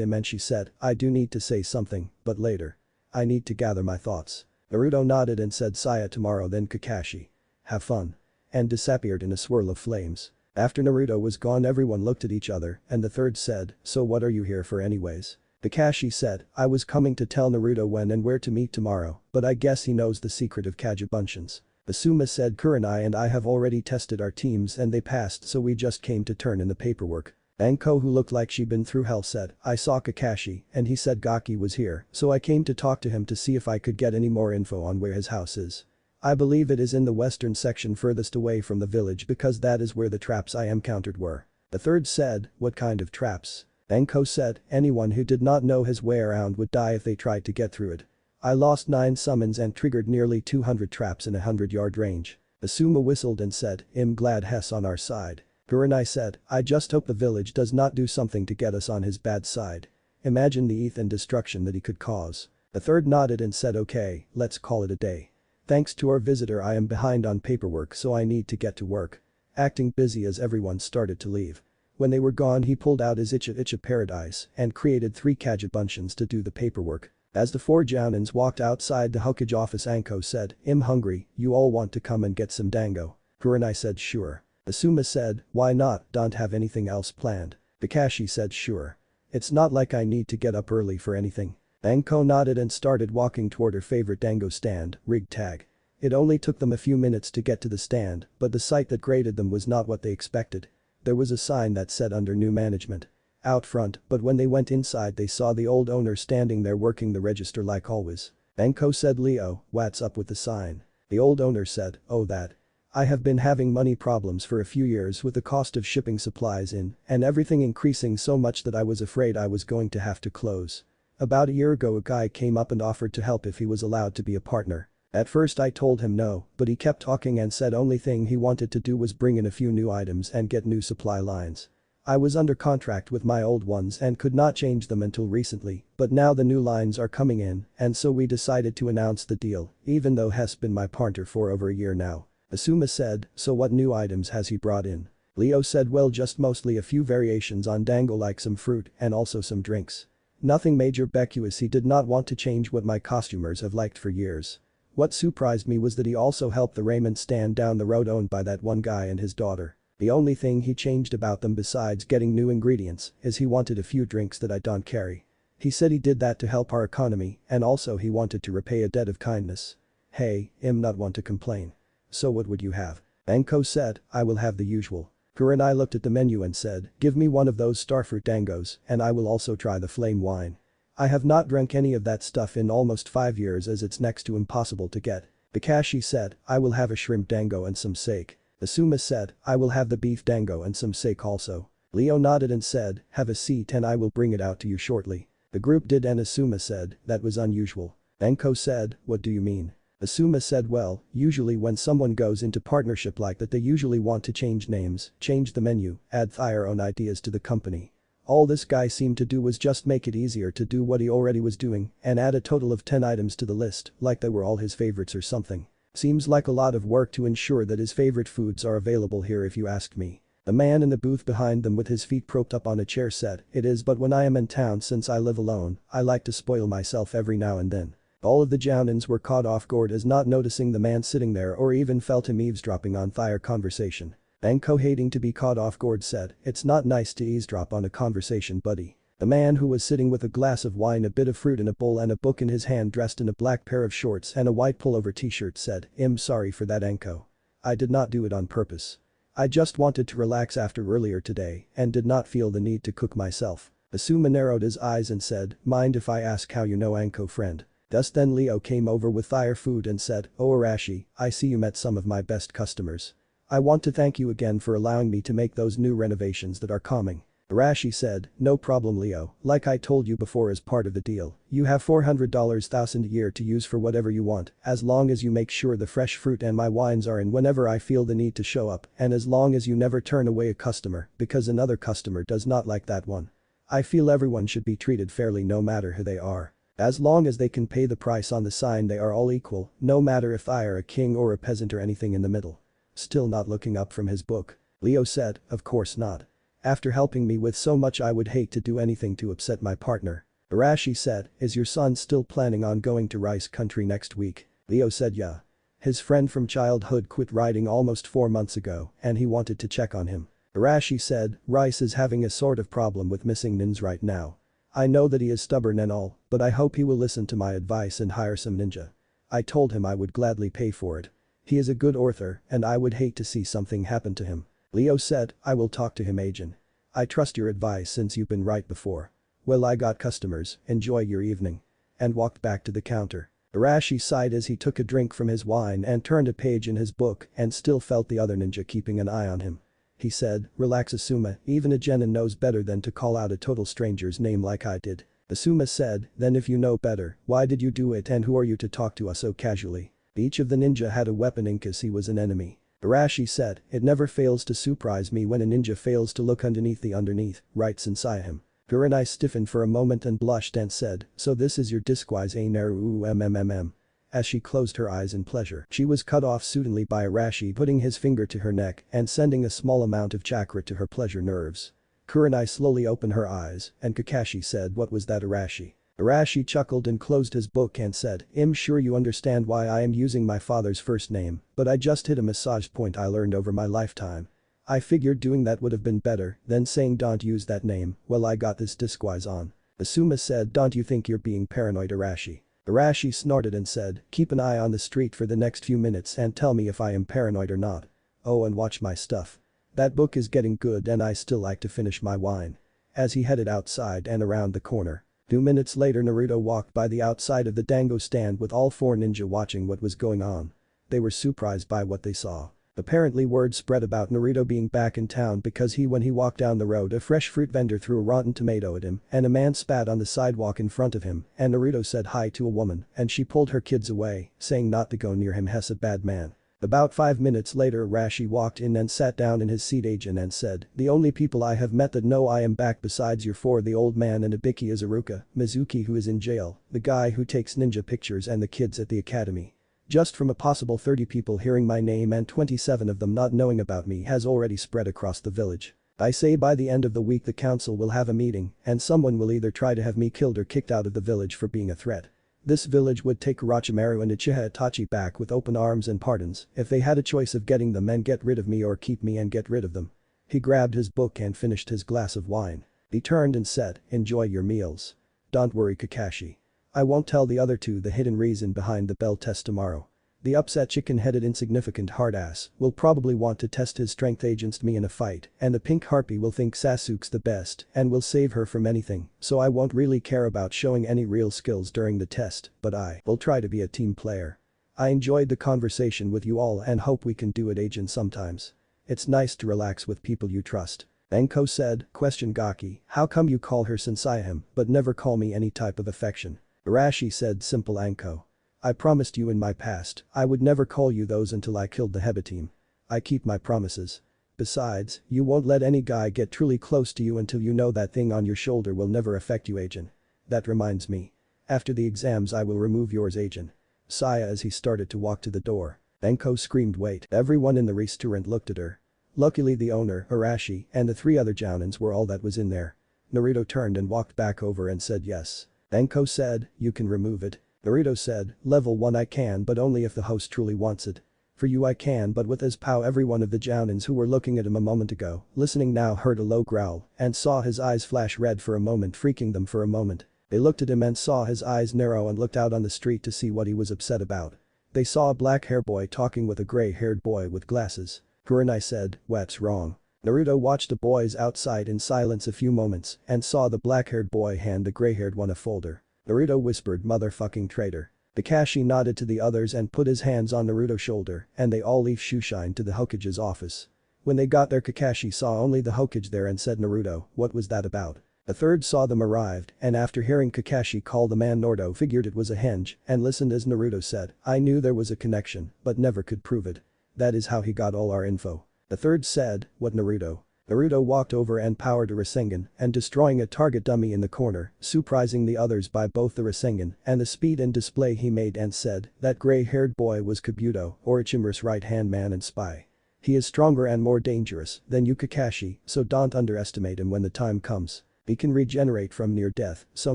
him and she said, I do need to say something, but later. I need to gather my thoughts. Naruto nodded and said Saya tomorrow, then Kakashi. Have fun. And disappeared in a swirl of flames. After Naruto was gone, everyone looked at each other and the third said, so what are you here for anyways? Kakashi said, I was coming to tell Naruto when and where to meet tomorrow, but I guess he knows the secret of Kagebunshin. Asuma said, Kurenai and I have already tested our teams and they passed, so we just came to turn in the paperwork. Anko, who looked like she'd been through hell, said, I saw Kakashi and he said Gaki was here, so I came to talk to him to see if I could get any more info on where his house is. I believe it is in the western section furthest away from the village because that is where the traps I encountered were. The third said, what kind of traps? Anko said, anyone who did not know his way around would die if they tried to get through it. I lost 9 summons and triggered nearly 200 traps in a 100-yard range. Asuma whistled and said, I'm glad Hess on our side. Kurenai said, I just hope the village does not do something to get us on his bad side. Imagine the and destruction that he could cause. The third nodded and said, okay, let's call it a day. Thanks to our visitor, I am behind on paperwork, so I need to get to work. Acting busy as everyone started to leave. When they were gone, he pulled out his Icha Paradise and created 3 Kagebunshins to do the paperwork. As the 4 Jounins walked outside the Hokage office, Anko said, I'm hungry, you all want to come and get some dango? Kurenai said sure. Asuma said, why not, don't have anything else planned? Kakashi said sure. It's not like I need to get up early for anything. Anko nodded and started walking toward her favorite dango stand, Rig Tag. It only took them a few minutes to get to the stand, but the sight that greeted them was not what they expected. There was a sign that said under new management. Out front, but when they went inside they saw the old owner standing there working the register like always. Anko said, Leo, what's up with the sign? The old owner said, oh that. I have been having money problems for a few years with the cost of shipping supplies in and everything increasing so much that I was afraid I was going to have to close. About a year ago a guy came up and offered to help if he was allowed to be a partner. At first I told him no, but he kept talking and said only thing he wanted to do was bring in a few new items and get new supply lines. I was under contract with my old ones and could not change them until recently, but now the new lines are coming in and so we decided to announce the deal, even though Hess been my partner for over a year now. Asuma said, so what new items has he brought in? Leo said, well, just mostly a few variations on dango like some fruit and also some drinks. Nothing major because he did not want to change what my costumers have liked for years. What surprised me was that he also helped the raiment stand down the road owned by that one guy and his daughter. The only thing he changed about them besides getting new ingredients is he wanted a few drinks that I don't carry. He said he did that to help our economy and also he wanted to repay a debt of kindness. Hey, I'm not one to complain. So what would you have? Anko said, I will have the usual. Kurenai looked at the menu and said, give me one of those starfruit dangos and I will also try the flame wine. I have not drunk any of that stuff in almost 5 years as it's next to impossible to get. Kakashi said, I will have a shrimp dango and some sake. Asuma said, I will have the beef dango and some sake also. Leo nodded and said, have a seat and I will bring it out to you shortly. The group did and Asuma said, that was unusual. Anko said, what do you mean? Asuma said, well, usually when someone goes into partnership like that they usually want to change names, change the menu, add their own ideas to the company. All this guy seemed to do was just make it easier to do what he already was doing and add a total of 10 items to the list like they were all his favorites or something. Seems like a lot of work to ensure that his favorite foods are available here if you ask me. The man in the booth behind them with his feet propped up on a chair said, it is, but when I am in town since I live alone, I like to spoil myself every now and then. All of the Jounins were caught off guard as not noticing the man sitting there or even felt him eavesdropping on their conversation. Anko, hating to be caught off guard, said, it's not nice to eavesdrop on a conversation, buddy. The man who was sitting with a glass of wine, a bit of fruit in a bowl and a book in his hand, dressed in a black pair of shorts and a white pullover t-shirt, said, I'm sorry for that, Anko. I did not do it on purpose. I just wanted to relax after earlier today and did not feel the need to cook myself. Asuma narrowed his eyes and said, mind if I ask how you know Anko, friend? Thus then Leo came over with their food and said, oh Arashi, I see you met some of my best customers. I want to thank you again for allowing me to make those new renovations that are coming. Arashi said, no problem Leo, like I told you before as part of the deal, you have $400,000 a year to use for whatever you want, as long as you make sure the fresh fruit and my wines are in whenever I feel the need to show up, and as long as you never turn away a customer, because another customer does not like that one. I feel everyone should be treated fairly no matter who they are. As long as they can pay the price on the sign they are all equal, no matter if I are a king or a peasant or anything in the middle. Still not looking up from his book. Leo said, of course not. After helping me with so much I would hate to do anything to upset my partner. Arashi said, is your son still planning on going to Rice Country next week? Leo said yeah. His friend from childhood quit riding almost 4 months ago and he wanted to check on him. Arashi said, Rice is having a sort of problem with missing ninjas right now. I know that he is stubborn and all, but I hope he will listen to my advice and hire some ninja. I told him I would gladly pay for it. He is a good author and I would hate to see something happen to him. Leo said, I will talk to him agent. I trust your advice since you've been right before. Well I got customers, enjoy your evening. And walked back to the counter. Arashi sighed as he took a drink from his wine and turned a page in his book and still felt the other ninja keeping an eye on him. He said, relax Asuma, even a genin knows better than to call out a total stranger's name like I did. Asuma said, then if you know better, why did you do it and who are you to talk to us so casually? Each of the ninja had a weapon in case he was an enemy. Arashi said, it never fails to surprise me when a ninja fails to look underneath the underneath, right inside him. Kurenai stiffened for a moment and blushed and said, so this is your disguise Naruto. As she closed her eyes in pleasure, she was cut off suddenly by Arashi putting his finger to her neck and sending a small amount of chakra to her pleasure nerves. Kurenai slowly opened her eyes and Kakashi said, what was that Arashi? Arashi chuckled and closed his book and said, I'm sure you understand why I am using my father's first name, but I just hit a massage point I learned over my lifetime. I figured doing that would have been better than saying don't use that name, well I got this disguise on. Asuma said, don't you think you're being paranoid Arashi? Arashi snorted and said, keep an eye on the street for the next few minutes and tell me if I am paranoid or not. Oh and watch my stuff. That book is getting good and I still like to finish my wine. As he headed outside and around the corner. 2 minutes later Naruto walked by the outside of the dango stand with all 4 ninja watching what was going on. They were surprised by what they saw. Apparently word spread about Naruto being back in town because when he walked down the road a fresh fruit vendor threw a rotten tomato at him and a man spat on the sidewalk in front of him and Naruto said hi to a woman and she pulled her kids away, saying not to go near him he's a bad man. About 5 minutes later Arashi walked in and sat down in his seat agent and said, the only people I have met that know I am back besides your 4 the old man and Ibiki is Iruka, Mizuki who is in jail, the guy who takes ninja pictures and the kids at the academy. Just from a possible 30 people hearing my name and 27 of them not knowing about me has already spread across the village. I say by the end of the week the council will have a meeting and someone will either try to have me killed or kicked out of the village for being a threat. This village would take Orochimaru and Uchiha Itachi back with open arms and pardons if they had a choice of getting them and get rid of me or keep me and get rid of them. He grabbed his book and finished his glass of wine. He turned and said, enjoy your meals. Don't worry Kakashi. I won't tell the other 2 the hidden reason behind the bell test tomorrow. The upset chicken-headed insignificant hard-ass will probably want to test his strength against me in a fight and the pink harpy will think Sasuke's the best and will save her from anything, so I won't really care about showing any real skills during the test, but I will try to be a team player. I enjoyed the conversation with you all and hope we can do it agent sometimes. It's nice to relax with people you trust. Enko said, question Gaki, how come you call her sensei him but never call me any type of affection? Arashi said simple Enko. I promised you in my past I would never call you those until I killed the Heba team. I keep my promises. Besides, you won't let any guy get truly close to you until you know that thing on your shoulder will never affect you agent. That reminds me. After the exams I will remove yours agent. Saya as he started to walk to the door. Enko screamed wait. Everyone in the restaurant looked at her. Luckily the owner, Arashi, and the 3 other jounins were all that was in there. Naruto turned and walked back over and said yes. Enko said, you can remove it. Naruto said, level 1 I can but only if the host truly wants it. For you I can but with his pow every one of the jounins who were looking at him a moment ago, listening now heard a low growl and saw his eyes flash red for a moment freaking them for a moment. They looked at him and saw his eyes narrow and looked out on the street to see what he was upset about. They saw a black hair boy talking with a gray-haired boy with glasses. Kurenai said, what's wrong? Naruto watched the boys outside in silence a few moments and saw the black-haired boy hand the gray-haired one a folder. Naruto whispered motherfucking traitor. Kakashi nodded to the others and put his hands on Naruto's shoulder and they all leave Shushin to the Hokage's office. When they got there Kakashi saw only the Hokage there and said Naruto, what was that about? A third saw them arrived and after hearing Kakashi call the man Naruto figured it was a henge and listened as Naruto said, I knew there was a connection but never could prove it. That is how he got all our info. The third said, what Naruto? Naruto walked over and powered a Rasengan and destroying a target dummy in the corner, surprising the others by both the Rasengan and the speed and display he made and said, that gray-haired boy was Kabuto, Orochimaru's right-hand man and spy. He is stronger and more dangerous than you Kakashi, so don't underestimate him when the time comes. He can regenerate from near death, so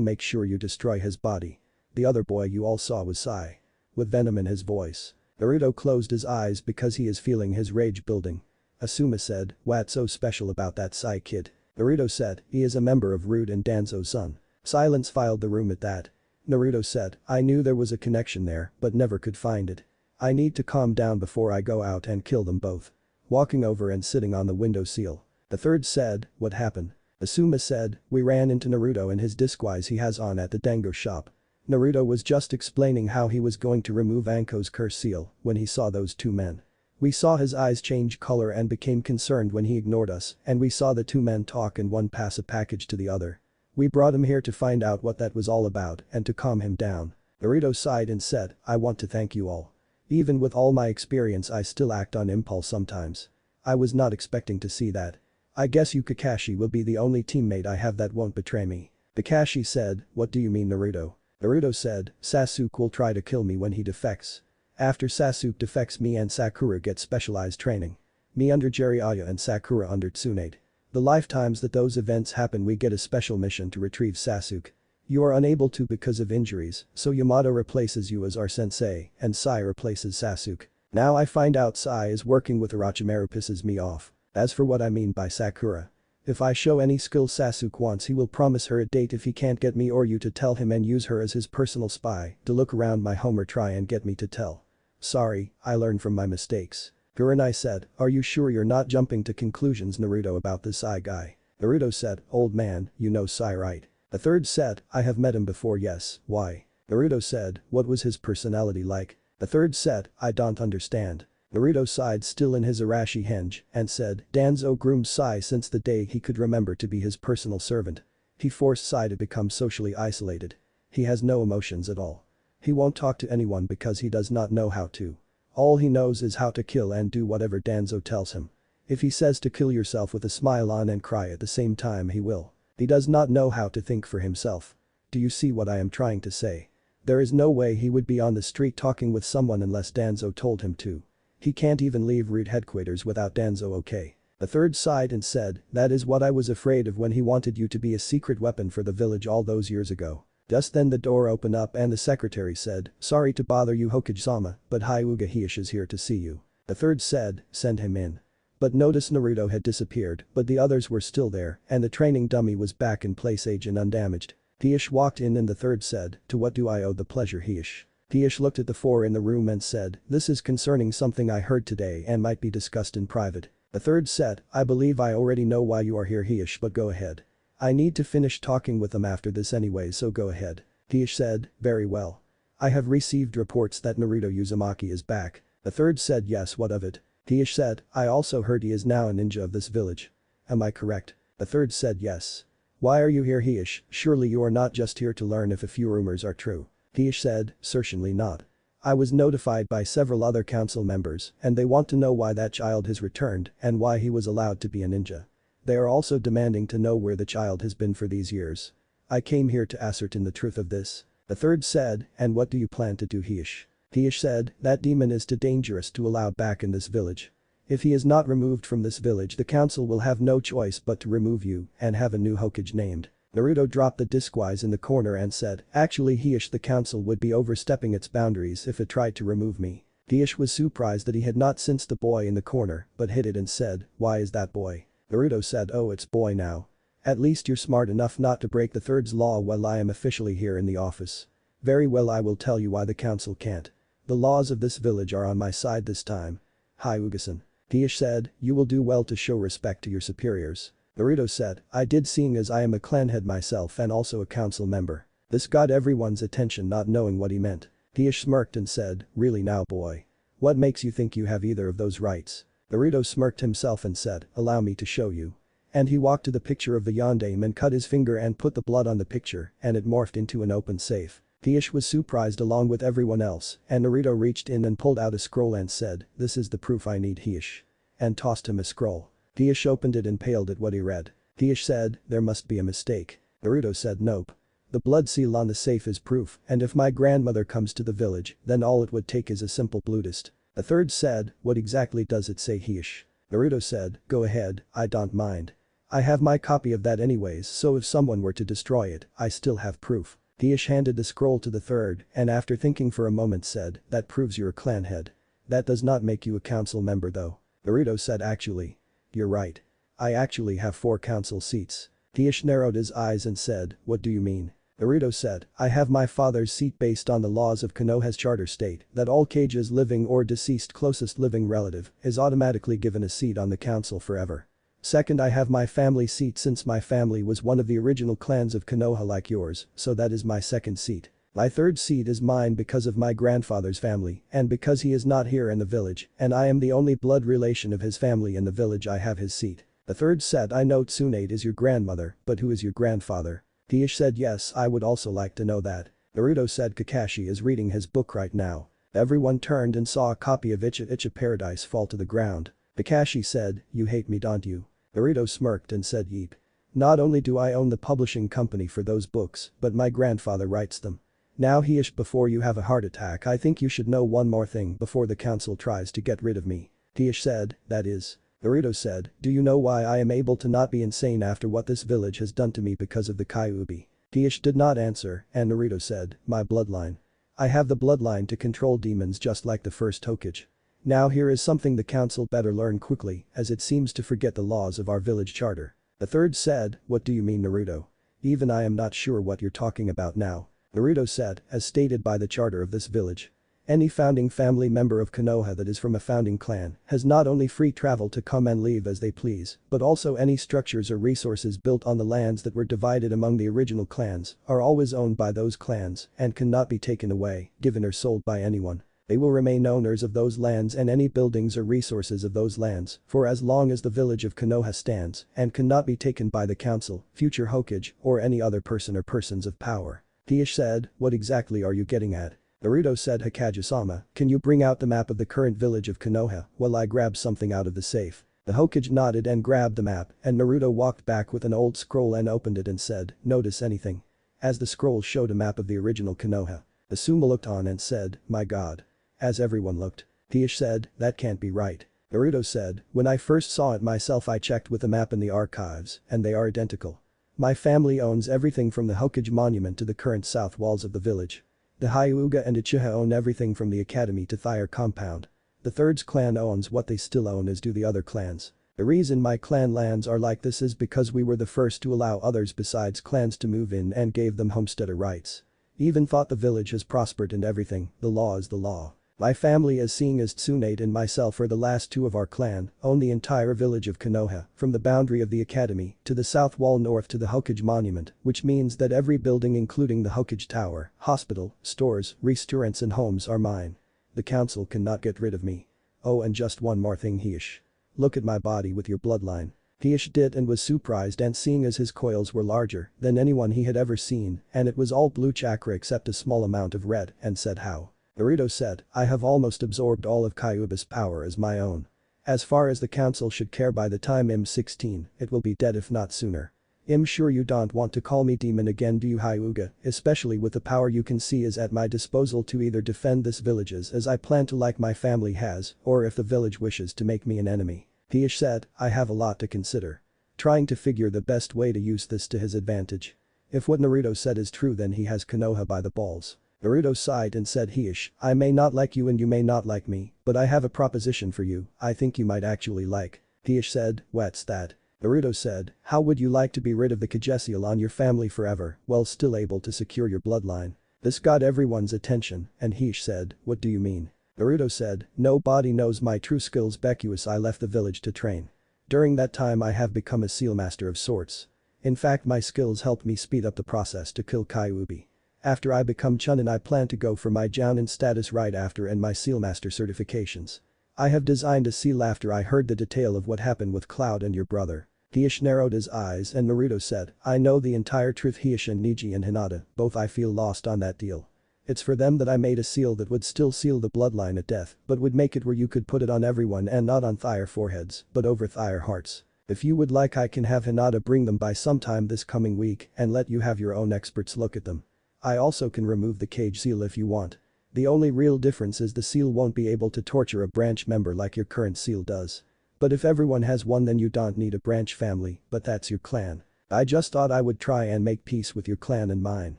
make sure you destroy his body. The other boy you all saw was Sai. With venom in his voice. Naruto closed his eyes because he is feeling his rage building. Asuma said, what's so special about that Sai kid? Naruto said, he is a member of Rude and Danzo's son. Silence filled the room at that. Naruto said, I knew there was a connection there but never could find it. I need to calm down before I go out and kill them both. Walking over and sitting on the windowsill. The third said, what happened? Asuma said, we ran into Naruto in his disguise he has on at the Dango shop. Naruto was just explaining how he was going to remove Anko's curse seal when he saw those two men. We saw his eyes change color and became concerned when he ignored us and we saw the two men talk and one pass a package to the other. We brought him here to find out what that was all about and to calm him down. Naruto sighed and said, I want to thank you all. Even with all my experience I still act on impulse sometimes. I was not expecting to see that. I guess you Kakashi will be the only teammate I have that won't betray me. Kakashi said, what do you mean Naruto? Naruto said, Sasuke will try to kill me when he defects. After Sasuke defects me and Sakura get specialized training. Me under Jiraiya and Sakura under Tsunade. The lifetimes that those events happen we get a special mission to retrieve Sasuke. You are unable to because of injuries, so Yamato replaces you as our sensei and Sai replaces Sasuke. Now I find out Sai is working with Orochimaru pisses me off. As for what I mean by Sakura. If I show any skill Sasuke wants he will promise her a date if he can't get me or you to tell him and use her as his personal spy to look around my home or try and get me to tell. Sorry, I learned from my mistakes. Kurenai said, are you sure you're not jumping to conclusions Naruto about this Sai guy? Naruto said, old man, you know Sai right? The third said, I have met him before yes, why? Naruto said, what was his personality like? The third said, I don't understand. Naruto sighed still in his Arashi henge and said, Danzo groomed Sai since the day he could remember to be his personal servant. He forced Sai to become socially isolated. He has no emotions at all. He won't talk to anyone because he does not know how to. All he knows is how to kill and do whatever Danzo tells him. If he says to kill yourself with a smile on and cry at the same time he will. He does not know how to think for himself. Do you see what I am trying to say? There is no way he would be on the street talking with someone unless Danzo told him to. He can't even leave Root headquarters without Danzo okay. The third sighed and said, that is what I was afraid of when he wanted you to be a secret weapon for the village all those years ago. Just then the door opened up and the secretary said, sorry to bother you Hokage-sama, but Hyuga Heish is here to see you. The third said, send him in. But notice Naruto had disappeared but the others were still there and the training dummy was back in place aged and undamaged. Heish walked in and the third said, to what do I owe the pleasure Heish? Heish looked at the four in the room and said, this is concerning something I heard today and might be discussed in private. The third said, I believe I already know why you are here Heish but go ahead. I need to finish talking with them after this anyway so go ahead. Heish said, very well. I have received reports that Naruto Uzumaki is back. The third said yes what of it? Heish said, I also heard he is now a ninja of this village. Am I correct? The third said yes. Why are you here Heish? Surely you are not just here to learn if a few rumors are true. Heish said, certainly not. I was notified by several other council members and they want to know why that child has returned and why he was allowed to be a ninja. They are also demanding to know where the child has been for these years. I came here to ascertain the truth of this. The third said, and what do you plan to do Heish? Heish said, that demon is too dangerous to allow back in this village. If he is not removed from this village the council will have no choice but to remove you and have a new Hokage named. Naruto dropped the disguise in the corner and said, actually Heish the council would be overstepping its boundaries if it tried to remove me. Heish was surprised that he had not sensed the boy in the corner but hid it and said, why is that boy? Naruto said, oh it's boy now. At least you're smart enough not to break the third's law while I am officially here in the office. Very well I will tell you why the council can't. The laws of this village are on my side this time. Hyuga-san. Heish said, you will do well to show respect to your superiors. Naruto said, I did seeing as I am a clan head myself and also a council member. This got everyone's attention not knowing what he meant. Heish smirked and said, really now boy. What makes you think you have either of those rights? Naruto smirked himself and said, allow me to show you. And he walked to the picture of the yondaime and cut his finger and put the blood on the picture and it morphed into an open safe. Hish was surprised along with everyone else and Naruto reached in and pulled out a scroll and said, this is the proof I need Hish. And tossed him a scroll. Hish opened it and paled at what he read. Hish said, there must be a mistake. Naruto said nope. The blood seal on the safe is proof and if my grandmother comes to the village then all it would take is a simple blue dust. The third said, what exactly does it say Hish? Naruto said, go ahead, I don't mind. I have my copy of that anyways so if someone were to destroy it, I still have proof. Hish handed the scroll to the third and after thinking for a moment said, that proves you're a clan head. That does not make you a council member though. Naruto said actually. You're right. I actually have 4 council seats. Hish narrowed his eyes and said, what do you mean? Naruto said, I have my father's seat based on the laws of Konoha's charter state that all Kage's living or deceased closest living relative is automatically given a seat on the council forever. Second, I have my family seat since my family was one of the original clans of Konoha like yours, so that is my second seat. My third seat is mine because of my grandfather's family and because he is not here in the village and I am the only blood relation of his family in the village I have his seat. The third said I know Tsunade is your grandmother, but who is your grandfather? Hish said yes I would also like to know that. Naruto said Kakashi is reading his book right now. Everyone turned and saw a copy of Icha Icha Paradise fall to the ground. Kakashi said, you hate me don't you? Naruto smirked and said yeep. Not only do I own the publishing company for those books, but my grandfather writes them. Now Hish before you have a heart attack I think you should know one more thing before the council tries to get rid of me. Hish said, that is. Naruto said, do you know why I am able to not be insane after what this village has done to me because of the Kyuubi? Hish did not answer and Naruto said, my bloodline. I have the bloodline to control demons just like the first Hokage. Now here is something the council better learn quickly as it seems to forget the laws of our village charter. The third said, what do you mean Naruto? Even I am not sure what you're talking about now. Naruto said, as stated by the charter of this village. Any founding family member of Konoha that is from a founding clan has not only free travel to come and leave as they please, but also any structures or resources built on the lands that were divided among the original clans are always owned by those clans and cannot be taken away, given or sold by anyone. They will remain owners of those lands and any buildings or resources of those lands for as long as the village of Konoha stands and cannot be taken by the council, future Hokage, or any other person or persons of power. Hish said, what exactly are you getting at? Naruto said Hokage-sama, can you bring out the map of the current village of Konoha while I grab something out of the safe? The Hokage nodded and grabbed the map and Naruto walked back with an old scroll and opened it and said, notice anything? As the scroll showed a map of the original Konoha. The Suma looked on and said, my god. As everyone looked. Hish said, that can't be right. Naruto said, when I first saw it myself I checked with the map in the archives and they are identical. My family owns everything from the Hokage monument to the current south walls of the village. The Hyuga and Uchiha own everything from the academy to Thayer compound. The third's clan owns what they still own as do the other clans. The reason my clan lands are like this is because we were the first to allow others besides clans to move in and gave them homesteader rights. Even thought the village has prospered and everything, the law is the law. My family as seeing as Tsunade and myself are the last 2 of our clan, own the entire village of Konoha, from the boundary of the academy to the south wall north to the Hokage monument, which means that every building including the Hokage tower, hospital, stores, restaurants and homes are mine. The council cannot get rid of me. Oh and just one more thing Hish. Look at my body with your bloodline. Hish did and was surprised and seeing as his coils were larger than anyone he had ever seen and it was all blue chakra except a small amount of red and said how? Naruto said, I have almost absorbed all of Kyuubi's power as my own. As far as the council should care by the time I'm 16, it will be dead if not sooner. I'm sure you don't want to call me demon again do you Hyuga, especially with the power you can see is at my disposal to either defend this villages as I plan to like my family has or if the village wishes to make me an enemy. Hish said, I have a lot to consider. Trying to figure the best way to use this to his advantage. If what Naruto said is true then he has Konoha by the balls. Naruto sighed and said Hish, I may not like you and you may not like me, but I have a proposition for you I think you might actually like. Hish said, what's that? Naruto said, how would you like to be rid of the Kagesial on your family forever while still able to secure your bloodline? This got everyone's attention and Hish said, what do you mean? Naruto said, nobody knows my true skills because I left the village to train. During that time I have become a seal master of sorts. In fact my skills helped me speed up the process to kill Kyuubi. After I become Chunin I plan to go for my Jounin status right after and my Seal Master certifications. I have designed a seal after I heard the detail of what happened with Cloud and your brother. Hish narrowed his eyes and Naruto said, I know the entire truth. Hish and Neji and Hinata, both I feel lost on that deal. It's for them that I made a seal that would still seal the bloodline at death, but would make it where you could put it on everyone and not on their foreheads, but over their hearts. If you would like I can have Hinata bring them by sometime this coming week and let you have your own experts look at them. I also can remove the cage seal if you want. The only real difference is the seal won't be able to torture a branch member like your current seal does. But if everyone has one then you don't need a branch family, but that's your clan. I just thought I would try and make peace with your clan and mine.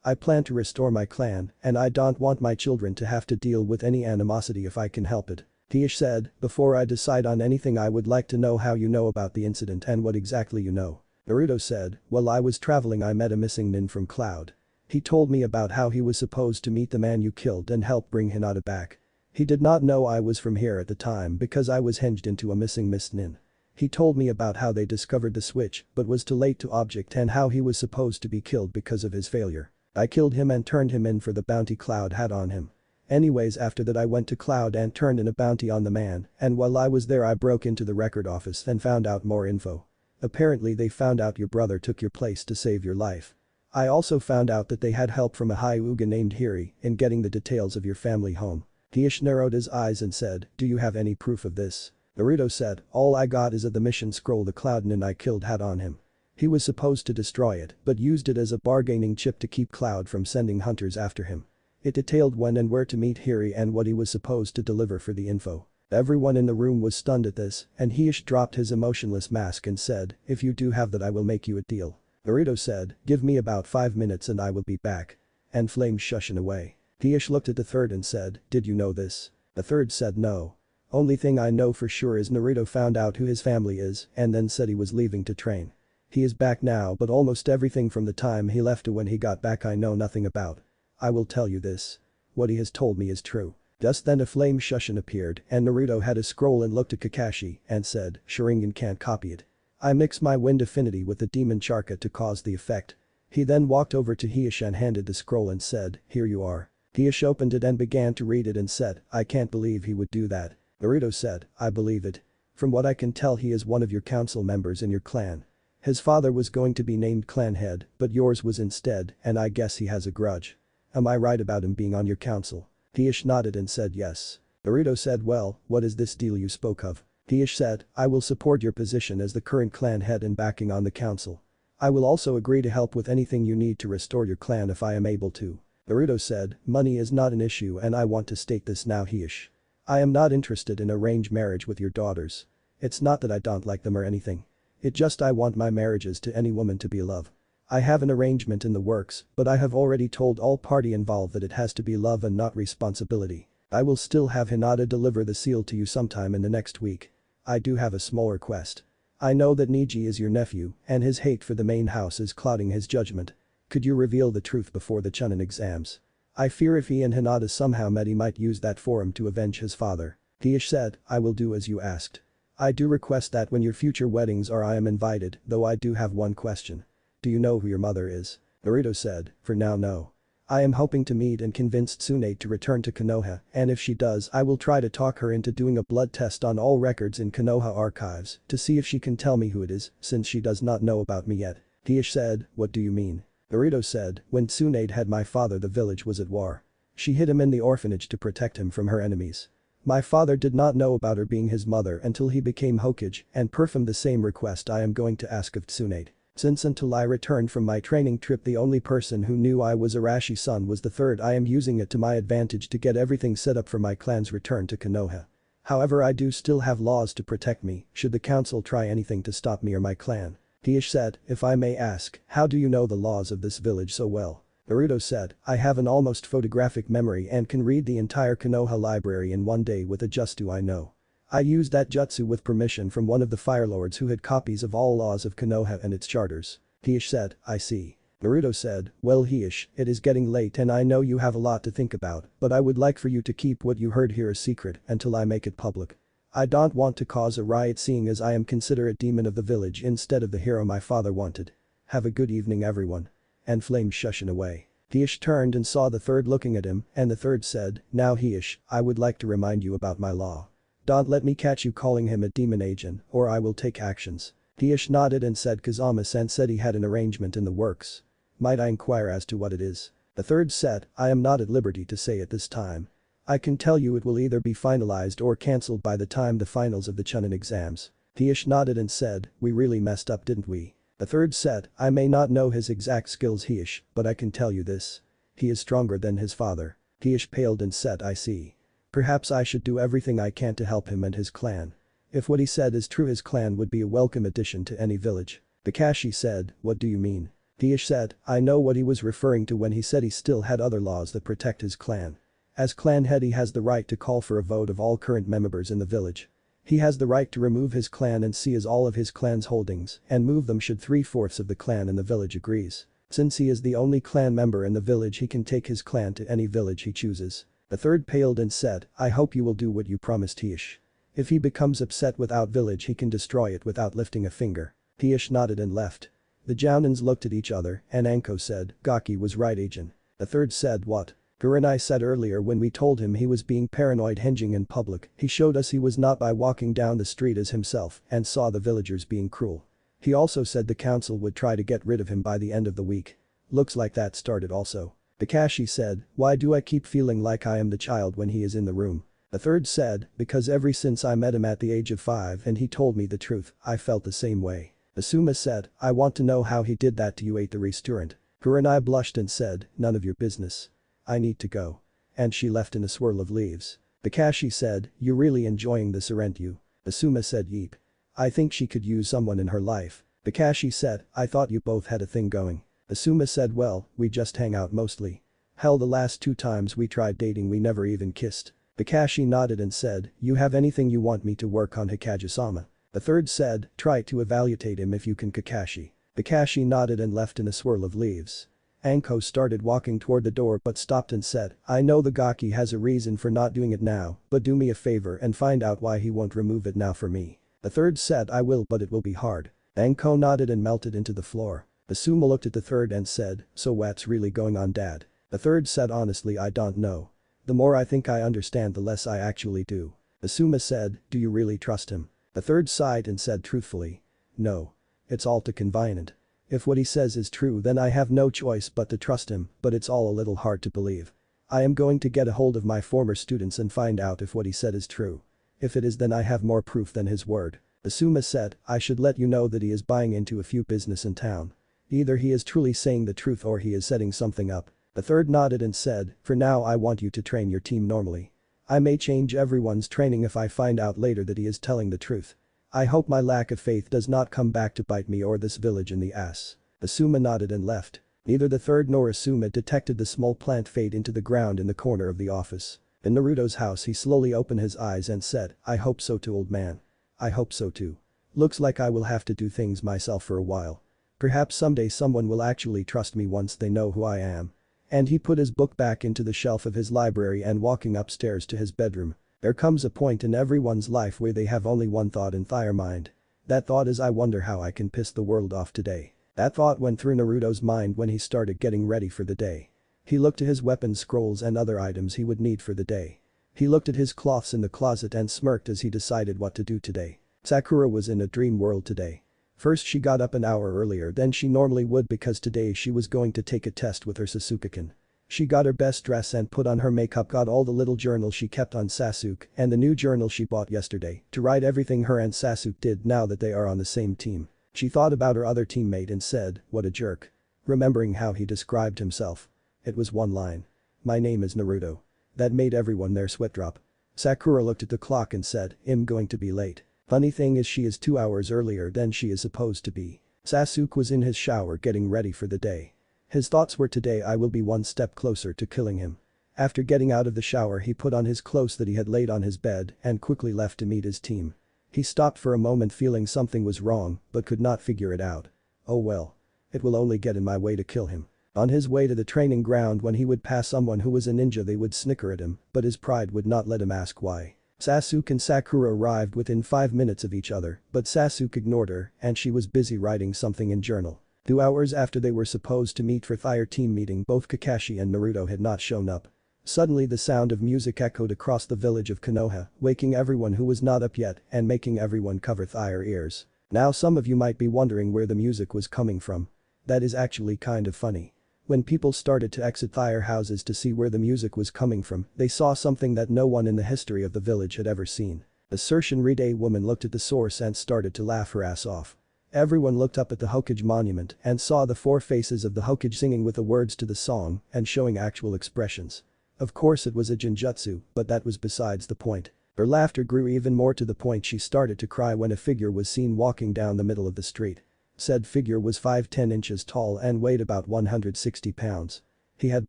I plan to restore my clan, and I don't want my children to have to deal with any animosity if I can help it. Hish said, before I decide on anything I would like to know how you know about the incident and what exactly you know. Naruto said, while I was traveling I met a missing nin from Cloud. He told me about how he was supposed to meet the man you killed and help bring Hinata back. He did not know I was from here at the time because I was hinged into a missing Miss Nin. He told me about how they discovered the switch but was too late to object and how he was supposed to be killed because of his failure. I killed him and turned him in for the bounty Cloud had on him. Anyways after that I went to Cloud and turned in a bounty on the man, and while I was there I broke into the record office and found out more info. Apparently they found out your brother took your place to save your life. I also found out that they had help from a Hyuga named Hiri in getting the details of your family home. Hish narrowed his eyes and said, do you have any proof of this? Naruto said, all I got is that the mission scroll the Cloud nin I killed had on him. He was supposed to destroy it but used it as a bargaining chip to keep Cloud from sending hunters after him. It detailed when and where to meet Hiri and what he was supposed to deliver for the info. Everyone in the room was stunned at this and Hish dropped his emotionless mask and said, if you do have that I will make you a deal. Naruto said, give me about 5 minutes and I will be back. And flames shushing away. Hish looked at the third and said, did you know this? The third said no. Only thing I know for sure is Naruto found out who his family is and then said he was leaving to train. He is back now but almost everything from the time he left to when he got back I know nothing about. I will tell you this. What he has told me is true. Just then a flame Shushin appeared and Naruto had a scroll and looked at Kakashi and said, Sharingan can't copy it. I mix my wind affinity with the demon Charka to cause the effect. He then walked over to Hish and handed the scroll and said, here you are. Hish opened it and began to read it and said, I can't believe he would do that. Naruto said, I believe it. From what I can tell he is one of your council members in your clan. His father was going to be named clan head but yours was instead and I guess he has a grudge. Am I right about him being on your council? Hish nodded and said yes. Naruto said well, what is this deal you spoke of? Hish said, I will support your position as the current clan head and backing on the council. I will also agree to help with anything you need to restore your clan if I am able to. Naruto said, money is not an issue and I want to state this now Hish. I am not interested in arranged marriage with your daughters. It's not that I don't like them or anything. It just I want my marriages to any woman to be love. I have an arrangement in the works, but I have already told all party involved that it has to be love and not responsibility. I will still have Hinata deliver the seal to you sometime in the next week. I do have a small request. I know that Neji is your nephew and his hate for the main house is clouding his judgment. Could you reveal the truth before the Chunin exams? I fear if he and Hinata somehow met he might use that forum to avenge his father. Hish said, I will do as you asked. I do request that when your future weddings are I am invited, though I do have one question. Do you know who your mother is? Naruto said, for now no. I am hoping to meet and convince Tsunade to return to Konoha and if she does I will try to talk her into doing a blood test on all records in Konoha archives to see if she can tell me who it is since she does not know about me yet. Hish said, what do you mean? Naruto said, when Tsunade had my father the village was at war. She hid him in the orphanage to protect him from her enemies. My father did not know about her being his mother until he became Hokage and performed the same request I am going to ask of Tsunade. Since until I returned from my training trip the only person who knew I was Arashi's son was the third I am using it to my advantage to get everything set up for my clan's return to Konoha. However I do still have laws to protect me should the council try anything to stop me or my clan. Hish said, if I may ask, how do you know the laws of this village so well? Naruto said, I have an almost photographic memory and can read the entire Konoha library in one day with a jutsu I know. I used that jutsu with permission from one of the firelords who had copies of all laws of Konoha and its charters. Hish said, I see. Naruto said, well Hish, it is getting late and I know you have a lot to think about, but I would like for you to keep what you heard here a secret until I make it public. I don't want to cause a riot seeing as I am considered a demon of the village instead of the hero my father wanted. Have a good evening everyone. And flames shushing away. Hish turned and saw the third looking at him and the third said, now Hish, I would like to remind you about my law. Don't let me catch you calling him a demon agent, or I will take actions. Hish nodded and said Kazama-san said he had an arrangement in the works. Might I inquire as to what it is? The third said, I am not at liberty to say at this time. I can tell you it will either be finalized or cancelled by the time the finals of the Chunin exams. Hish nodded and said, we really messed up didn't we? The third said, I may not know his exact skills Hish, but I can tell you this. He is stronger than his father. Hish paled and said I see. Perhaps I should do everything I can to help him and his clan. If what he said is true his clan would be a welcome addition to any village. Kakashi said, what do you mean? Hish said, I know what he was referring to when he said he still had other laws that protect his clan. As clan head he has the right to call for a vote of all current members in the village. He has the right to remove his clan and seize all of his clan's holdings and move them should 3/4 of the clan in the village agrees. Since he is the only clan member in the village he can take his clan to any village he chooses. The third paled and said, I hope you will do what you promised Hish. If he becomes upset without village he can destroy it without lifting a finger. Hish nodded and left. The Jounins looked at each other and Anko said, Gaki was right agent. The third said what? Gurenai said earlier when we told him he was being paranoid hinging in public, he showed us he was not by walking down the street as himself and saw the villagers being cruel. He also said the council would try to get rid of him by the end of the week. Looks like that started also. Kakashi said, why do I keep feeling like I am the child when he is in the room? The third said, because ever since I met him at the age of 5 and he told me the truth, I felt the same way. Asuma said, I want to know how he did that to you at the restaurant. Gurenai blushed and said, none of your business. I need to go. And she left in a swirl of leaves. Kakashi said, you really enjoying this aren't you? Asuma said yeep. I think she could use someone in her life. Kakashi said, I thought you both had a thing going. Asuma said well, we just hang out mostly. Hell the last 2 times we tried dating we never even kissed. Kakashi nodded and said, you have anything you want me to work on Hikage-sama? The third said, try to evaluate him if you can Kakashi. Kakashi nodded and left in a swirl of leaves. Anko started walking toward the door but stopped and said, I know the Gaki has a reason for not doing it now, but do me a favor and find out why he won't remove it now for me. The third said I will but it will be hard. Anko nodded and melted into the floor. Asuma looked at the third and said, so what's really going on dad? The third said honestly I don't know. The more I think I understand the less I actually do. Asuma said, do you really trust him? The third sighed and said truthfully. No. It's all too convenient. If what he says is true then I have no choice but to trust him, but it's all a little hard to believe. I am going to get a hold of my former students and find out if what he said is true. If it is then I have more proof than his word. Asuma said, I should let you know that he is buying into a few business in town. Either he is truly saying the truth or he is setting something up. The third nodded and said, for now I want you to train your team normally. I may change everyone's training if I find out later that he is telling the truth. I hope my lack of faith does not come back to bite me or this village in the ass. Asuma nodded and left. Neither the third nor Asuma detected the small plant fade into the ground in the corner of the office. In Naruto's house he slowly opened his eyes and said, I hope so too old man. I hope so too. Looks like I will have to do things myself for a while. Perhaps someday someone will actually trust me once they know who I am. And he put his book back into the shelf of his library and walking upstairs to his bedroom. There comes a point in everyone's life where they have only one thought in their mind. That thought is I wonder how I can piss the world off today. That thought went through Naruto's mind when he started getting ready for the day. He looked at his weapons scrolls and other items he would need for the day. He looked at his cloths in the closet and smirked as he decided what to do today. Sakura was in a dream world today. First she got up an hour earlier than she normally would because today she was going to take a test with her Sasuke-kun. She got her best dress and put on her makeup, got all the little journals she kept on Sasuke and the new journal she bought yesterday to write everything her and Sasuke did now that they are on the same team. She thought about her other teammate and said, what a jerk. Remembering how he described himself. It was one line. My name is Naruto. That made everyone there sweat drop. Sakura looked at the clock and said, I'm going to be late. Funny thing is she is 2 hours earlier than she is supposed to be. Sasuke was in his shower getting ready for the day. His thoughts were today I will be one step closer to killing him. After getting out of the shower he put on his clothes that he had laid on his bed and quickly left to meet his team. He stopped for a moment feeling something was wrong but could not figure it out. Oh well. It will only get in my way to kill him. On his way to the training ground when he would pass someone who was a ninja they would snicker at him but his pride would not let him ask why. Sasuke and Sakura arrived within 5 minutes of each other but Sasuke ignored her and she was busy writing something in journal. 2 hours after they were supposed to meet for their team meeting both Kakashi and Naruto had not shown up. Suddenly the sound of music echoed across the village of Konoha, waking everyone who was not up yet and making everyone cover their ears. Now some of you might be wondering where the music was coming from. That is actually kind of funny. When people started to exit their houses to see where the music was coming from, they saw something that no one in the history of the village had ever seen. Assertion read a woman looked at the source and started to laugh her ass off. Everyone looked up at the Hokage monument and saw the four faces of the Hokage singing with the words to the song and showing actual expressions. Of course it was a genjutsu, but that was besides the point. Her laughter grew even more to the point she started to cry when a figure was seen walking down the middle of the street. Said figure was 5'10" inches tall and weighed about 160 pounds. He had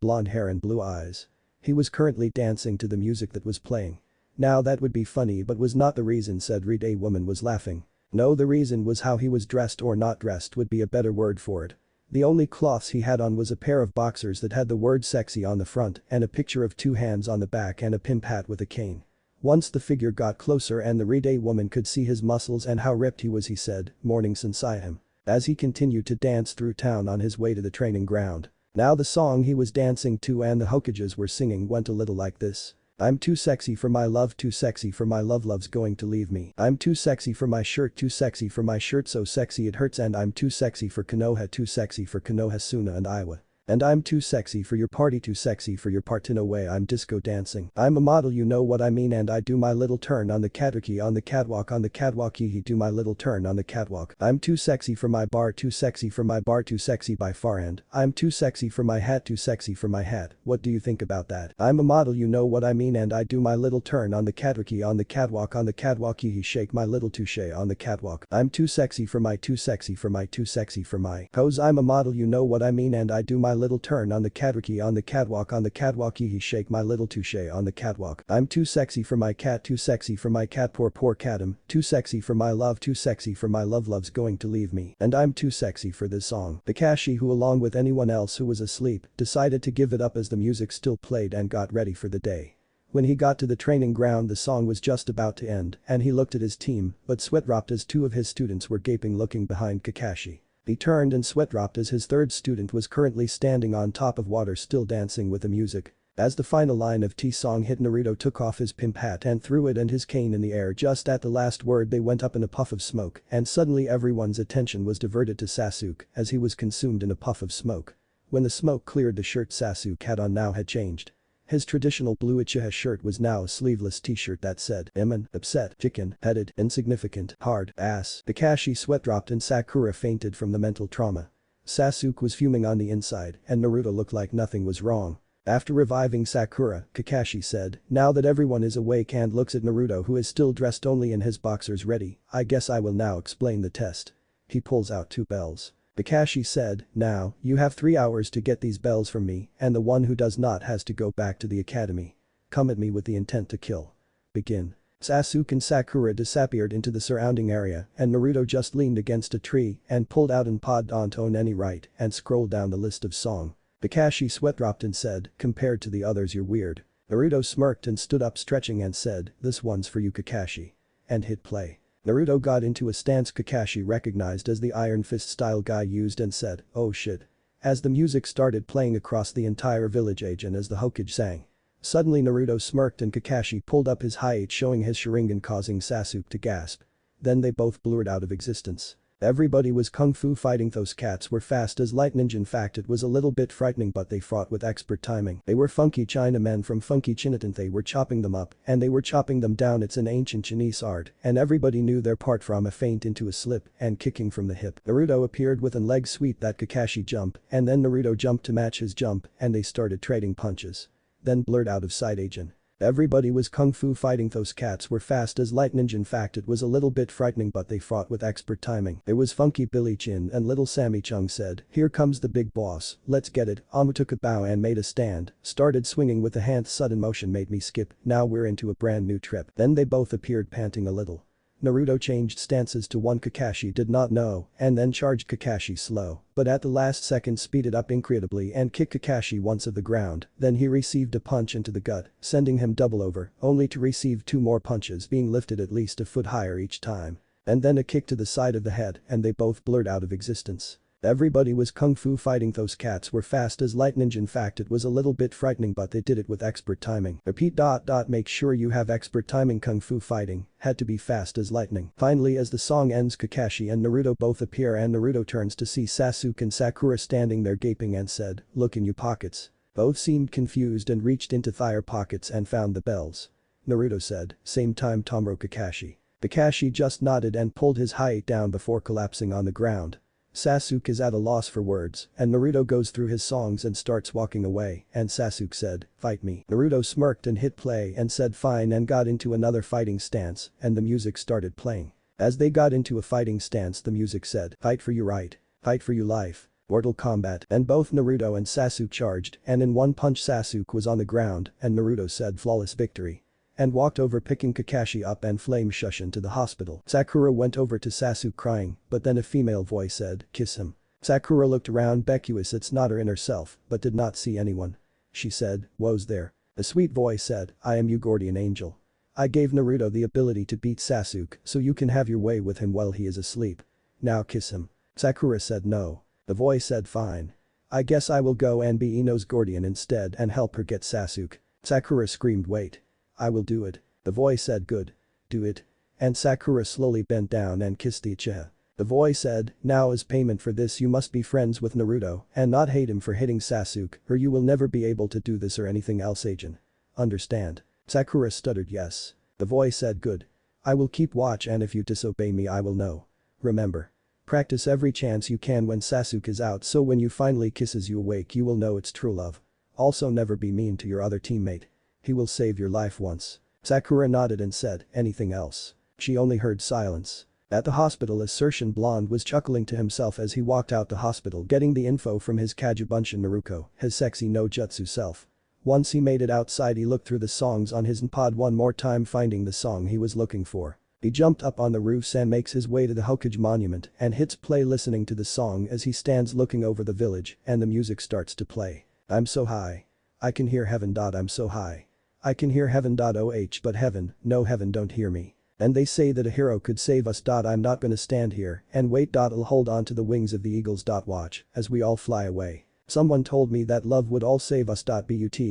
blonde hair and blue eyes. He was currently dancing to the music that was playing. Now that would be funny but was not the reason, said read a woman was laughing. No, the reason was how he was dressed, or not dressed would be a better word for it. The only cloths he had on was a pair of boxers that had the word sexy on the front and a picture of two hands on the back and a pimp hat with a cane. Once the figure got closer and the read-a woman could see his muscles and how ripped he was, he said, mornings inside him. As he continued to dance through town on his way to the training ground. Now the song he was dancing to and the Hokages were singing went a little like this. I'm too sexy for my love, too sexy for my love, love's going to leave me. I'm too sexy for my shirt, too sexy for my shirt, so sexy it hurts, and I'm too sexy for Konoha, too sexy for Konoha, Suna and Iowa. And I'm too sexy for your party, too sexy for your part, no way I'm disco dancing. I'm a model, you know what I mean, and I do my little turn on the catwalk, on the catwalk, he do my little turn on the catwalk. I'm too sexy for my bar, too sexy for my bar, too sexy by far, and I'm too sexy for my hat, too sexy for my hat. What do you think about that? I'm a model, you know what I mean, and I do my little turn on the catwalk, he shake my little touche on the catwalk. I'm too sexy for my too sexy for my too sexy for my hose. I'm a model, you know what I mean, and I do my little turn on the catwalk, he shake my little touche on the catwalk. I'm too sexy for my cat, too sexy for my cat, poor catum, too sexy for my love, too sexy for my love, love's going to leave me. And I'm too sexy for this song. Kakashi, who along with anyone else who was asleep, decided to give it up as the music still played and got ready for the day. When he got to the training ground, the song was just about to end and he looked at his team, but sweat dropped as two of his students were gaping looking behind Kakashi. He turned and sweat dropped as his third student was currently standing on top of water still dancing with the music. As the final line of T-song hit, Naruto took off his pimp hat and threw it and his cane in the air. Just at the last word they went up in a puff of smoke and suddenly everyone's attention was diverted to Sasuke as he was consumed in a puff of smoke. When the smoke cleared, the shirt Sasuke had on now had changed. His traditional blue Uchiha shirt was now a sleeveless t-shirt that said, "Emin, upset, chicken-headed, insignificant, hard, ass." Kakashi sweat dropped and Sakura fainted from the mental trauma. Sasuke was fuming on the inside and Naruto looked like nothing was wrong. After reviving Sakura, Kakashi said, "Now that everyone is awake," and looks at Naruto who is still dressed only in his boxers, "Ready, I guess I will now explain the test." He pulls out two bells. Kakashi said, "Now, you have 3 hours to get these bells from me, and the one who does not has to go back to the academy. Come at me with the intent to kill. Begin." Sasuke and Sakura disappeared into the surrounding area and Naruto just leaned against a tree and pulled out an pod on any right and scrolled down the list of song. Kakashi sweat dropped and said, "Compared to the others you're weird." Naruto smirked and stood up stretching and said, "This one's for you, Kakashi." And hit play. Naruto got into a stance Kakashi recognized as the Iron Fist style guy used and said, "Oh shit." As the music started playing across the entire village age and as the Hokage sang. Suddenly Naruto smirked and Kakashi pulled up his high 8 showing his Sharingan causing Sasuke to gasp. Then they both blurred out of existence. Everybody was kung fu fighting. Those cats were fast as light ninja. In fact, it was a little bit frightening, but they fought with expert timing. They were funky Chinamen from funky Chinatown. They were chopping them up and they were chopping them down. It's an ancient Chinese art and everybody knew their part from a feint into a slip and kicking from the hip. Naruto appeared with an leg sweep that Kakashi jump and then Naruto jumped to match his jump and they started trading punches. Then blurred out of sight agent. Everybody was kung fu fighting. Those cats were fast as light ninja. In fact, it was a little bit frightening, but they fought with expert timing. It was funky Billy Chin and little Sammy Chung said, "Here comes the big boss, let's get it." Amu took a bow and made a stand, started swinging with the hand. Sudden motion made me skip, now we're into a brand new trip. Then they both appeared panting a little. Naruto changed stances to one Kakashi did not know and then charged Kakashi slow, but at the last second speeded up incredibly and kicked Kakashi once of the ground, then he received a punch into the gut, sending him double over, only to receive 2 more punches being lifted at least a foot higher each time. And then a kick to the side of the head and they both blurred out of existence. Everybody was kung fu fighting. Those cats were fast as lightning. In fact, it was a little bit frightening, but they did it with expert timing. Repeat. Make sure you have expert timing. Kung fu fighting had to be fast as lightning. Finally, as the song ends, Kakashi and Naruto both appear and Naruto turns to see Sasuke and Sakura standing there gaping and said, "Look in your pockets." Both seemed confused and reached into their pockets and found the bells. Naruto said, "Same time tomorrow, Kakashi." Kakashi just nodded and pulled his height down before collapsing on the ground. Sasuke is at a loss for words, and Naruto goes through his songs and starts walking away, and Sasuke said, "Fight me." Naruto smirked and hit play and said fine and got into another fighting stance, and the music started playing. As they got into a fighting stance, the music said, "Fight for your right. Fight for your life. Mortal Kombat." And both Naruto and Sasuke charged, and in one punch Sasuke was on the ground, and Naruto said flawless victory. And walked over picking Kakashi up and flame shushin to the hospital. Sakura went over to Sasuke crying, but then a female voice said, "Kiss him." Sakura looked around becus it's not her inner self, but did not see anyone. She said, "Wo's there?" A sweet voice said, "I am your guardian angel. I gave Naruto the ability to beat Sasuke so you can have your way with him while he is asleep. Now kiss him." Sakura said no. The voice said fine. "I guess I will go and be Ino's guardian instead and help her get Sasuke." Sakura screamed, "Wait. I will do it." The voice said, "Good. Do it." And Sakura slowly bent down and kissed Ichiha. The voice said, "Now as payment for this you must be friends with Naruto and not hate him for hitting Sasuke or you will never be able to do this or anything else agent. Understand?" Sakura stuttered yes. The voice said, "Good. I will keep watch and if you disobey me I will know. Remember. Practice every chance you can when Sasuke is out so when you finally kisses you awake you will know it's true love. Also never be mean to your other teammate. He will save your life once." Sakura nodded and said, "Anything else?" She only heard silence. At the hospital, a Sertian blonde was chuckling to himself as he walked out the hospital getting the info from his Kagebunshin Naruto, his sexy no jutsu self. Once he made it outside he looked through the songs on his npod one more time finding the song he was looking for. He jumped up on the roofs and makes his way to the Hokage monument and hits play listening to the song as he stands looking over the village and the music starts to play. "I'm so high. I can hear heaven. I'm so high. I can hear heaven. But heaven, no heaven don't hear me. And they say that a hero could save us. I'm not gonna stand here and wait. I'll hold on to the wings of the eagles. Watch as we all fly away. Someone told me that love would all save us. But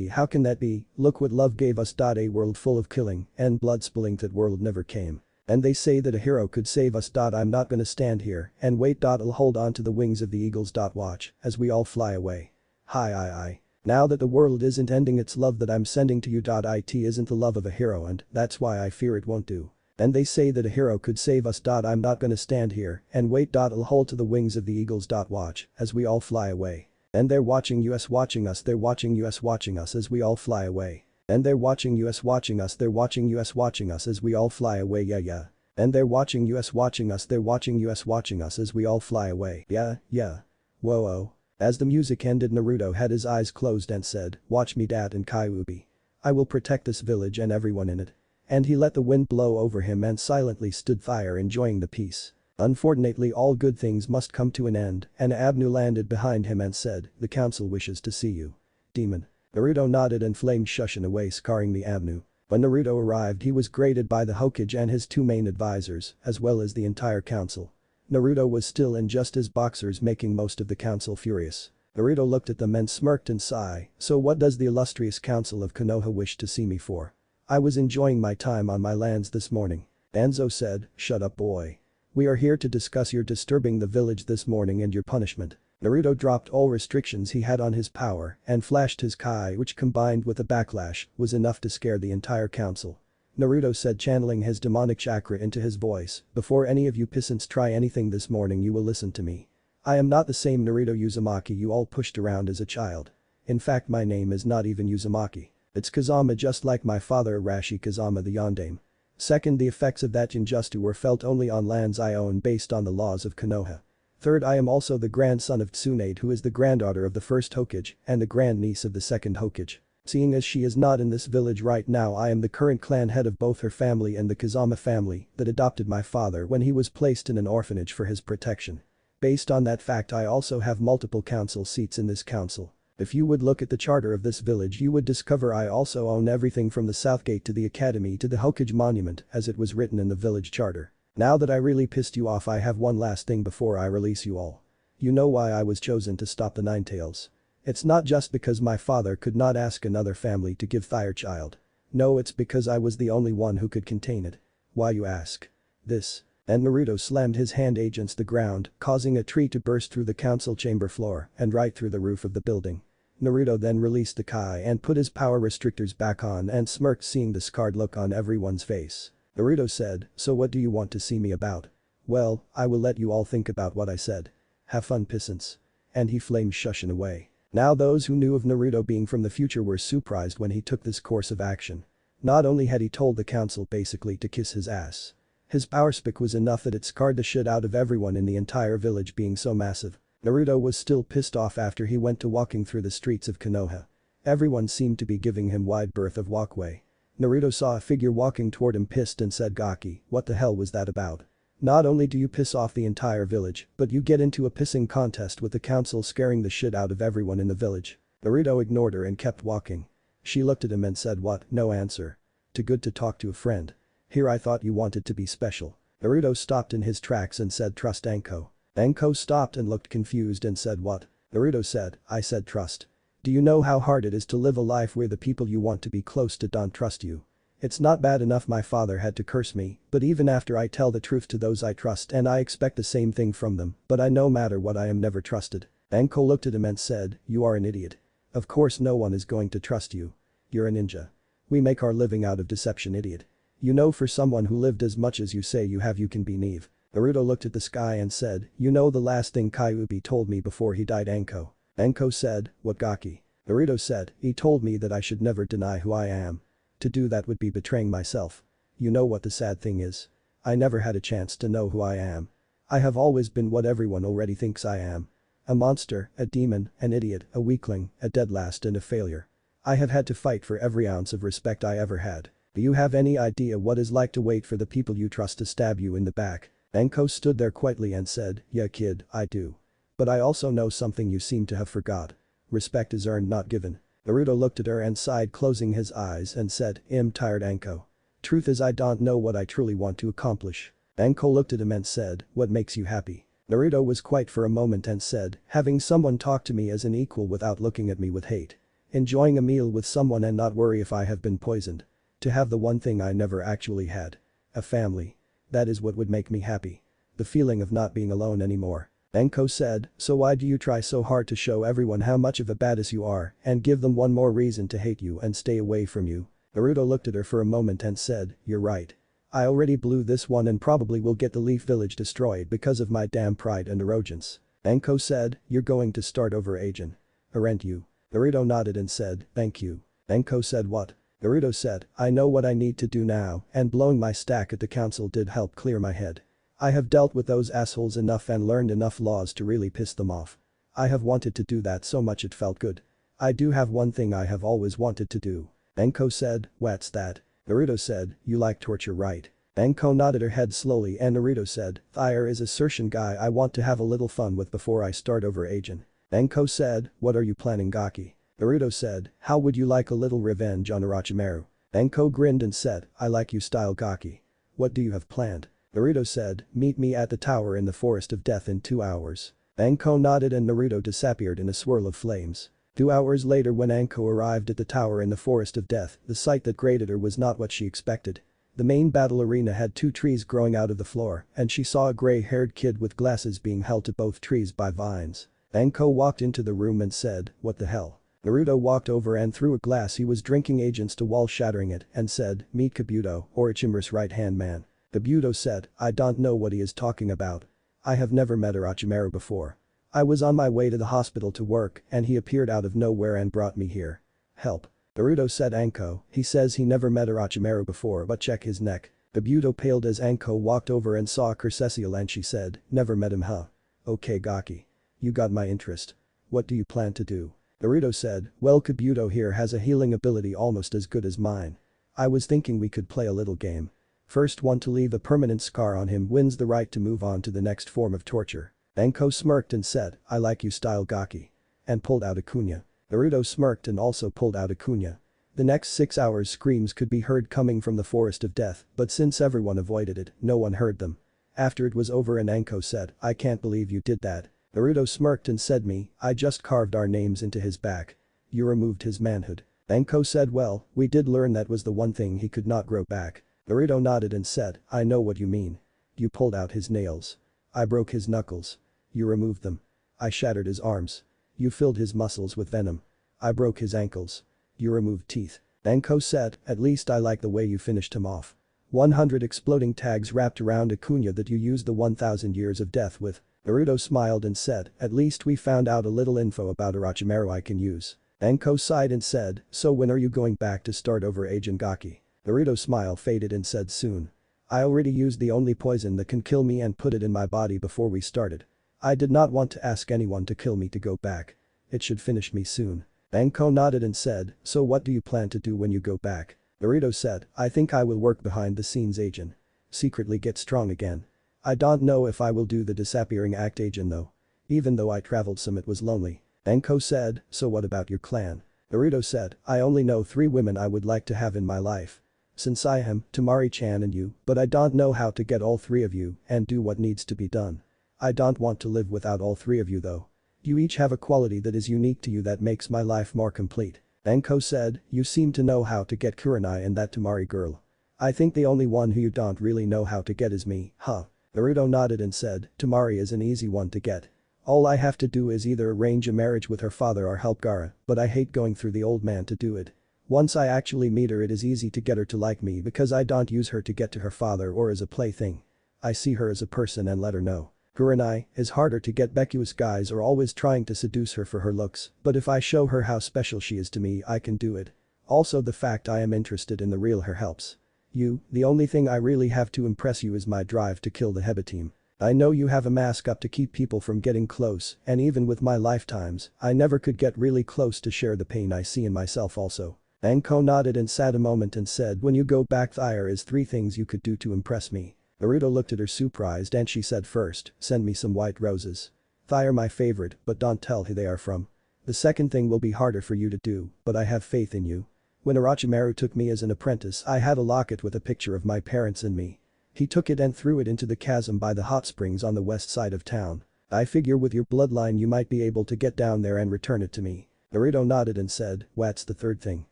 how can that be? Look what love gave us. A world full of killing and blood spilling. That world never came. And they say that a hero could save us. I'm not gonna stand here and wait. I'll hold on to the wings of the eagles. Watch as we all fly away. Hi. Now that the world isn't ending it's love that I'm sending to you. It isn't the love of a hero and that's why I fear it won't do. And they say that a hero could save us. I'm not gonna stand here and wait. I'll hold to the wings of the eagles. Watch as we all fly away. And they're watching us watching us. They're watching us watching us as we all fly away. And they're watching us watching us. They're watching us watching us as we all fly away. Yeah. And they're watching us watching us. They're watching us watching us as we all fly away. Yeah. Whoa. As the music ended Naruto had his eyes closed and said, "Watch me Dad and Kyuubi. I will protect this village and everyone in it." And he let the wind blow over him and silently stood there enjoying the peace. Unfortunately all good things must come to an end and Abnu landed behind him and said, "The council wishes to see you. Demon." Naruto nodded and flamed shushin away scarring the Abnu. When Naruto arrived he was greeted by the Hokage and his two main advisors as well as the entire council. Naruto was still in just his boxers making most of the council furious. Naruto looked at them and smirked and sighed, "So what does the illustrious council of Konoha wish to see me for? I was enjoying my time on my lands this morning." Danzo said, "Shut up boy. We are here to discuss your disturbing the village this morning and your punishment." Naruto dropped all restrictions he had on his power and flashed his Kai which combined with a backlash was enough to scare the entire council. Naruto said channeling his demonic chakra into his voice, "Before any of you peasants try anything this morning you will listen to me. I am not the same Naruto Uzumaki you all pushed around as a child. In fact my name is not even Uzumaki. It's Kazama just like my father Arashi Kazama the Yondaime. Second, the effects of that Jinjutsu were felt only on lands I own based on the laws of Konoha. Third, I am also the grandson of Tsunade who is the granddaughter of the first Hokage and the grandniece of the second Hokage. Seeing as she is not in this village right now I am the current clan head of both her family and the Kazama family that adopted my father when he was placed in an orphanage for his protection. Based on that fact I also have multiple council seats in this council. If you would look at the charter of this village you would discover I also own everything from the South Gate to the Academy to the Hokage Monument as it was written in the village charter. Now that I really pissed you off I have one last thing before I release you all. You know why I was chosen to stop the Ninetales. It's not just because my father could not ask another family to give their child. No, it's because I was the only one who could contain it. Why you ask? This. And Naruto slammed his hand against the ground, causing a tree to burst through the council chamber floor and right through the roof of the building. Naruto then released the Kai and put his power restrictors back on and smirked, seeing the scarred look on everyone's face. Naruto said, "So what do you want to see me about?" "Well, I will let you all think about what I said. Have fun, pissants." And he flamed shushing away. Now those who knew of Naruto being from the future were surprised when he took this course of action. Not only had he told the council basically to kiss his ass. His power spike was enough that it scarred the shit out of everyone in the entire village, being so massive. Naruto was still pissed off after he went to walking through the streets of Konoha. Everyone seemed to be giving him wide berth of walkway. Naruto saw a figure walking toward him, pissed, and said, "Gaki, what the hell was that about? Not only do you piss off the entire village, but you get into a pissing contest with the council, scaring the shit out of everyone in the village." Naruto ignored her and kept walking. She looked at him and said, "What?" "No answer. Too good to talk to a friend. Here, I thought you wanted to be special." Naruto stopped in his tracks and said, "Trust Anko." Anko stopped and looked confused and said, "What?" Naruto said, "I said trust. Do you know how hard it is to live a life where the people you want to be close to don't trust you? It's not bad enough my father had to curse me, but even after I tell the truth to those I trust and I expect the same thing from them, but I no matter what I am never trusted." Anko looked at him and said, "You are an idiot. Of course no one is going to trust you. You're a ninja. We make our living out of deception, idiot. You know, for someone who lived as much as you say you have, you can be naive." Naruto looked at the sky and said, "You know the last thing Kyuubi told me before he died, Anko?" Anko said, "What, Gaki?" Naruto said, "He told me that I should never deny who I am. To do that would be betraying myself. You know what the sad thing is? I never had a chance to know who I am. I have always been what everyone already thinks I am. A monster, a demon, an idiot, a weakling, a dead last, and a failure. I have had to fight for every ounce of respect I ever had. Do you have any idea what it's like to wait for the people you trust to stab you in the back?" Anko stood there quietly and said, "Yeah, kid, I do. But I also know something you seem to have forgot. Respect is earned, not given." Naruto looked at her and sighed, closing his eyes, and said, "I'm tired, Anko. Truth is, I don't know what I truly want to accomplish." Anko looked at him and said, "What makes you happy?" Naruto was quiet for a moment and said, "Having someone talk to me as an equal without looking at me with hate. Enjoying a meal with someone and not worry if I have been poisoned. To have the one thing I never actually had. A family. That is what would make me happy. The feeling of not being alone anymore." Anko said, "So why do you try so hard to show everyone how much of a badass you are and give them one more reason to hate you and stay away from you?" Naruto looked at her for a moment and said, "You're right. I already blew this one and probably will get the Leaf Village destroyed because of my damn pride and arrogance." Anko said, "You're going to start over, agent. Aren't you?" Naruto nodded and said, "Thank you." Anko said, "What?" Naruto said, "I know what I need to do now, and blowing my stack at the council did help clear my head. I have dealt with those assholes enough and learned enough laws to really piss them off. I have wanted to do that so much it felt good. I do have one thing I have always wanted to do." Anko said, "What's that?" Naruto said, "You like torture, right?" Anko nodded her head slowly and Naruto said, "There is a certain guy I want to have a little fun with before I start over, agent." Anko said, "What are you planning, Gaki?" Naruto said, "How would you like a little revenge on Orochimaru?" Anko grinned and said, "I like you style, Gaki. What do you have planned?" Naruto said, "Meet me at the tower in the Forest of Death in 2 hours." Anko nodded and Naruto disappeared in a swirl of flames. 2 hours later, when Anko arrived at the tower in the Forest of Death, the sight that greeted her was not what she expected. The main battle arena had 2 trees growing out of the floor, and she saw a gray-haired kid with glasses being held to both trees by vines. Anko walked into the room and said, "What the hell?" Naruto walked over and threw a glass he was drinking against a wall, shattering it, and said, "Meet Kabuto, Orochimaru's right-hand man." Kabuto said, "I don't know what he is talking about. I have never met Orochimaru before. I was on my way to the hospital to work and he appeared out of nowhere and brought me here. Help." Naruto said, "Anko, he says he never met Orochimaru before, but check his neck." Kabuto paled as Anko walked over and saw Curcecial and she said, "Never met him, huh? Okay, Gaki. You got my interest. What do you plan to do?" Naruto said, "Well, Kabuto here has a healing ability almost as good as mine. I was thinking we could play a little game. First one to leave a permanent scar on him wins the right to move on to the next form of torture." Anko smirked and said, "I like you style, Gaki." And pulled out a kunya. Naruto smirked and also pulled out a kunya. The next 6 hours screams could be heard coming from the Forest of Death, but since everyone avoided it, no one heard them. After it was over and Anko said, "I can't believe you did that." Naruto smirked and said I just carved our names into his back. You removed his manhood. Anko said well, we did learn that was the one thing he could not grow back. Naruto nodded and said, I know what you mean. You pulled out his nails. I broke his knuckles. You removed them. I shattered his arms. You filled his muscles with venom. I broke his ankles. You removed teeth. Anko said, at least I like the way you finished him off. 100 exploding tags wrapped around Akunya that you used the 1000 years of death with. Naruto smiled and said, at least we found out a little info about Orochimaru I can use. Anko sighed and said, so when are you going back to start over Agent Gaki? Naruto's smile faded and said soon. I already used the only poison that can kill me and put it in my body before we started. I did not want to ask anyone to kill me to go back. It should finish me soon. Anko nodded and said, so what do you plan to do when you go back? Naruto said, I think I will work behind the scenes agent. Secretly get strong again. I don't know if I will do the disappearing act agent though. Even though I traveled some it was lonely. Anko said, so what about your clan? Naruto said, I only know 3 women I would like to have in my life. Since I am, Temari-chan and you, but I don't know how to get all 3 of you and do what needs to be done. I don't want to live without all 3 of you though. You each have a quality that is unique to you that makes my life more complete. Anko said, you seem to know how to get Kurenai and that Temari girl. I think the only one who you don't really know how to get is me, huh? Naruto nodded and said, Temari is an easy one to get. All I have to do is either arrange a marriage with her father or help Gaara, but I hate going through the old man to do it. Once I actually meet her it is easy to get her to like me because I don't use her to get to her father or as a plaything. I see her as a person and let her know. Kurenai is harder to get. Vacuous guys are always trying to seduce her for her looks, but if I show her how special she is to me I can do it. Also the fact I am interested in the real her helps. You, the only thing I really have to impress you is my drive to kill the Heba team. I know you have a mask up to keep people from getting close and even with my lifetimes, I never could get really close to share the pain I see in myself also. Anko nodded and sat a moment and said when you go back there is 3 things you could do to impress me. Naruto looked at her surprised and she said first, send me some white roses. They are my favorite but don't tell who they are from. The second thing will be harder for you to do, but I have faith in you. When Orochimaru took me as an apprentice I had a locket with a picture of my parents and me. He took it and threw it into the chasm by the hot springs on the west side of town. I figure with your bloodline you might be able to get down there and return it to me. Naruto nodded and said, what's the third thing?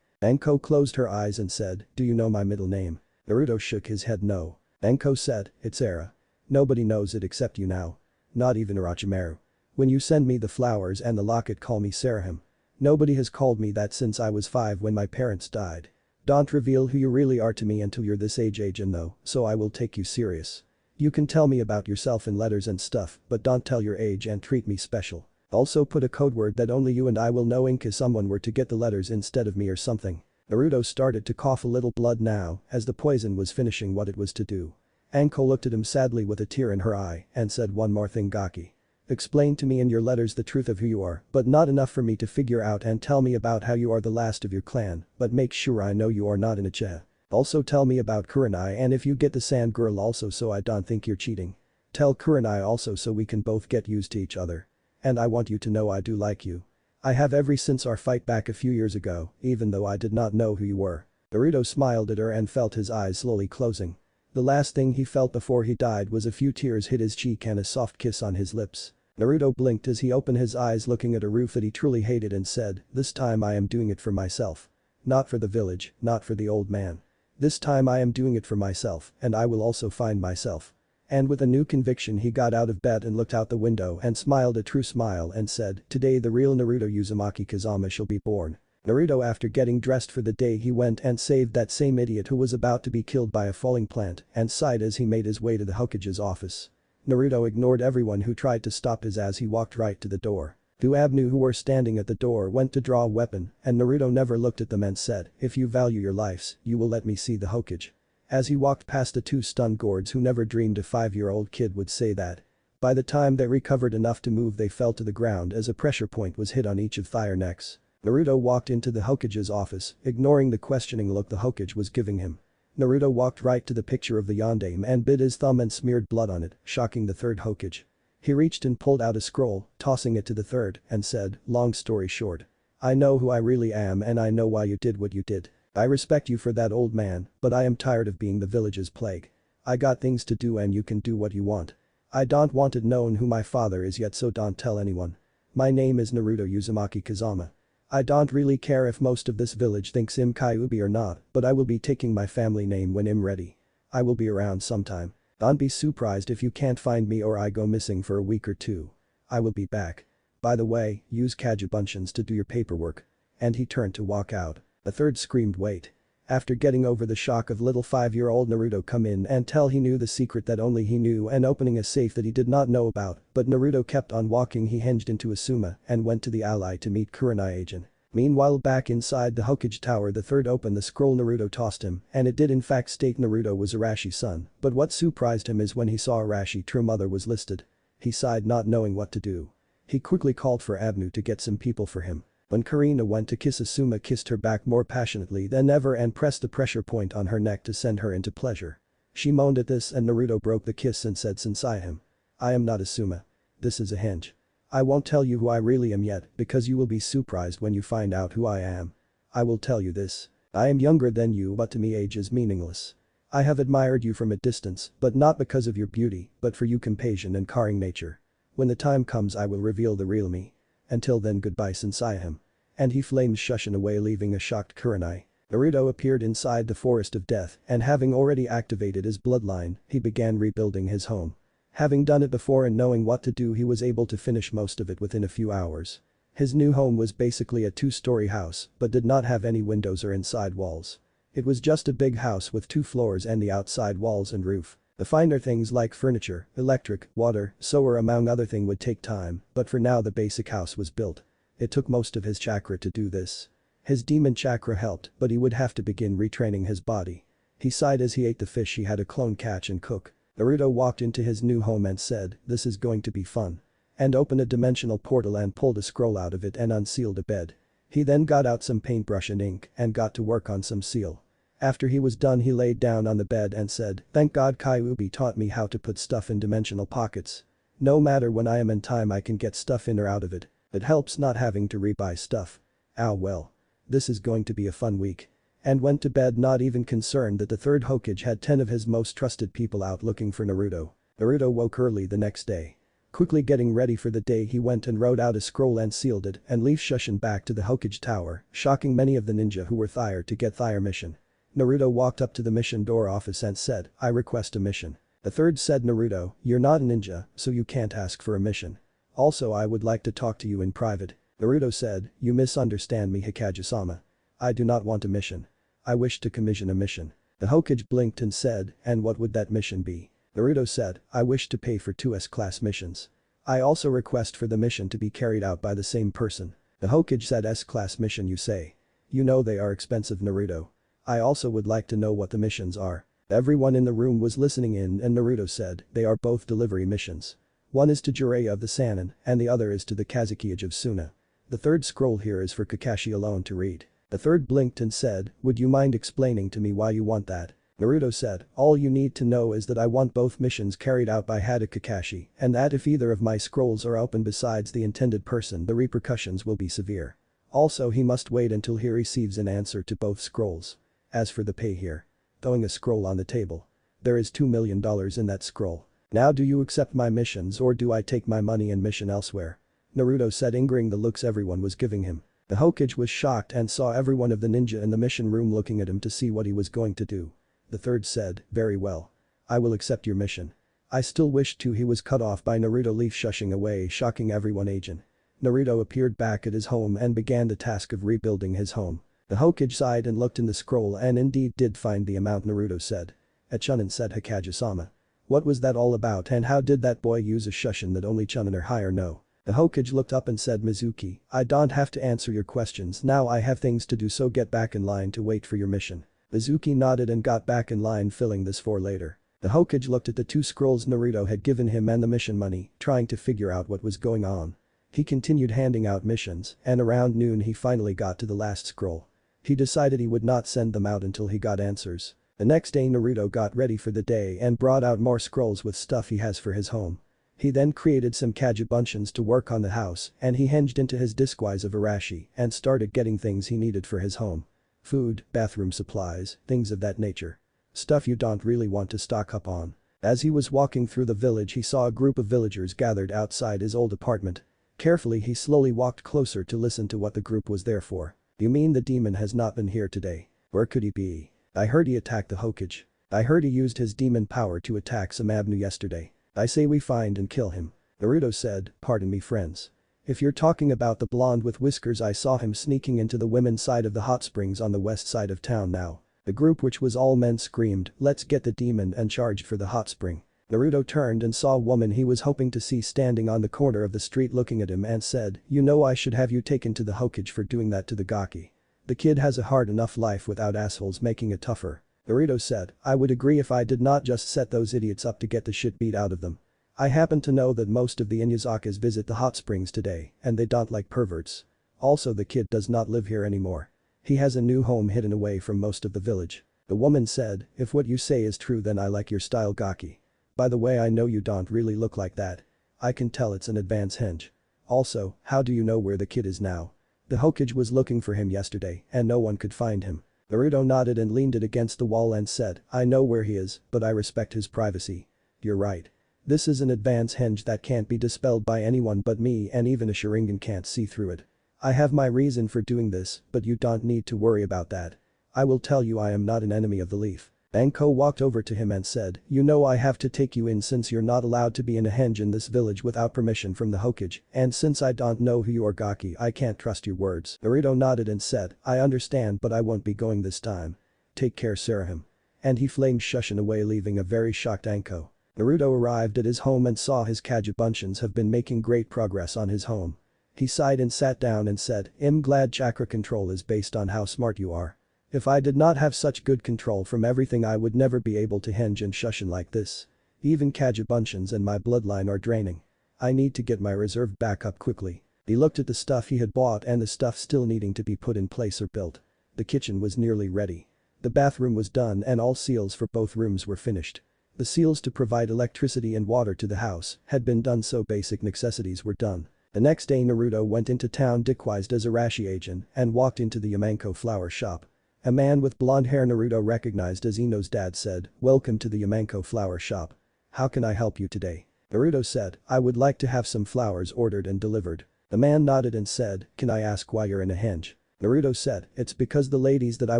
Anko closed her eyes and said, do you know my middle name? Naruto shook his head no. Anko said, it's Era. Nobody knows it except you now. Not even Orochimaru. When you send me the flowers and the locket call me Sarahim. Nobody has called me that since I was 5 when my parents died. Don't reveal who you really are to me until you're this age agent though, so I will take you serious. You can tell me about yourself in letters and stuff, but don't tell your age and treat me special. Also put a code word that only you and I will know in case someone were to get the letters instead of me or something. Naruto started to cough a little blood now as the poison was finishing what it was to do. Anko looked at him sadly with a tear in her eye and said one more thing Gaki. Explain to me in your letters the truth of who you are, but not enough for me to figure out and tell me about how you are the last of your clan, but make sure I know you are not in a Uchiha. Also tell me about Kurenai and if you get the sand girl also so I don't think you're cheating. Tell Kurenai also so we can both get used to each other. And I want you to know I do like you. I have ever since our fight back a few years ago, even though I did not know who you were. Naruto smiled at her and felt his eyes slowly closing. The last thing he felt before he died was a few tears hit his cheek and a soft kiss on his lips. Naruto blinked as he opened his eyes looking at a roof that he truly hated and said, this time I am doing it for myself. Not for the village, not for the old man. This time I am doing it for myself and I will also find myself. And with a new conviction he got out of bed and looked out the window and smiled a true smile and said, today the real Naruto Uzumaki Kazama shall be born. Naruto after getting dressed for the day he went and saved that same idiot who was about to be killed by a falling plant and sighed as he made his way to the Hokage's office. Naruto ignored everyone who tried to stop his as he walked right to the door. The Abnu who were standing at the door went to draw a weapon and Naruto never looked at them and said, if you value your lives, you will let me see the Hokage. As he walked past the 2 stunned guards who never dreamed a 5-year-old kid would say that. By the time they recovered enough to move they fell to the ground as a pressure point was hit on each of their necks. Naruto walked into the Hokage's office, ignoring the questioning look the Hokage was giving him. Naruto walked right to the picture of the Yondaime and bit his thumb and smeared blood on it, shocking the 3rd Hokage. He reached and pulled out a scroll, tossing it to the 3rd, and said, long story short. I know who I really am and I know why you did what you did. I respect you for that old man, but I am tired of being the village's plague. I got things to do and you can do what you want. I don't want it known who my father is yet, so don't tell anyone. My name is Naruto Uzumaki Kazama. I don't really care if most of this village thinks I'm Kyuubi or not, but I will be taking my family name when I'm ready. I will be around sometime. Don't be surprised if you can't find me or I go missing for a week or two. I will be back. By the way, use Kajubunshians to do your paperwork. And he turned to walk out. The third screamed, wait. After getting over the shock of little 5-year-old Naruto come in and tell he knew the secret that only he knew and opening a safe that he did not know about, but Naruto kept on walking. He hinged into Asuma and went to the ally to meet Kurenai agent. Meanwhile, back inside the Hokage tower, the third opened the scroll Naruto tossed him, and it did in fact state Naruto was Arashi's son, but what surprised him is when he saw Arashi's true mother was listed. He sighed, not knowing what to do. He quickly called for Abnu to get some people for him. When Karina went to kiss Asuma, kissed her back more passionately than ever and pressed the pressure point on her neck to send her into pleasure. She moaned at this and Naruto broke the kiss and said, sensei him. I am not Asuma. This is a hint. I won't tell you who I really am yet because you will be surprised when you find out who I am. I will tell you this. I am younger than you, but to me age is meaningless. I have admired you from a distance, but not because of your beauty, but for your compassion and caring nature. When the time comes I will reveal the real me. Until then, goodbye sensei him. And he flamed Shushin away, leaving a shocked Kurenai. Naruto appeared inside the forest of death and having already activated his bloodline, he began rebuilding his home. Having done it before and knowing what to do, he was able to finish most of it within a few hours. His new home was basically a 2-story house but did not have any windows or inside walls. It was just a big house with 2 floors and the outside walls and roof. The finer things like furniture, electric, water, sewer among other things would take time, but for now the basic house was built. It took most of his chakra to do this. His demon chakra helped, but he would have to begin retraining his body. He sighed as he ate the fish he had a clone catch and cook. Naruto walked into his new home and said, this is going to be fun. And opened a dimensional portal and pulled a scroll out of it and unsealed a bed. He then got out some paintbrush and ink and got to work on some seal. After he was done, he laid down on the bed and said, thank God Kyuubi taught me how to put stuff in dimensional pockets. No matter when I am in time I can get stuff in or out of it. It helps not having to rebuy stuff. Ah well. This is going to be a fun week. And went to bed not even concerned that the third Hokage had 10 of his most trusted people out looking for Naruto. Naruto woke early the next day. Quickly getting ready for the day, he went and wrote out a scroll and sealed it and left Shushin back to the Hokage tower, shocking many of the ninja who were there to get their mission. Naruto walked up to the mission door office and said, I request a mission. The third said, Naruto, you're not a ninja, so you can't ask for a mission. Also, I would like to talk to you in private. Naruto said, you misunderstand me, Hikage-sama. I do not want a mission. I wish to commission a mission. The Hokage blinked and said, and what would that mission be? Naruto said, I wish to pay for 2 S-class missions. I also request for the mission to be carried out by the same person. The Hokage said, S-class mission you say? You know they are expensive, Naruto. I also would like to know what the missions are. Everyone in the room was listening in and Naruto said, they are both delivery missions. One is to Jiraiya of the Sannin and the other is to the Kazekage of Suna. The third scroll here is for Kakashi alone to read. The third blinked and said, would you mind explaining to me why you want that? Naruto said, all you need to know is that I want both missions carried out by Hada Kakashi and that if either of my scrolls are opened besides the intended person, the repercussions will be severe. Also, he must wait until he receives an answer to both scrolls. As for the pay here. Throwing a scroll on the table. There is $2 million in that scroll. Now do you accept my missions or do I take my money and mission elsewhere? Naruto said, ignoring the looks everyone was giving him. The Hokage was shocked and saw every one of the ninja in the mission room looking at him to see what he was going to do. The third said, very well. I will accept your mission. I still wish to. He was cut off by Naruto leaf shushing away, shocking everyone. Agent. Naruto appeared back at his home and began the task of rebuilding his home. The Hokage sighed and looked in the scroll and indeed did find the amount Naruto said. A Chunin said, Hikage-sama. What was that all about and how did that boy use a shushin that only Chunin or higher know? The Hokage looked up and said, Mizuki, I don't have to answer your questions now, I have things to do, so get back in line to wait for your mission. Mizuki nodded and got back in line, filling this for later. The Hokage looked at the 2 scrolls Naruto had given him and the mission money, trying to figure out what was going on. He continued handing out missions and around noon he finally got to the last scroll. He decided he would not send them out until he got answers. The next day Naruto got ready for the day and brought out more scrolls with stuff he has for his home. He then created some Kajubunshians to work on the house and he hinged into his disguise of Arashi and started getting things he needed for his home. Food, bathroom supplies, things of that nature. Stuff you don't really want to stock up on. As he was walking through the village he saw a group of villagers gathered outside his old apartment. Carefully he slowly walked closer to listen to what the group was there for. "You mean the demon has not been here today? Where could he be? I heard he attacked the Hokage. I heard he used his demon power to attack some Abnu yesterday. I say we find and kill him." Naruto said, "Pardon me friends. If you're talking about the blonde with whiskers, I saw him sneaking into the women's side of the hot springs on the west side of town now." The group, which was all men, screamed, "Let's get the demon," and charged for the hot spring. Naruto turned and saw a woman he was hoping to see standing on the corner of the street looking at him and said, "You know I should have you taken to the Hokage for doing that to the Gaki. The kid has a hard enough life without assholes making it tougher." Naruto said, "I would agree if I did not just set those idiots up to get the shit beat out of them. I happen to know that most of the Inuzukas visit the hot springs today and they don't like perverts. Also the kid does not live here anymore. He has a new home hidden away from most of the village." The woman said, "If what you say is true then I like your style, Gaki. By the way, I know you don't really look like that. I can tell it's an advance henge. Also, how do you know where the kid is now? The Hokage was looking for him yesterday and no one could find him." Naruto nodded and leaned it against the wall and said, "I know where he is, but I respect his privacy." "You're right. This is an advance henge that can't be dispelled by anyone but me, and even a Sharingan can't see through it. I have my reason for doing this, but you don't need to worry about that. I will tell you I am not an enemy of the leaf." Anko walked over to him and said, "You know I have to take you in since you're not allowed to be in a henge in this village without permission from the Hokage, and since I don't know who you are, Gaki, I can't trust your words." Naruto nodded and said, "I understand, but I won't be going this time. Take care, Sarahim." And he flamed shushin away, leaving a very shocked Anko. Naruto arrived at his home and saw his Kagebunshians have been making great progress on his home. He sighed and sat down and said, "I'm glad chakra control is based on how smart you are. If I did not have such good control from everything I would never be able to henge and shushin like this. Even Kagebunshians and my bloodline are draining. I need to get my reserve back up quickly." He looked at the stuff he had bought and the stuff still needing to be put in place or built. The kitchen was nearly ready. The bathroom was done and all seals for both rooms were finished. The seals to provide electricity and water to the house had been done, so basic necessities were done. The next day Naruto went into town disguised as Arashi agent and walked into the Yamenko flower shop. A man with blonde hair Naruto recognized as Ino's dad said, "Welcome to the Yamenko flower shop. How can I help you today?" Naruto said, "I would like to have some flowers ordered and delivered." The man nodded and said, "Can I ask why you're in a henge?" Naruto said, "It's because the ladies that I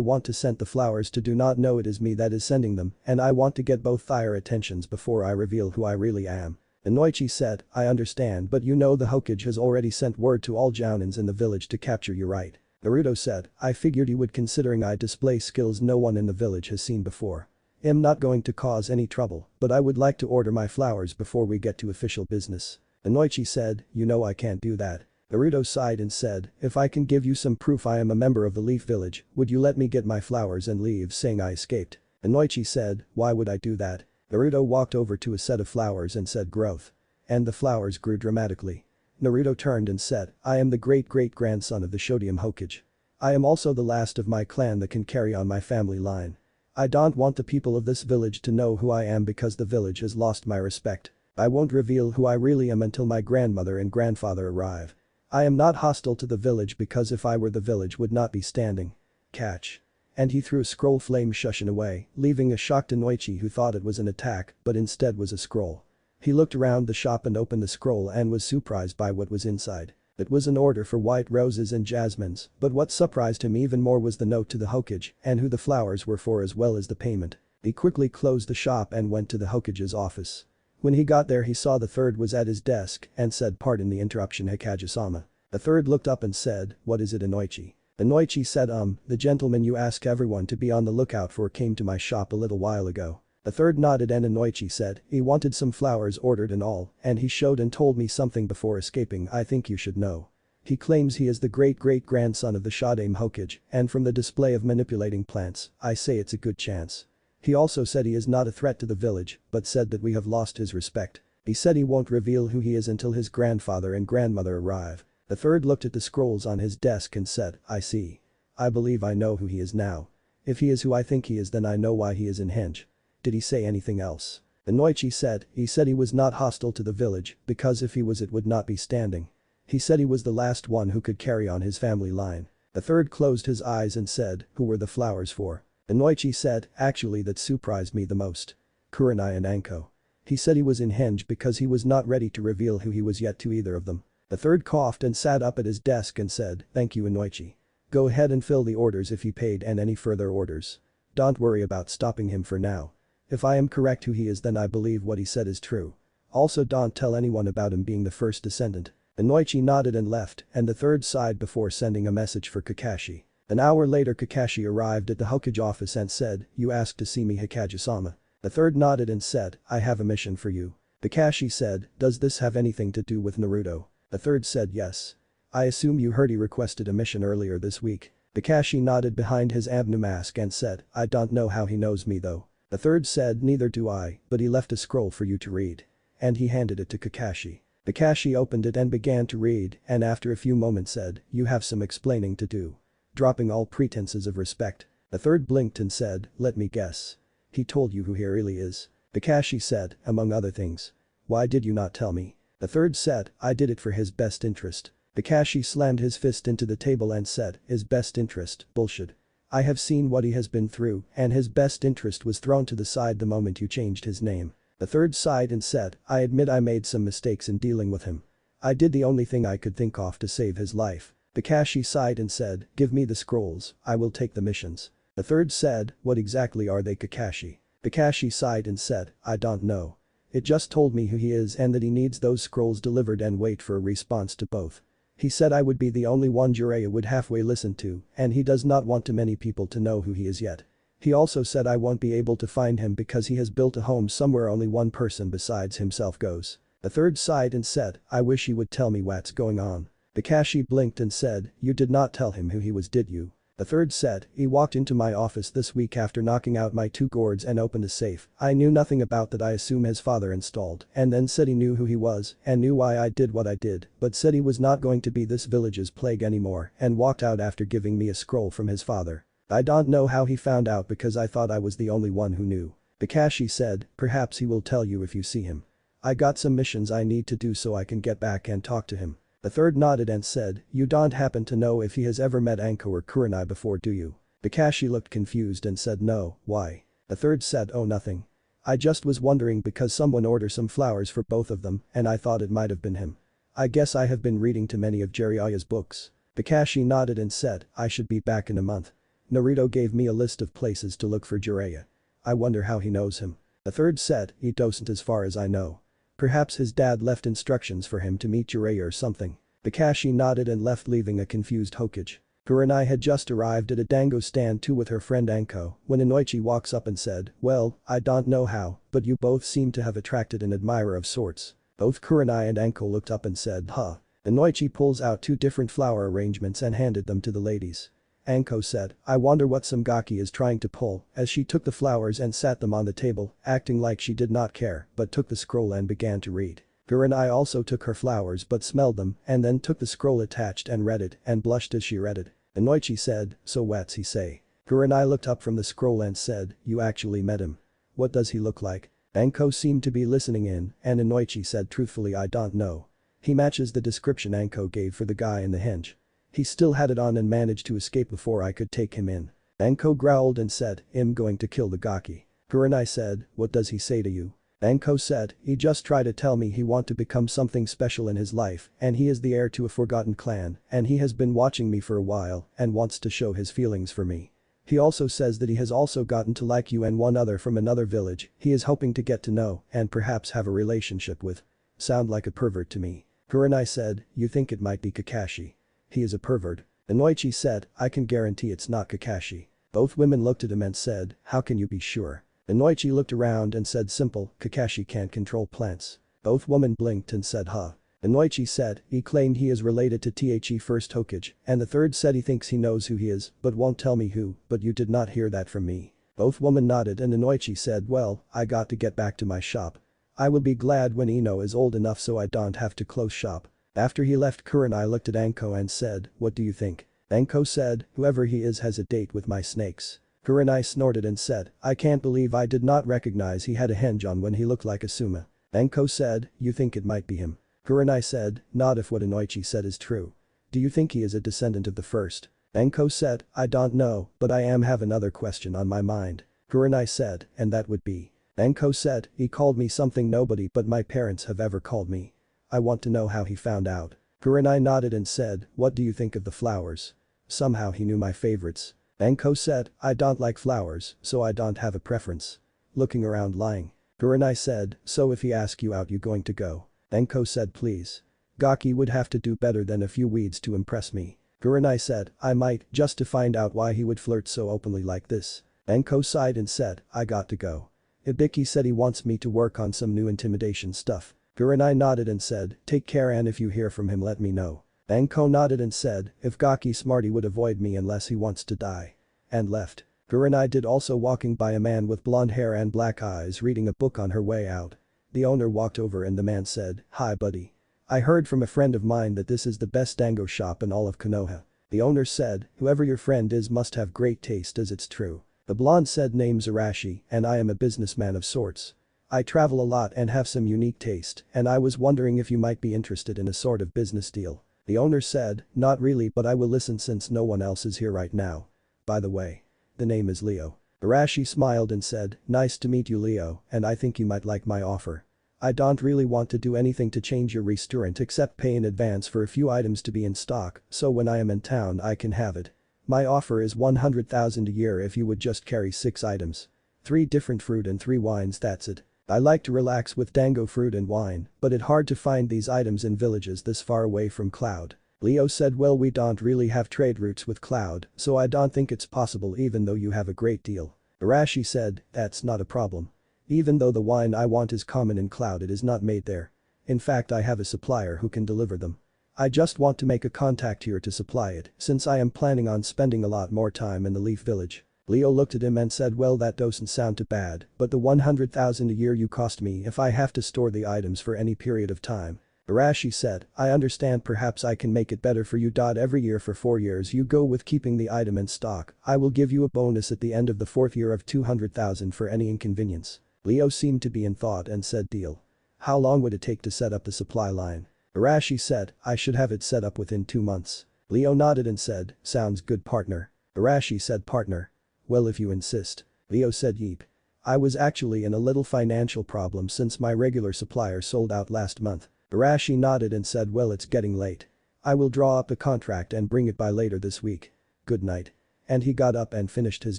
want to send the flowers to do not know it is me that is sending them, and I want to get both their attentions before I reveal who I really am." Inoichi said, "I understand, but you know the Hokage has already sent word to all Jounins in the village to capture you, right?" Naruto said, "I figured you would, considering I display skills no one in the village has seen before. I'm not going to cause any trouble, but I would like to order my flowers before we get to official business." Inoichi said, "You know I can't do that." Naruto sighed and said, "If I can give you some proof I am a member of the Leaf Village, would you let me get my flowers and leave saying I escaped?" Inoichi said, "Why would I do that?" Naruto walked over to a set of flowers and said, "Growth." And the flowers grew dramatically. Naruto turned and said, "I am the great-great-grandson of the Shodium Hokage. I am also the last of my clan that can carry on my family line. I don't want the people of this village to know who I am because the village has lost my respect. I won't reveal who I really am until my grandmother and grandfather arrive. I am not hostile to the village because if I were the village would not be standing. Catch." And he threw a scroll flame shushin away, leaving a shocked Inoichi who thought it was an attack but instead was a scroll. He looked around the shop and opened the scroll and was surprised by what was inside. It was an order for white roses and jasmines, but what surprised him even more was the note to the Hokage and who the flowers were for as well as the payment. He quickly closed the shop and went to the Hokage's office. When he got there he saw the third was at his desk and said, "Pardon the interruption, Hokage-sama." The third looked up and said, "What is it, Inoichi?" Inoichi said, The gentleman you asked everyone to be on the lookout for came to my shop a little while ago." The third nodded and Inoichi said, "He wanted some flowers ordered and all, and he showed and told me something before escaping I think you should know. He claims he is the great-great-grandson of the Shodium Hokage, and from the display of manipulating plants, I say it's a good chance. He also said he is not a threat to the village, but said that we have lost his respect. He said he won't reveal who he is until his grandfather and grandmother arrive." The third looked at the scrolls on his desk and said, "I see. I believe I know who he is now. If he is who I think he is then I know why he is in henge." "Did he say anything else?" Inoichi said, "He said he was not hostile to the village because if he was it would not be standing. He said he was the last one who could carry on his family line." The third closed his eyes and said, "Who were the flowers for?" Inoichi said, "Actually that surprised me the most. Kurenai and Anko." He said he was in Henge because he was not ready to reveal who he was yet to either of them. The third coughed and sat up at his desk and said, "Thank you, Inoichi. Go ahead and fill the orders if he paid and any further orders. Don't worry about stopping him for now. If I am correct who he is, then I believe what he said is true. Also don't tell anyone about him being the first descendant." Inoichi nodded and left, and the third sighed before sending a message for Kakashi. An hour later Kakashi arrived at the Hokage office and said, "You asked to see me, Hikage-sama." The third nodded and said, "I have a mission for you." Kakashi said, "Does this have anything to do with Naruto?" The third said yes. "I assume you heard he requested a mission earlier this week." Kakashi nodded behind his Abnu mask and said, "I don't know how he knows me though." The third said, "Neither do I, but he left a scroll for you to read." And he handed it to Kakashi. Kakashi opened it and began to read, and after a few moments said, "You have some explaining to do." Dropping all pretenses of respect. The third blinked and said, "Let me guess. He told you who he really is." Kakashi said, "Among other things. Why did you not tell me?" The third said, "I did it for his best interest." Kakashi slammed his fist into the table and said, "His best interest, bullshit. I have seen what he has been through, and his best interest was thrown to the side the moment you changed his name." The third sighed and said, "I admit I made some mistakes in dealing with him. I did the only thing I could think of to save his life." Kakashi sighed and said, "Give me the scrolls, I will take the missions." The third said, "What exactly are they, Kakashi?" Kakashi sighed and said, "I don't know. It just told me who he is and that he needs those scrolls delivered and wait for a response to both. He said I would be the only one Jiraiya would halfway listen to, and he does not want too many people to know who he is yet. He also said I won't be able to find him because he has built a home somewhere only one person besides himself goes." The third sighed and said, "I wish he would tell me what's going on." Kakashi blinked and said, "You did not tell him who he was, did you?" The third said, "He walked into my office this week after knocking out my 2 gourds and opened a safe I knew nothing about that I assume his father installed, and then said he knew who he was and knew why I did what I did, but said he was not going to be this village's plague anymore and walked out after giving me a scroll from his father. I don't know how he found out because I thought I was the only one who knew." Kakashi said, "Perhaps he will tell you if you see him. I got some missions I need to do so I can get back and talk to him." The third nodded and said, "You don't happen to know if he has ever met Anko or Kurenai before, do you?" Kakashi looked confused and said, "No, why?" The third said, "Oh, nothing. I just was wondering because someone ordered some flowers for both of them and I thought it might have been him. I guess I have been reading too many of Jiraiya's books." Kakashi nodded and said, "I should be back in a month. Naruto gave me a list of places to look for Jiraiya. I wonder how he knows him." The third said, "He doesn't as far as I know. Perhaps his dad left instructions for him to meet Jiraiya or something." Kakashi nodded and left, leaving a confused Hokage. Kurenai had just arrived at a dango stand too with her friend Anko when Inoichi walks up and said, "Well, I don't know how, but you both seem to have attracted an admirer of sorts." Both Kurenai and Anko looked up and said, "Huh." Inoichi pulls out 2 different flower arrangements and handed them to the ladies. Anko said, "I wonder what some gaki is trying to pull," as she took the flowers and sat them on the table, acting like she did not care, but took the scroll and began to read. Kurenai also took her flowers but smelled them and then took the scroll attached and read it and blushed as she read it. Inoichi said, "So what's he say?" Kurenai looked up from the scroll and said, "You actually met him. What does he look like?" Anko seemed to be listening in and Inoichi said truthfully, "I don't know. He matches the description Anko gave for the guy in the henge. He still had it on and managed to escape before I could take him in." Anko growled and said, "I'm going to kill the gaki." Kurenai said, "What does he say to you?" Anko said, "He just tried to tell me he want to become something special in his life and he is the heir to a forgotten clan and he has been watching me for a while and wants to show his feelings for me. He also says that he has also gotten to like you and one other from another village he is hoping to get to know and perhaps have a relationship with. Sound like a pervert to me." Kurenai said, "You think it might be Kakashi? He is a pervert." Inoichi said, "I can guarantee it's not Kakashi." Both women looked at him and said, "How can you be sure?" Inoichi looked around and said, "Simple, Kakashi can't control plants." Both women blinked and said, "Huh." Inoichi said, "He claimed he is related to The First Hokage, and the third said he thinks he knows who he is, but won't tell me who, but you did not hear that from me." Both women nodded and Inoichi said, "Well, I got to get back to my shop. I will be glad when Ino is old enough so I don't have to close shop." After he left, Kurenai looked at Anko and said, "What do you think?" Anko said, "Whoever he is has a date with my snakes." Kurenai snorted and said, "I can't believe I did not recognize he had a henge on when he looked like Asuma." Anko said, "You think it might be him?" Kurenai said, "Not if what Inoichi said is true." "Do you think he is a descendant of the first?" Anko said, "I don't know, but I have another question on my mind." Kurenai said, "And that would be?" Anko said, he called me something nobody but my parents have ever called me. I want to know how he found out. Kurenai nodded and said, what do you think of the flowers? Somehow he knew my favorites. Anko said, I don't like flowers, so I don't have a preference. Looking around lying. Kurenai said, so if he asks you out you going to go? Anko said please. Gaki would have to do better than a few weeds to impress me. Kurenai said, I might, just to find out why he would flirt so openly like this. Anko sighed and said, I got to go. Hibiki said he wants me to work on some new intimidation stuff. Kurenai nodded and said, take care and if you hear from him let me know. Anko nodded and said, if Gaki smarty would avoid me unless he wants to die. And left. Kurenai did also walking by a man with blonde hair and black eyes reading a book on her way out. The owner walked over and the man said, hi buddy. I heard from a friend of mine that this is the best dango shop in all of Konoha. The owner said, whoever your friend is must have great taste as it's true. The blonde said name's Arashi and I am a businessman of sorts. I travel a lot and have some unique taste and I was wondering if you might be interested in a sort of business deal. The owner said, not really but I will listen since no one else is here right now. By the way. The name is Leo. Arashi smiled and said, nice to meet you Leo and I think you might like my offer. I don't really want to do anything to change your restaurant except pay in advance for a few items to be in stock so when I am in town I can have it. My offer is 100,000 a year if you would just carry 6 items. 3 different fruit and 3 wines that's it. I like to relax with dango fruit and wine, but it's hard to find these items in villages this far away from Cloud. Leo said well we don't really have trade routes with Cloud, so I don't think it's possible even though you have a great deal. Arashi said, that's not a problem. Even though the wine I want is common in Cloud it is not made there. In fact I have a supplier who can deliver them. I just want to make a contact here to supply it since I am planning on spending a lot more time in the Leaf Village. Leo looked at him and said well that doesn't sound too bad, but the 100,000 a year you cost me if I have to store the items for any period of time. Arashi said, I understand perhaps I can make it better for you. Every year for 4 years you go with keeping the item in stock, I will give you a bonus at the end of the 4th year of 200,000 for any inconvenience. Leo seemed to be in thought and said deal. How long would it take to set up the supply line? Arashi said, I should have it set up within 2 months. Leo nodded and said, sounds good partner. Arashi said partner. Well if you insist. Leo said yeep. I was actually in a little financial problem since my regular supplier sold out last month. Arashi nodded and said well it's getting late. I will draw up a contract and bring it by later this week. Good night. And he got up and finished his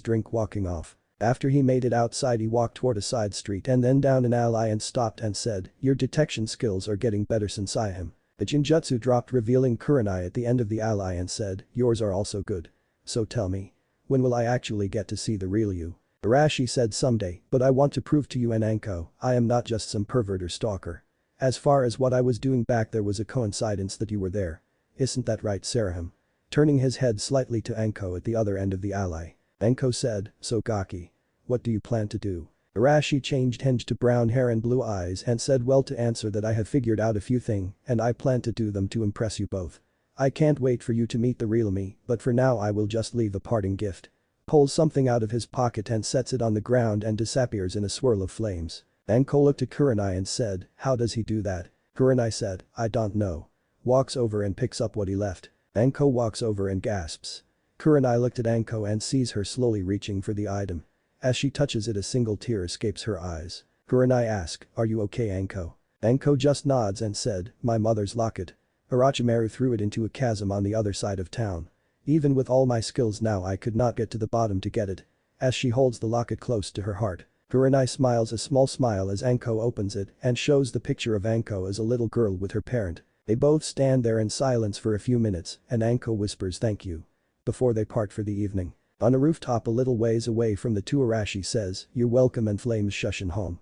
drink walking off. After he made it outside he walked toward a side street and then down an alley and stopped and said, your detection skills are getting better since I am. The Jinjutsu dropped revealing Kurenai at the end of the alley and said, yours are also good. So tell me. When will I actually get to see the real you? Arashi said someday, but I want to prove to you and Anko, I am not just some pervert or stalker. As far as what I was doing back there was a coincidence that you were there. Isn't that right Sarahim? Turning his head slightly to Anko at the other end of the alley. Anko said, so Gaki. What do you plan to do? Arashi changed hinge to brown hair and blue eyes and said well to answer that I have figured out a few things and I plan to do them to impress you both. I can't wait for you to meet the real me, but for now I will just leave a parting gift. Pulls something out of his pocket and sets it on the ground and disappears in a swirl of flames. Anko looked at Kurenai and said, how does he do that? Kurenai said, I don't know. Walks over and picks up what he left. Anko walks over and gasps. Kurenai looked at Anko and sees her slowly reaching for the item. As she touches it a single tear escapes her eyes. Kurenai asks, are you okay Anko? Anko just nods and said, my mother's locket. Orochimaru threw it into a chasm on the other side of town. Even with all my skills now I could not get to the bottom to get it. As she holds the locket close to her heart. Kurenai smiles a small smile as Anko opens it and shows the picture of Anko as a little girl with her parent. They both stand there in silence for a few minutes and Anko whispers thank you. Before they part for the evening. On a rooftop a little ways away from the two Arashi says, you're welcome and flames shushin home.